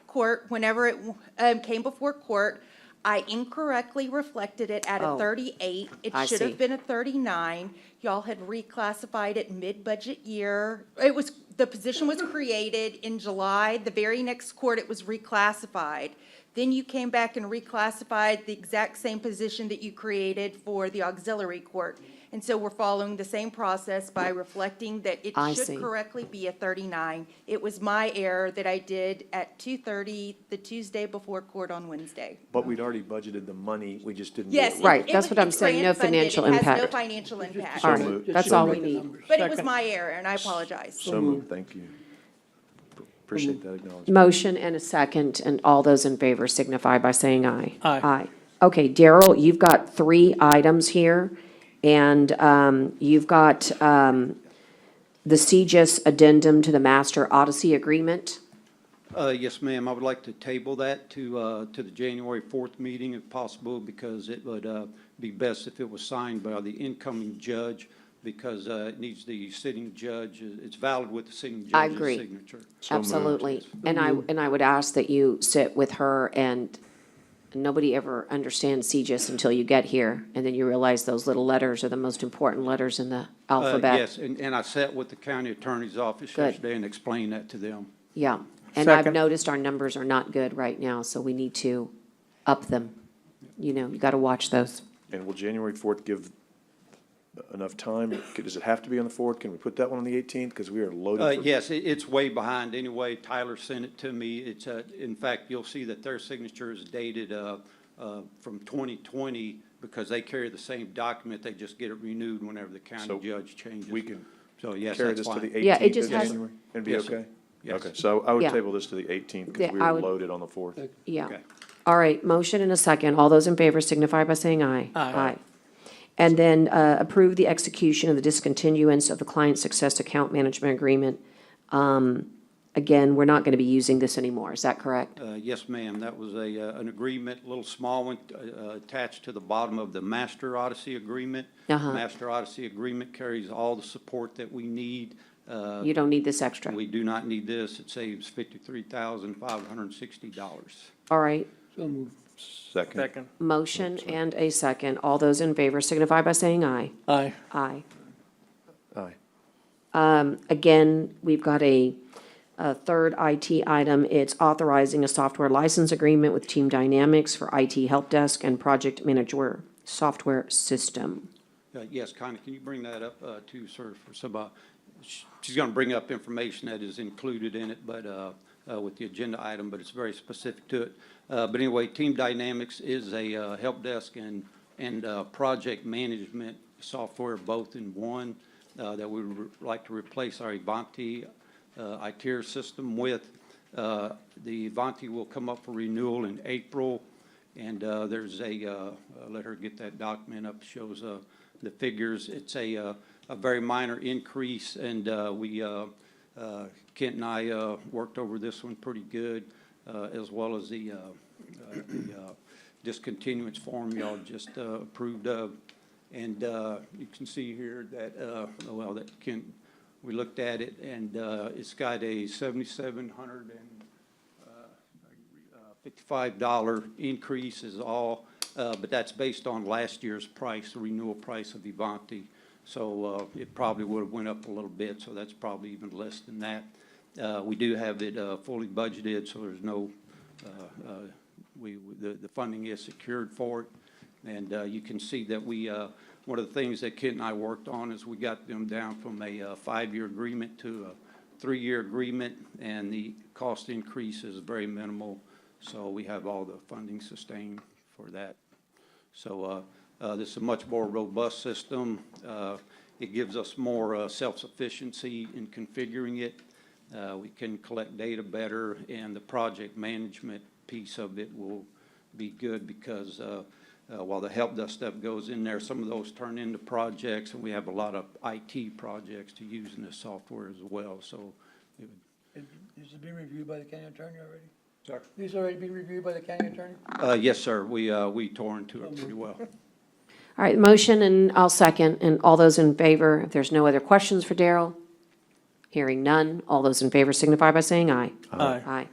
court, whenever it, came before court, I incorrectly reflected it at a Oh, 38. It I should see. have been a 39. Y'all had reclassified it mid-budget year. It was, the position was created in July. The very next court, it was reclassified. Then you came back and reclassified the exact same position that you created for the auxiliary court. And so we're following the same process by reflecting that it I should see. correctly be a 39. It was my error that I did at 2:30, the Tuesday before court on Wednesday. But we'd already budgeted the money, we just didn't do Yes. it. Right, it that's was- what I'm it's saying, no grant funded. financial It has no impact. financial impact. All So right, moved. that's So all we moved. need. But it was Second. my error, and I apologize. So moved, thank you. Appreciate that acknowledgement. Motion and a second, and all those in favor signify by saying aye. Aye. Aye. Okay, Daryl, you've got 3 items here, and you've got the CGIS addendum to the Master Odyssey Agreement. Yes, ma'am. I would like to table that to the January 4th meeting if possible, because it would be best if it was signed by the incoming judge, because it needs the sitting judge, it's valid with the sitting I judge's agree. signature. Absolutely. And I would ask that you sit with her, and nobody ever understands CGIS until you get here, and then you realize those little letters are the most important letters in the alphabet. Yes, and I sat with the county attorney's office Good. yesterday and explained that to them. Yeah, and I've Second. noticed our numbers are not good right now, so we need to up them. You know, you gotta watch those. And will January 4th give enough time? Does it have to be on the 4th? Can we put that one on the 18th? Because we are loaded. for- Yes, it's way behind anyway. Tyler sent it to me. It's, in fact, you'll see that their signature is dated from 2020 because they carry the same document. They just get it renewed whenever the So county judge changes. We can So, yes, carry that's this to fine. the Yeah, it 18th just of has- January and be Yes, sir. okay? Yes. Okay, so I would Yeah. table this to the 18th Yeah, because we I were would- loaded on the 4th. Yeah. Okay. All right, motion and a second. All those in favor signify by saying aye. Aye. And then approve the execution of the discontinuance of the Client Success Account Management Agreement. Again, we're not gonna be using this anymore, is that correct? Yes, ma'am. That was an agreement, a little small one, attached to the bottom of the Master Odyssey Agreement. Uh-huh. Master Odyssey Agreement carries all the support that we need. You don't need this extra. We do not need this. It saves $53,560. All right, So moved. Second. Second. motion and a second. All those in favor signify by saying aye. Aye. Aye. Aye. Again, we've got a third IT item. It's authorizing a software license agreement with Team Dynamics for IT Help Desk and Project Manager Software System. Yes, Connie, can you bring that up too, sir, for some, she's going to bring up information that is included in it, but with the agenda item, but it's very specific to it. But anyway, Team Dynamics is a help desk and project management software both in one that we would like to replace our Ivanti ITIR system with. The Ivanti will come up for renewal in April, and there's let her get that document up, shows the figures. It's a very minor increase, and Kent and I worked over this one pretty good, as well as the discontinuance form y'all just approved of. And you can see here that, well, that Kent we looked at it, and it's got a $7,755 increase is all, but that's based on last year's price, the renewal price of Ivanti. So it probably would have went up a little bit, so that's probably even less than that. We do have it fully budgeted, so there's no, the funding is secured for it. And you can see that we, one of the things that Kent and I worked on is we got them down from a 5-year agreement to a 3-year agreement, and the cost increase is very minimal. So we have all the funding sustained for that. So this is a much more robust system. It gives us more self-sufficiency in configuring it. We can collect data better, and the project management piece of it will be good because while the help desk stuff goes in there, some of those turn into projects, and we have a lot of IT projects to use in this software as well. So it would. Is it being reviewed by the county attorney already? Sorry? These already been reviewed by the county attorney? Yes, sir. We tore into it pretty well. All right, motion, and I'll second, and all those in favor, if there's no other questions for Daryl? Hearing none, all those in favor signify by saying aye. Aye. Aye.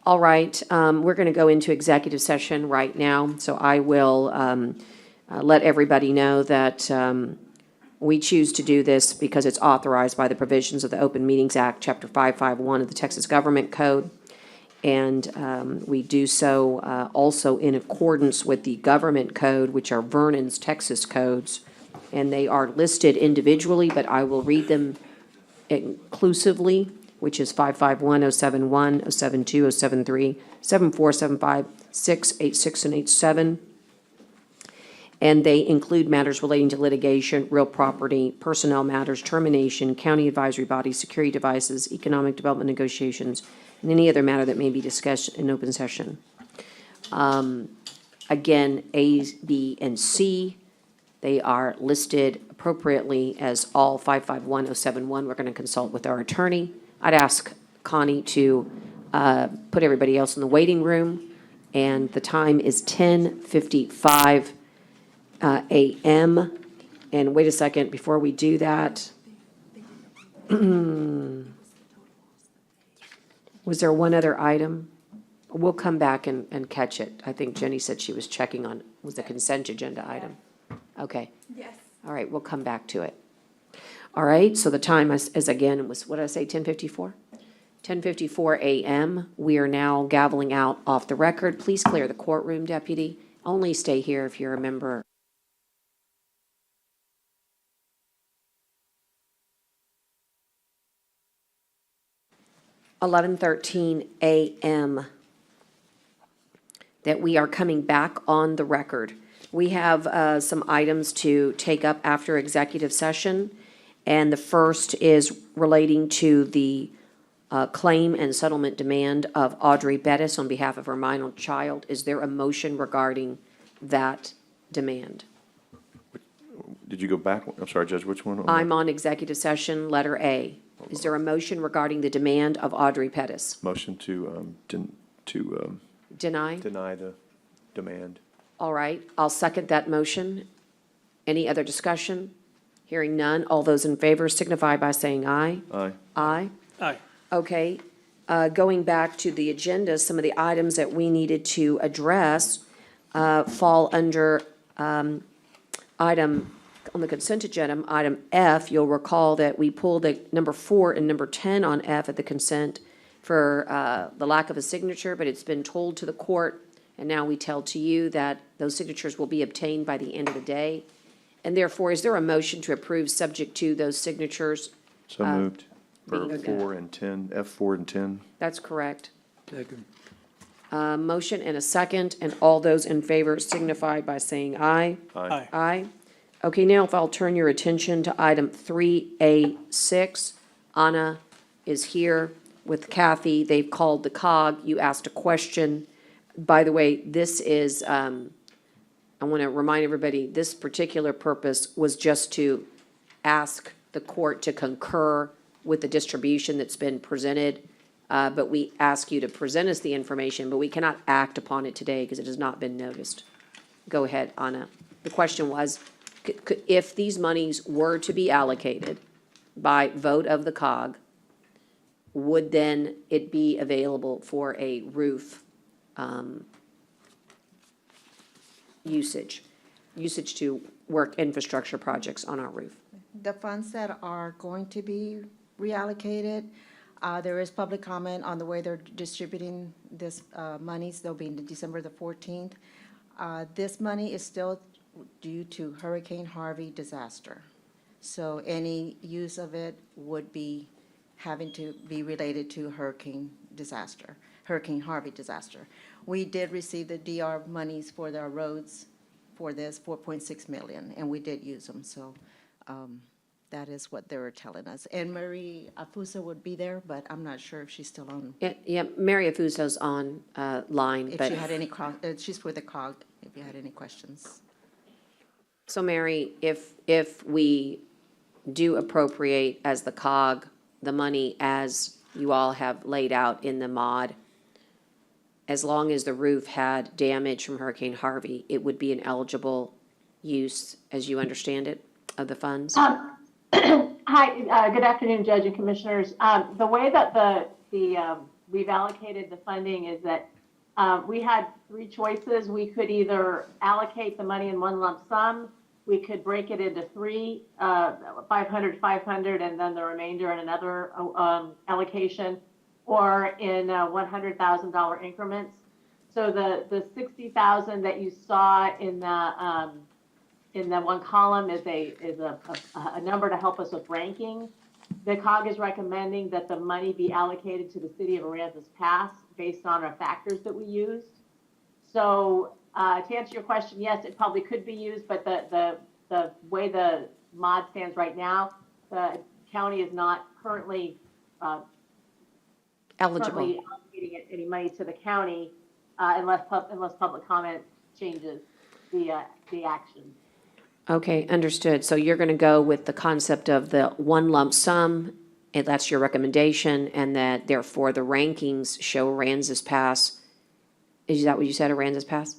All right, we're going to go into executive session right now, so I will let everybody know that we choose to do this because it's authorized by the provisions of the Open Meetings Act, Chapter 551 of the Texas Government Code. And we do so also in accordance with the government code, which are Vernon's Texas codes. And they are listed individually, but I will read them inclusively, which is 551, 071, 072, 073, 74, 75, 6, 86, and 87. And they include matters relating to litigation, real property, personnel matters, termination, county advisory bodies, security devices, economic development negotiations, and any other matter that may be discussed in open session. Again, A, B, and C, they are listed appropriately as all 551071. We're going to consult with our attorney. I'd ask Connie to put everybody else in the waiting room, and the time is 10:55 a.m. And wait a second, before we do that, was there one other item? We'll come back and catch it. I think Jenny said she was checking on, was the consent agenda item? Okay. Yes. All right, we'll come back to it. All right, so the time is again, was, what did I say, 10:54? 10:54 a.m. We are now gaveling out off the record. Please clear the courtroom, deputy. Only stay here if you're a member. (11:13 a.m.) that we are coming back on the record. We have some items to take up after executive session, and the first is relating to the claim and settlement demand of Audrey Bettis on behalf of her minor child. Is there a motion regarding that demand? Did you go back? I'm sorry, Judge, which one? I'm on executive session, letter A. Is there a motion regarding the demand of Audrey Pettis? Motion to Deny? deny the demand. All right, I'll second that motion. Any other discussion? Hearing none, all those in favor signify by saying aye. Aye. Aye? Aye. Okay, going back to the agenda, some of the items that we needed to address fall under item, on the consent agenda, item F. You'll recall that we pulled the number 4 and number 10 on F at the consent for the lack of a signature, but it's been told to the court, and now we tell to you that those signatures will be obtained by the end of the day. And therefore, is there a motion to approve subject to those signatures? So moved. For being- 4 and 10, F4 and 10. That's correct. Second. Motion and a second, and all those in favor signify by saying aye. Aye. Aye. Okay, now if I'll turn your attention to item 3A6. Anna is here with Kathy. They've called the COG. You asked a question. By the way, this is, I want to remind everybody, this particular purpose was just to ask the court to concur with the distribution that's been presented. But we ask you to present us the information, but we cannot act upon it today because it has not been noticed. Go ahead, Anna. The question was, if these monies were to be allocated, by vote of the COG, would then it be available for a roof usage to work infrastructure projects on our roof? The funds that are going to be reallocated, there is public comment on the way they're distributing this monies. They'll be in December the 14th. This money is still due to Hurricane Harvey disaster. So any use of it would be having to be related to Hurricane Harvey disaster. We did receive the DR monies for the roads for this, 4.6 million, and we did use them. So that is what they were telling us. And Marie Afusa would be there, but I'm not sure if she's still on. Yeah, Mary Afuso's on line, If but. you had any, she's with the COG, if you had any questions. So Mary, if we do appropriate as the COG, the money as you all have laid out in the mod, as long as the roof had damage from Hurricane Harvey, it would be an eligible use, as you understand it, of the funds? Hi, good afternoon, Judge and Commissioners. The way that we've allocated the funding is that we had three choices. We could either allocate the money in one lump sum, we could break it into three, 500, 500, and then the remainder in another allocation, or in $100,000 increments. So the 60,000 that you saw in the one column is a number to help us with ranking. The COG is recommending that the money be allocated to the city of Aransas Pass based on our factors that we used. So to answer your question, yes, it probably could be used, but the way the mod stands right now, the county is not currently eligible. Currently allocating any money to the county unless public comment changes the action. Okay, understood. So you're going to go with the concept of the one lump sum, and that's your recommendation, and that therefore the rankings show Aransas Pass. Is that what you said, Aransas Pass?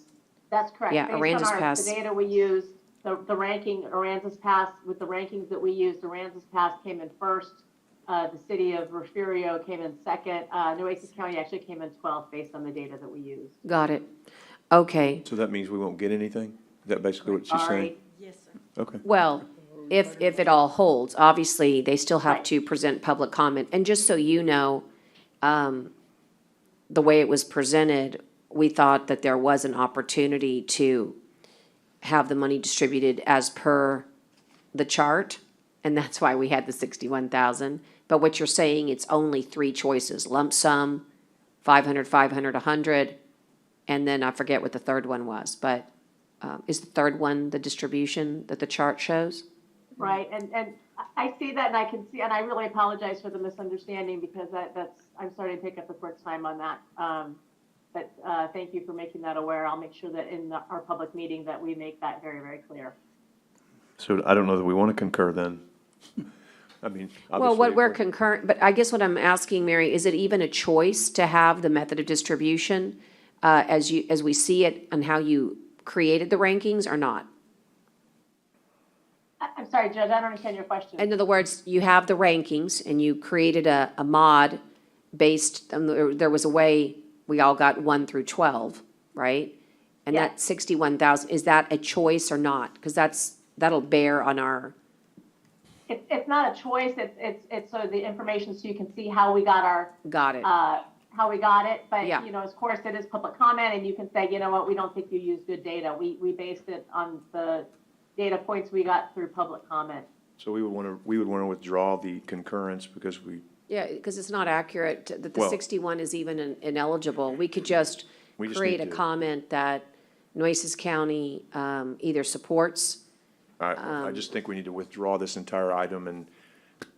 That's correct. Yeah, Aransas Pass. The data we used, the ranking, Aransas Pass, with the rankings that we used, Aransas Pass came in first. The city of Refugio came in second. Nueces County actually came in 12th based on the data that we used. Got it. Okay. So that means we won't get anything? Is that basically what she's saying? Yes, sir. Okay. Well, if it all holds, obviously, they still have to present public comment. And just so you know, the way it was presented, we thought that there was an opportunity to have the money distributed as per the chart, and that's why we had the 61,000. But what you're saying, it's only three choices: lump sum, 500, 500, 100, and then I forget what the third one was. But is the third one the distribution that the chart shows? Right, and I see that, and I can see, and I really apologize for the misunderstanding because I'm starting to take up the court's time on that. But thank you for making that aware. I'll make sure that in our public meeting that we make that very, very clear. So I don't know that we want to concur then. I mean, Well, what we're concurrent, but I guess what I'm asking, Mary, is it even a choice to have the method of distribution as we see it and how you created the rankings or not? I'm sorry, Judge, I don't understand your question. In other words, you have the rankings and you created a mod based, there was a way we all got 1 through 12, right? And Yeah. that 61,000, is that a choice or not? Because that'll bear on our, It's not a choice, it's so the information so you can see how we got our. got it. How we got it, but, Yeah. of course, it is public comment, and you can say, you know what, we don't think you used good data. We based it on the data points we got through public comment. So we would want to withdraw the concurrence because we, Yeah, because it's not accurate that the Well- 61 is even ineligible. We could just We just create a need to- comment that Nueces County either supports. I just think we need to withdraw this entire item and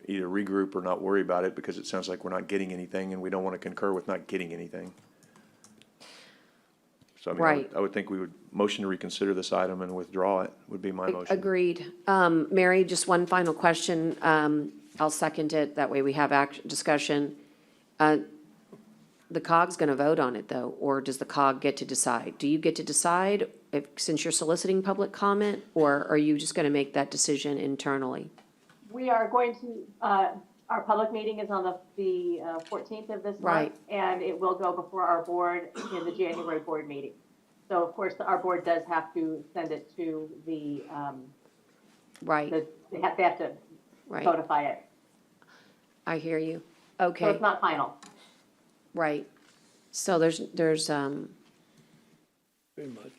either regroup or not worry about it because it sounds like we're not getting anything and we don't want to concur with not getting anything. So I mean, Right. I would think we would motion to reconsider this item and withdraw it would be my motion. Agreed. Mary, just one final question. I'll second it. That way we have discussion. The COG's going to vote on it, though, or does the COG get to decide? Do you get to decide since you're soliciting public comment, or are you just going to make that decision internally? we are going to, our public meeting is on the 14th of this month. Right. And it will go before our board in the January board meeting. So of course, our board does have to send it to the, Right, they have to right. codify it. I hear you. So Okay, it's not final. right. So there's, Very much.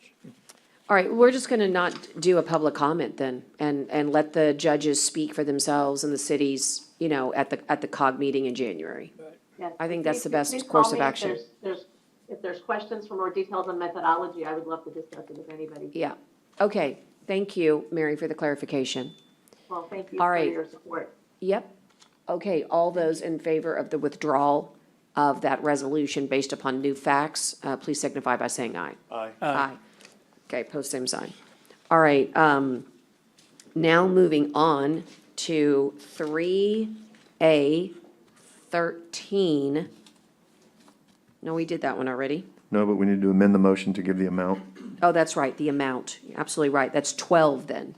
all right, we're just gonna not do a public comment then, and let the judges speak for themselves and the cities, you know, at the COG meeting in January. Yes. I think that's the best Please course call of me if action. If there's questions for more details on methodology, I would love to discuss it with anybody. Yeah, okay, thank you, Mary, for the clarification. Well, thank you All for right. your support. Yep, okay, all those in favor of the withdrawal of that resolution based upon new facts, please signify by saying aye. Aye. Aye. Okay, post same sign. All right, now moving on to 3A13. No, we did that one already. No, but we need to amend the motion to give the amount. Oh, that's right, the amount. You're absolutely right. That's 12 then,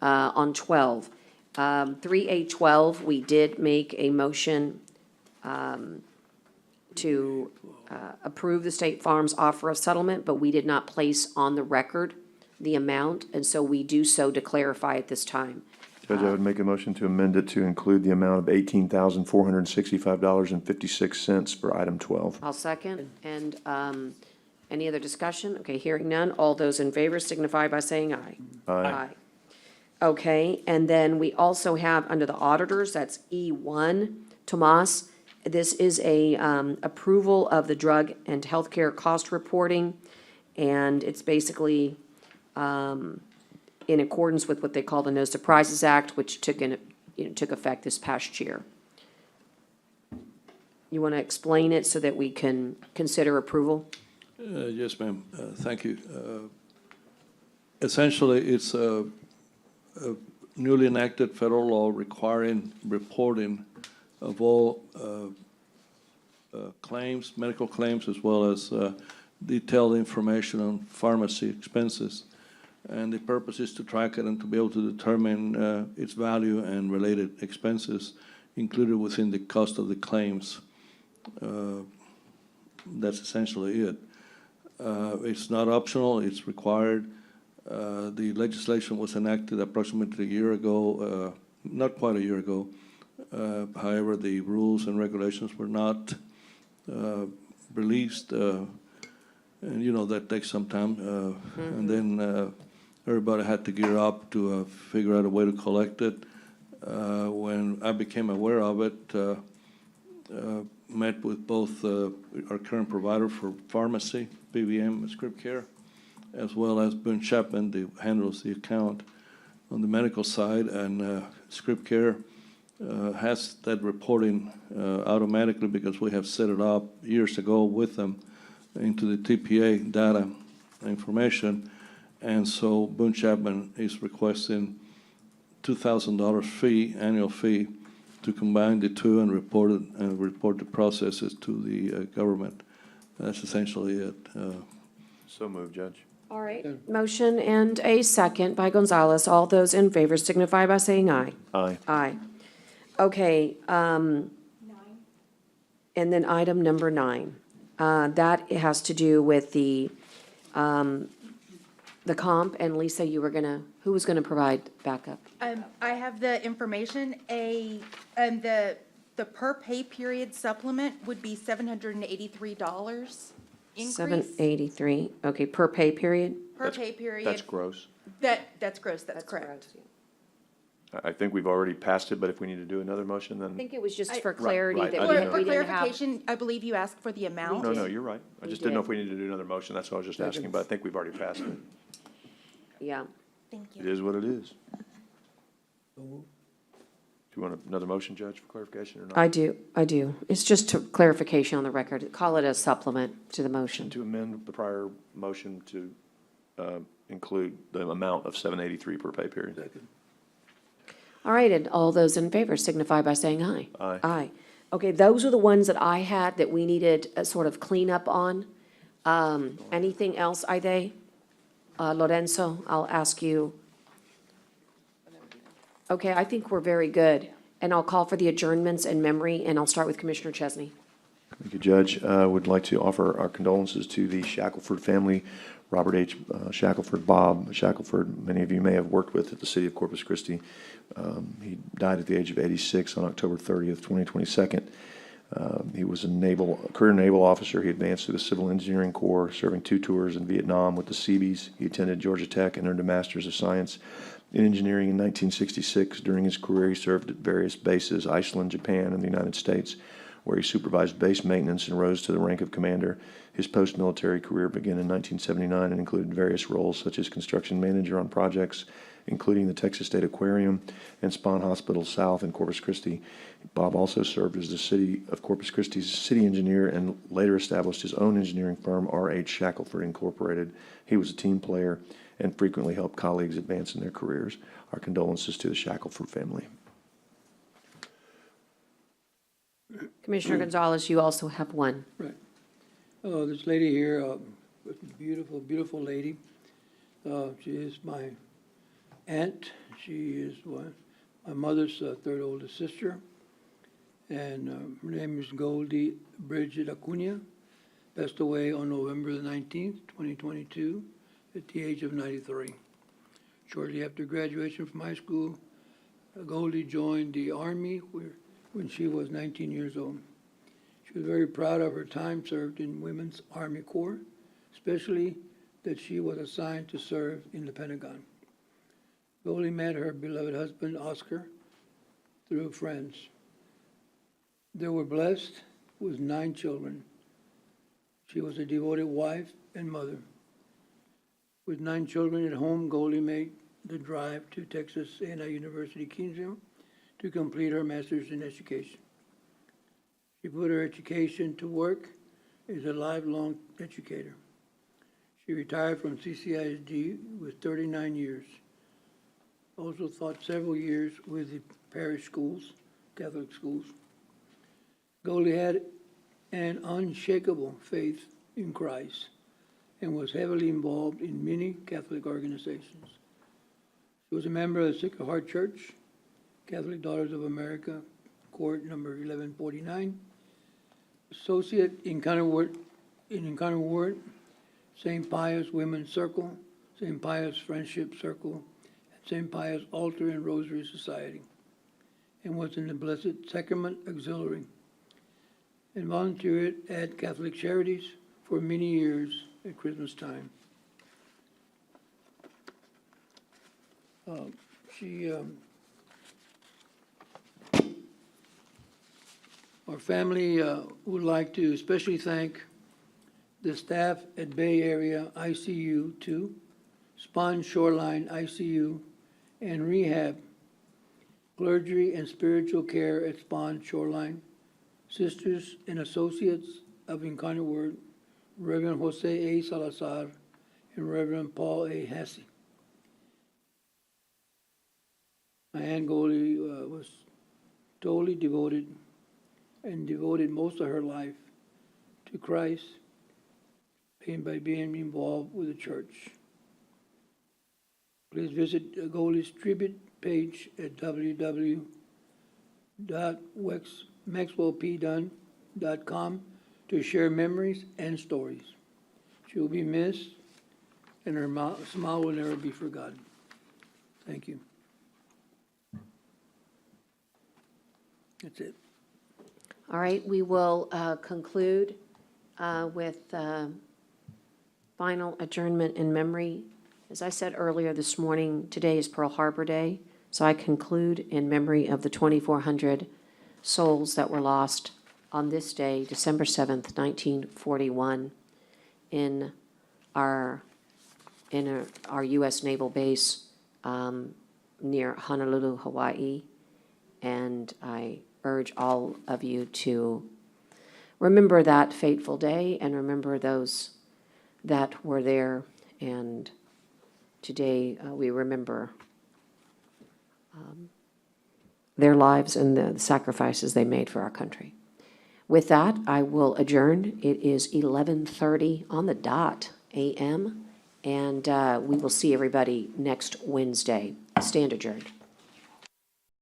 on 12. 3A12, we did make a motion to approve the State Farm's offer of settlement, but we did not place on the record the amount, and so we do so to clarify at this time. Judge, I would make a motion to amend it to include the amount of $18,465.56 for item 12. I'll second. And any other discussion? Okay, hearing none. All those in favor signify by saying aye. Aye. Okay, and then we also have under the auditors, that's E1, Tomas. This is a approval of the drug and healthcare cost reporting. And it's basically in accordance with what they call the No Surprises Act, which took effect this past year. You want to explain it so that we can consider approval? Yes, ma'am. Thank you. Essentially, it's a newly enacted federal law requiring reporting of all claims, medical claims, as well as detailed information on pharmacy expenses. And the purpose is to track it and to be able to determine its value and related expenses included within the cost of the claims. That's essentially it. It's not optional, it's required. The legislation was enacted approximately a year ago, not quite a year ago. However, the rules and regulations were not released, and you know, that takes some time. And then everybody had to gear up to figure out a way to collect it. When I became aware of it, met with both our current provider for pharmacy, PBM, Script Care, as well as Boone Chapman, who handles the account on the medical side, and Script Care has that reporting automatically because we have set it up years ago with them into the TPA data information. And so Boone Chapman is requesting $2,000 fee, annual fee, to combine the two and report it, and report the processes to the government. That's essentially it. So moved, Judge. All right, motion and a second by Gonzalez. All those in favor signify by saying aye. Aye. Aye. Okay, and then item number 9. That has to do with the comp, and Lisa, you were gonna, who was gonna provide backup? I have the information, the per pay period supplement would be $783 increase. 783, okay, per pay period? Per pay period. That's gross. That's gross, that's correct. I think we've already passed it, but if we need to do another motion, then. I think it was just for Right, clarity right, that I we didn't know. For we didn't have. clarification, I believe you asked for the amount. No, you're right. I We just didn't know did. if we needed to do another motion. That's what I was just asking, but I think we've already passed it. Yeah. Thank It is what it is. Do you want another motion, Judge, for clarification or not? I do. It's just to clarification on the record. Call it a supplement to the motion. To amend the prior motion to include the amount of $783 per pay period. All right, and all those in favor signify by saying aye. Aye. Aye. Okay, those are the ones that I had that we needed a sort of cleanup on. Anything else, Aide? Lorenzo, I'll ask you. Okay, I think we're very good. And I'll call for the adjournments in memory, and I'll start with Commissioner Chesney. Thank you, Judge. Would like to offer our condolences to the Shackelford family, Robert H. Shackelford, Bob Shackelford, many of you may have worked with at the city of Corpus Christi. He died at the age of 86 on October 30th, 2022. He was a career naval officer. He advanced through the Civil Engineering Corps, serving 2 tours in Vietnam with the Seabees. He attended Georgia Tech and earned a Master's of Science in Engineering in 1966. During his career, he served at various bases, Iceland, Japan, and the United States, where he supervised base maintenance and rose to the rank of commander. His post-military career began in 1979 and included various roles such as construction manager on projects, including the Texas State Aquarium and Spahn Hospital South in Corpus Christi. Bob also served as the city of Corpus Christi's city engineer and later established his own engineering firm, R.H. Shackelford Incorporated. He was a team player and frequently helped colleagues advance in their careers. Our condolences to the Shackelford family. Commissioner Gonzalez, you also have one. Right. This lady here, beautiful, beautiful lady. She is my aunt. She is my mother's third oldest sister. And her name is Goldie Bridget Acuna. Passed away on November the 19th, 2022, at the age of 93. Shortly after graduation from high school, Goldie joined the Army when she was 19 years old. She was very proud of her time served in Women's Army Corps, especially that she was assigned to serve in the Pentagon. Goldie met her beloved husband, Oscar, through friends. They were blessed with 9 children. She was a devoted wife and mother. With 9 children at home, Goldie made the drive to Texas A&M University, Kingsville, to complete her master's in education. She put her education to work as a lifelong educator. She retired from CCISD with 39 years. Also taught several years with the parish schools, Catholic schools. Goldie had an unshakable faith in Christ and was heavily involved in many Catholic organizations. She was a member of the Sacred Heart Church, Catholic Daughters of America, Court number 1149, associate in Encounter Word, St. Pius Women's Circle, St. Pius Friendship Circle, and St. Pius Altar and Rosary Society, and was in the Blessed Sacrament Auxiliary, and volunteered at Catholic Charities for many years at Christmas time. Our family would like to especially thank the staff at Bay Area ICU 2, Spahn Shoreline ICU, and Rehab, clergy and spiritual care at Spahn Shoreline, sisters and associates of Encounter Word, Reverend Jose A. Salazar and Reverend Paul A. Hasse. My Aunt Goldie was totally devoted and devoted most of her life to Christ and by being involved with the church. Please visit Goldie's tribute page at www.maxwellpdunn.com to share memories and stories. She will be missed, and her smile will never be forgotten. Thank you. That's it. All right, we will conclude with final adjournment in memory. As I said earlier this morning, today is Pearl Harbor Day, so I conclude in memory of the 2,400 souls that were lost on this day, December 7th, 1941, in our U.S. naval base near Honolulu, Hawaii. And I urge all of you to remember that fateful day and remember those that were there. And today we remember their lives and the sacrifices they made for our country. With that, I will adjourn. It is 11:30 on the dot a.m. And we will see everybody next Wednesday. Stand adjourned.